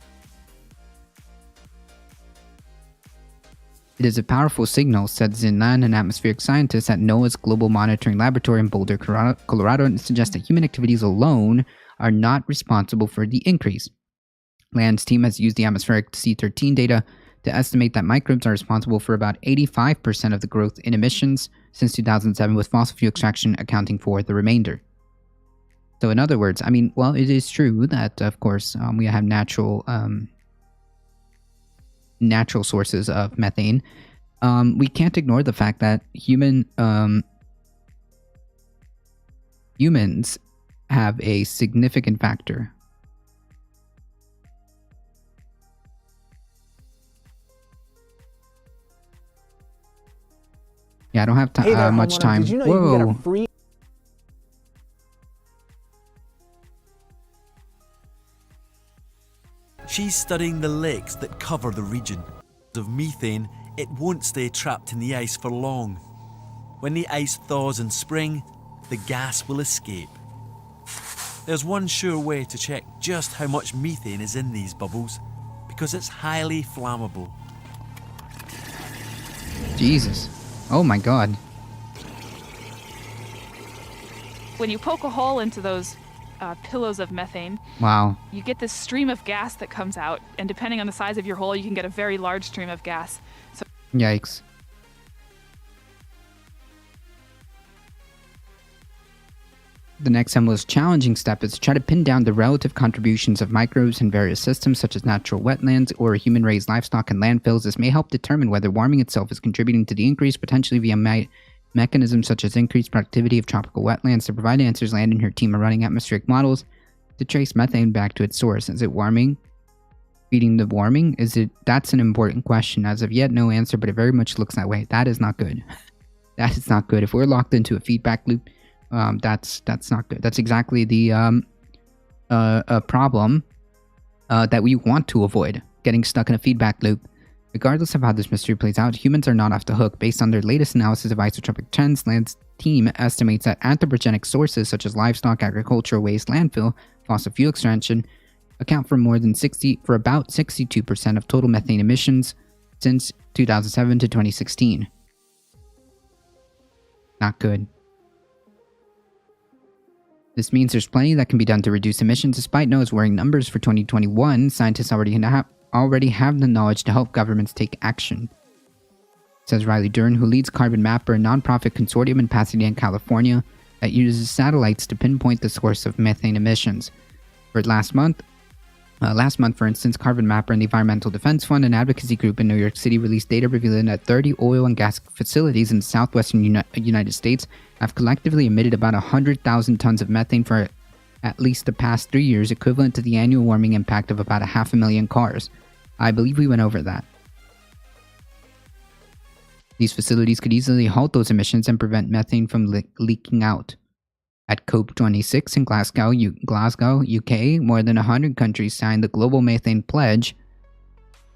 [SPEAKER 2] It is a powerful signal, said Zinlan, an atmospheric scientist at NOAA's Global Monitoring Laboratory in Boulder, Colorado, and suggests that human activities alone are not responsible for the increase. Land's team has used the atmospheric C13 data to estimate that microbes are responsible for about 85% of the growth in emissions since 2007, with fossil fuel extraction accounting for the remainder. So in other words, it is true that, of course, we have natural sources of methane. We can't ignore the fact that humans have a significant factor. Yeah, I don't have much time.
[SPEAKER 10] Did you know
[SPEAKER 2] Whoa.
[SPEAKER 10] you can get a free...
[SPEAKER 11] She's studying the lakes that cover the region. Of methane, it won't stay trapped in the ice for long. When the ice thaws in spring, the gas will escape. There's one sure way to check just how much methane is in these bubbles, because it's highly flammable.
[SPEAKER 2] Jesus. Oh my god.
[SPEAKER 6] When you poke a hole into those pillows of methane,
[SPEAKER 2] Wow.
[SPEAKER 6] you get this stream of gas that comes out, and depending on the size of your hole, you can get a very large stream of gas. So
[SPEAKER 2] Yikes. The next and most challenging step is to try to pin down the relative contributions of microbes in various systems such as natural wetlands or human-raised livestock and landfills. This may help determine whether warming itself is contributing to the increase, potentially via mechanisms such as increased productivity of tropical wetlands. To provide answers, Land and her team are running atmospheric models to trace methane back to its source. Is it warming feeding the warming? That's an important question. As of yet, no answer, but it very much looks that way. That is not good. That is not good. If we're locked into a feedback loop, that's not good. That's exactly the a problem that we want to avoid, getting stuck in a feedback loop. Regardless of how this mystery plays out, humans are not off the hook. Based on their latest analysis of isotropic trends, Land's team estimates that anthropogenic sources such as livestock, agricultural waste, landfill, fossil fuel extraction account for about 62% of total methane emissions since 2007 to 2016. Not good. This means there's plenty that can be done to reduce emissions. Despite NOAA's worrying numbers for 2021, scientists already have the knowledge to help governments take action, says Riley Dern, who leads Carbon Mapper, a nonprofit consortium in Pasadena, California, that uses satellites to pinpoint the source of methane emissions. For last month, for instance, Carbon Mapper and the Environmental Defense Fund, an advocacy group in New York City, released data revealing that 30 oil and gas facilities in the southwestern United States have collectively emitted about 100,000 tons of methane for at least the past 3 years, equivalent to the annual warming impact of about 500,000 cars. I believe we went over that. These facilities could easily halt those emissions and prevent methane from leaking out. At COP26 in Glasgow, UK, more than 100 countries signed the Global Methane Pledge,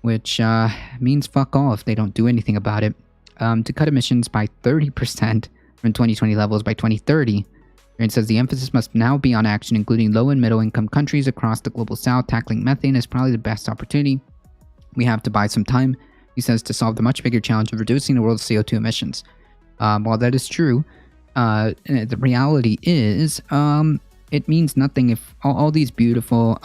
[SPEAKER 2] which means fuck all if they don't do anything about it, to cut emissions by 30% from 2020 levels by 2030. And says the emphasis must now be on action, including low and middle income countries across the global south. Tackling methane is probably the best opportunity. We have to buy some time, he says, to solve the much bigger challenge of reducing the world's CO2 emissions. While that is true, the reality is, it means nothing if all these beautiful,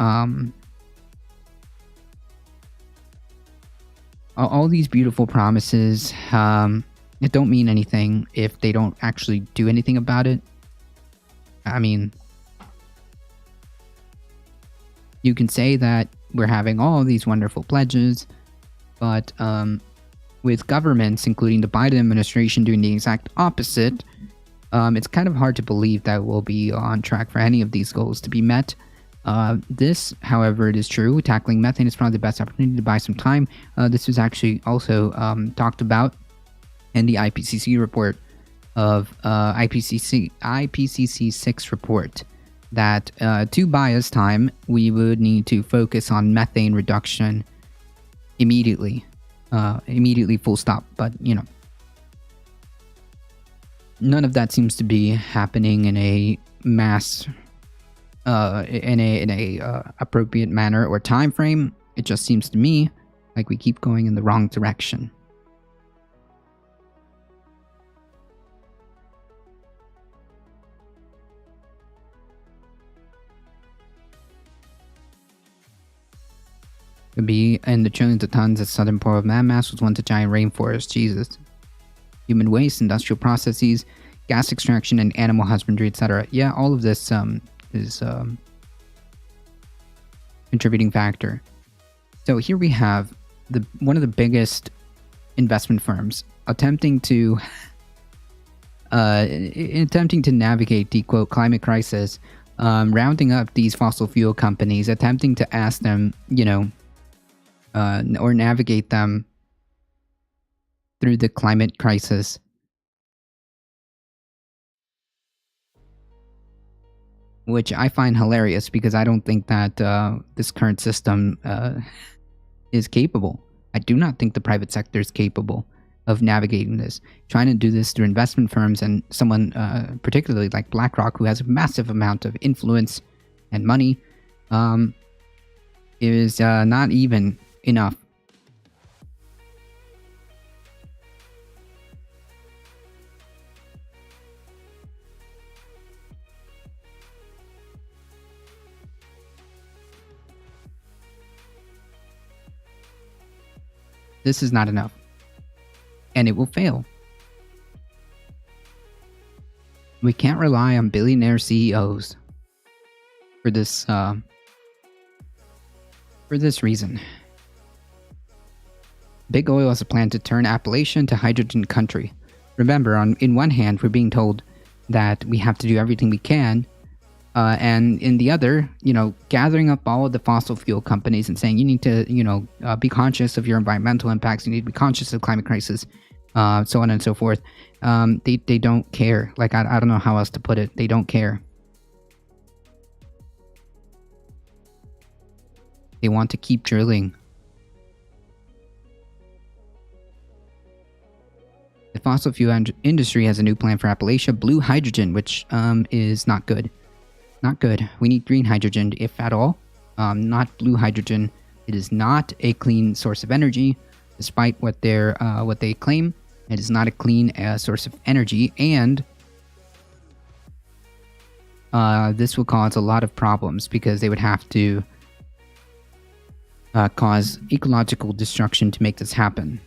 [SPEAKER 2] promises, it don't mean anything if they don't actually do anything about it. I mean, you can say that we're having all these wonderful pledges, but with governments, including the Biden administration, doing the exact opposite, it's kind of hard to believe that we'll be on track for any of these goals to be met. This, however, it is true. Tackling methane is probably the best opportunity to buy some time. This was actually also talked about in the IPCC report of IPCC 6 report, that to buy us time, we would need to focus on methane reduction immediately, full stop. But none of that seems to be happening in a mass, in a appropriate manner or time frame. It just seems to me like we keep going in the wrong direction. Could be in the trillions of tons at southern pole of landmass was once a giant rainforest. Jesus. Human waste, industrial processes, gas extraction, and animal husbandry, etc. Yeah, all of this is contributing factor. So here we have one of the biggest investment firms attempting to navigate the quote climate crisis, rounding up these fossil fuel companies, attempting to ask them, or navigate them through the climate crisis. Which I find hilarious because I don't think that this current system is capable. I do not think the private sector is capable of navigating this. Trying to do this through investment firms and someone particularly like BlackRock, who has a massive amount of influence and money, is not even enough. This is not enough. And it will fail. We can't rely on billionaire CEOs for this reason. Big Oil has a plan to turn Appalachia into hydrogen country. Remember, in one hand, we're being told that we have to do everything we can And in the other, gathering up all of the fossil fuel companies and saying you need to, be conscious of your environmental impacts, you need to be conscious of climate crisis, so on and so forth. They don't care. Like, I don't know how else to put it. They don't care. They want to keep drilling. The fossil fuel industry has a new plan for Appalachia, blue hydrogen, which is not good. Not good. We need green hydrogen, if at all. Not blue hydrogen. It is not a clean source of energy, despite what they claim. It is not a clean source of energy, and this will cause a lot of problems because they would have to cause ecological destruction to make this happen.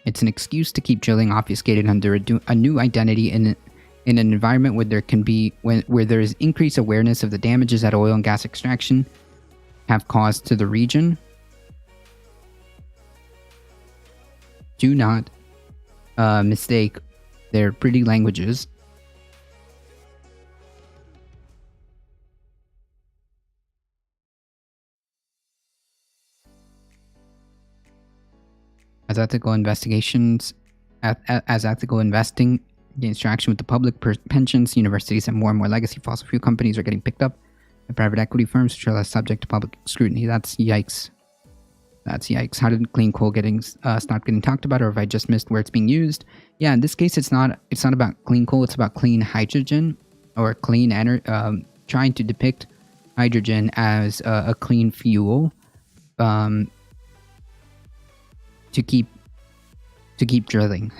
[SPEAKER 2] It's an excuse to keep drilling, obfuscated under a new identity in an environment where there is increased awareness of the damages that oil and gas extraction have caused to the region. Do not mistake their pretty languages. As ethical investigations, as ethical investing gains traction with the public, pensions, universities, and more legacy fossil fuel companies are getting picked up by private equity firms, which are less subject to public scrutiny. That's yikes. That's yikes. How did clean coal stop getting talked about, or have I just missed where it's being used? Yeah, in this case, it's not about clean coal. It's about clean hydrogen, or clean energy. Trying to depict hydrogen as a clean fuel. To keep drilling.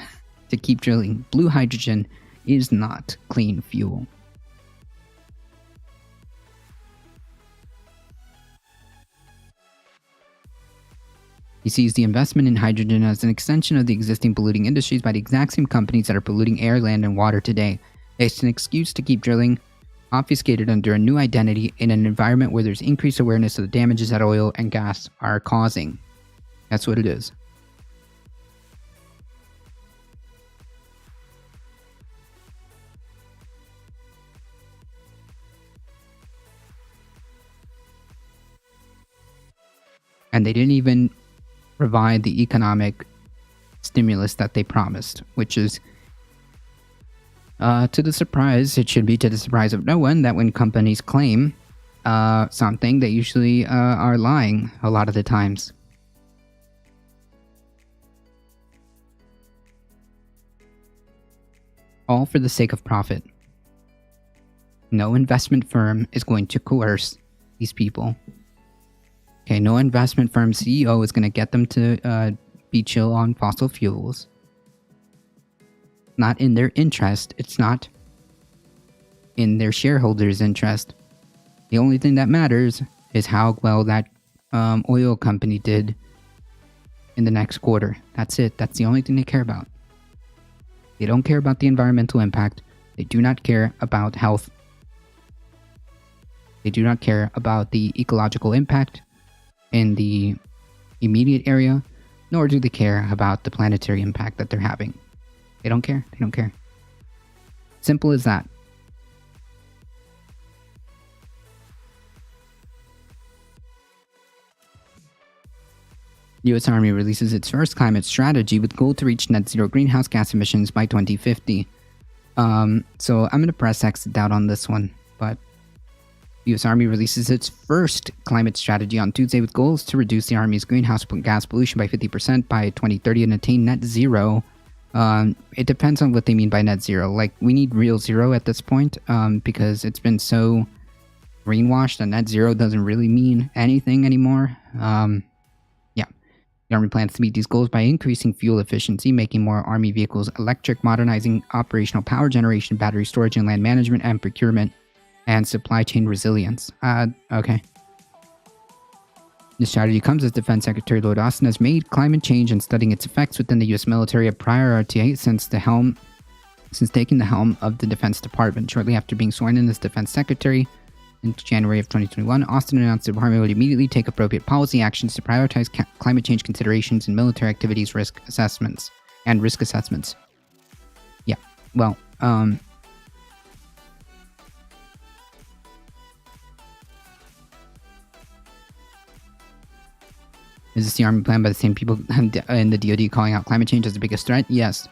[SPEAKER 2] To keep drilling. Blue hydrogen is not clean fuel. He sees the investment in hydrogen as an extension of the existing polluting industries by the exact same companies that are polluting air, land, and water today. It's an excuse to keep drilling, obfuscated under a new identity in an environment where there's increased awareness of the damages that oil and gas are causing. That's what it is. And they didn't even provide the economic stimulus that they promised, which is it should be to the surprise of no one, that when companies claim something, they usually are lying a lot of the times. All for the sake of profit. No investment firm is going to coerce these people. Okay, no investment firm CEO is going to get them to be chill on fossil fuels. Not in their interest. It's not in their shareholders' interest. The only thing that matters is how well that oil company did in the next quarter. That's it. That's the only thing they care about. They don't care about the environmental impact. They do not care about health. They do not care about the ecological impact in the immediate area, nor do they care about the planetary impact that they're having. They don't care. They don't care. Simple as that. U.S. Army releases its first climate strategy with goal to reach net zero greenhouse gas emissions by 2050. So I'm going to press exit out on this one, but U.S. Army releases its first climate strategy on Tuesday with goals to reduce the Army's greenhouse gas pollution by 50% by 2030 and attain net zero. It depends on what they mean by net zero. Like, we need real zero at this point, because it's been so greenwashed that net zero doesn't really mean anything anymore. The Army plans to meet these goals by increasing fuel efficiency, making more Army vehicles electric, modernizing operational power generation, battery storage, and land management and procurement, and supply chain resilience. Okay. This strategy comes as Defense Secretary Lloyd Austin has made climate change and studying its effects within the U.S. military a priority since taking the helm of the Defense Department. Shortly after being sworn in as Defense Secretary in January of 2021, Austin announced the department would immediately take appropriate policy actions to prioritize climate change considerations in military activities risk assessments. Yeah, well, Is this the army plan by the same people in the DoD calling out climate change as the biggest threat? Yes.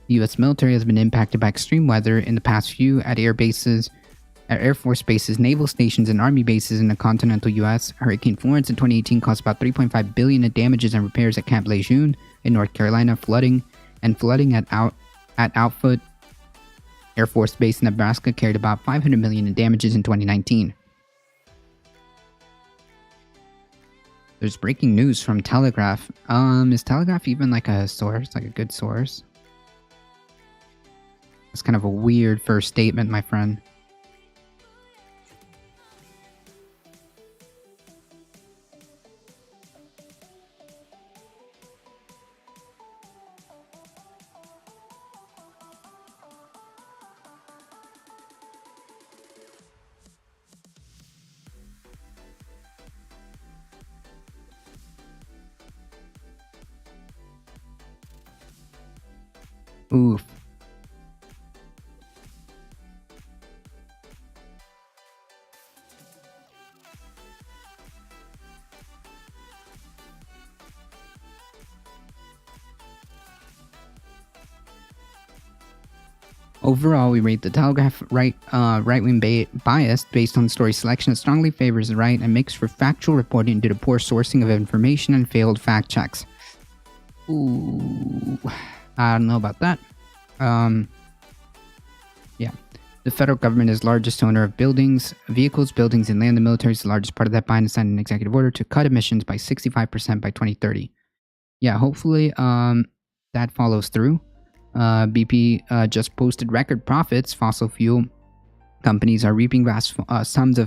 [SPEAKER 2] The U.S. military has been impacted by extreme weather in the past few at air bases, at Air Force bases, naval stations, and army bases in the continental U.S. Hurricane Florence in 2018 caused about $3.5 billion in damages and repairs at Camp Lejeune in North Carolina, flooding at Outfit Air Force Base in Nebraska carried about $500 million in damages in 2019. There's breaking news from Telegraph. Is Telegraph even like a source, like a good source? It's kind of a weird first statement, my friend. Oof. Overall, we rate the Telegraph right-wing bias based on story selection that strongly favors the right and makes for factual reporting due to poor sourcing of information and failed fact checks. Ooh, I don't know about that. Yeah. The federal government is largest owner of buildings, vehicles, buildings, and land. The military is the largest part of that. Biden signed an executive order to cut emissions by 65% by 2030. Yeah, hopefully that follows through. BP just posted record profits. Fossil fuel companies are reaping vast sums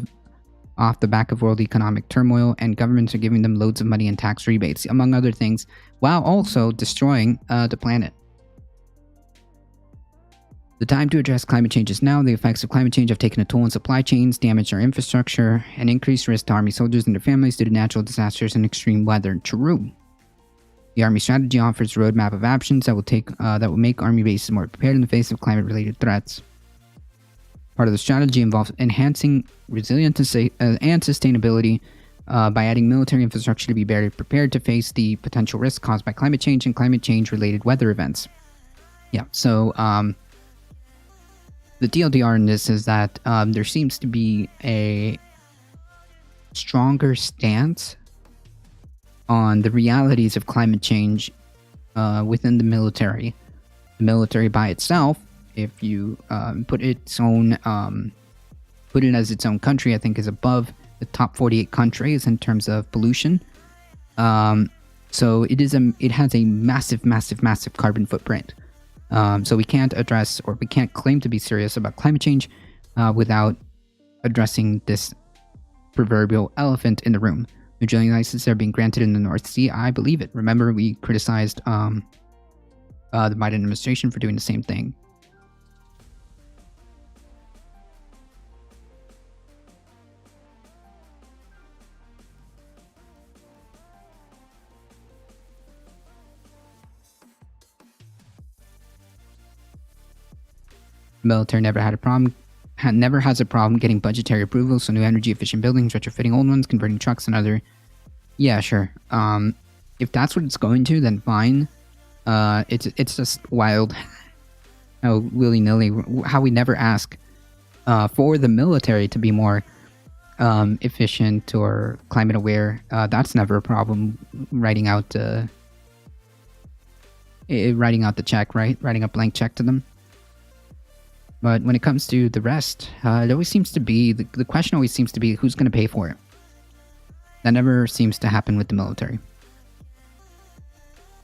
[SPEAKER 2] off the back of world economic turmoil, and governments are giving them loads of money in tax rebates, among other things, while also destroying the planet. The time to address climate change is now. The effects of climate change have taken a toll on supply chains, damaged our infrastructure, and increased risk to Army soldiers and their families due to natural disasters and extreme weather. True. The Army strategy offers a roadmap of actions that will make Army bases more prepared in the face of climate-related threats. Part of the strategy involves enhancing resilience and sustainability by adding military infrastructure to be better prepared to face the potential risks caused by climate change and climate change-related weather events. Yeah, so the TLDR in this is that there seems to be a stronger stance on the realities of climate change within the military. The military by itself, if you put it as its own country, I think is above the top 48 countries in terms of pollution. So it has a massive carbon footprint. So we can't address, or we can't claim to be serious about climate change without addressing this proverbial elephant in the room. New drilling licenses are being granted in the North Sea. I believe it. Remember, we criticized the Biden administration for doing the same thing. The military never has a problem getting budgetary approval, so new energy efficient buildings, retrofitting old ones, converting trucks and other. Yeah, sure. If that's what it's going to, then fine. It's just wild how willy-nilly, how we never ask for the military to be more efficient or climate aware. That's never a problem. Writing out the check, right? Writing a blank check to them. But when it comes to the rest, it always seems to be, the question always seems to be who's going to pay for it. That never seems to happen with the military.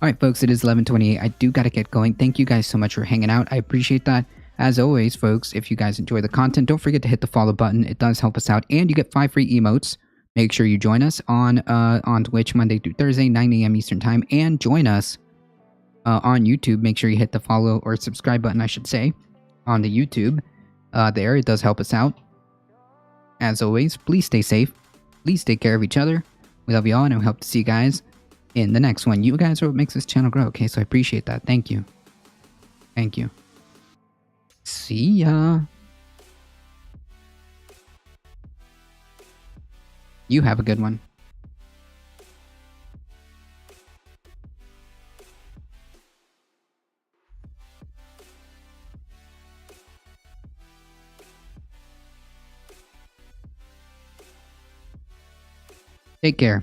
[SPEAKER 2] Alright folks, it is 11:28. I do got to get going. Thank you guys so much for hanging out. I appreciate that. As always, folks, if you guys enjoy the content, don't forget to hit the follow button. It does help us out. And you get 5 free emotes. Make sure you join us on Twitch Monday through Thursday, 9 a.m. Eastern Time. And join us on YouTube. Make sure you hit the follow or subscribe button, I should say, on the YouTube. It does help us out. As always, please stay safe. Please take care of each other. We love you all, and I hope to see you guys in the next one. You guys are what makes this channel grow, okay? So I appreciate that. Thank you. Thank you. See ya. You have a good one. Take care.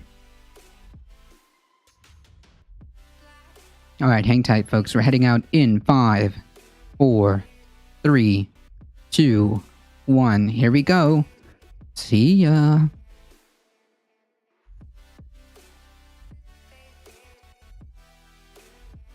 [SPEAKER 2] All right, hang tight, folks. We're heading out in 5, 4, 3, 2, 1. Here we go. See ya.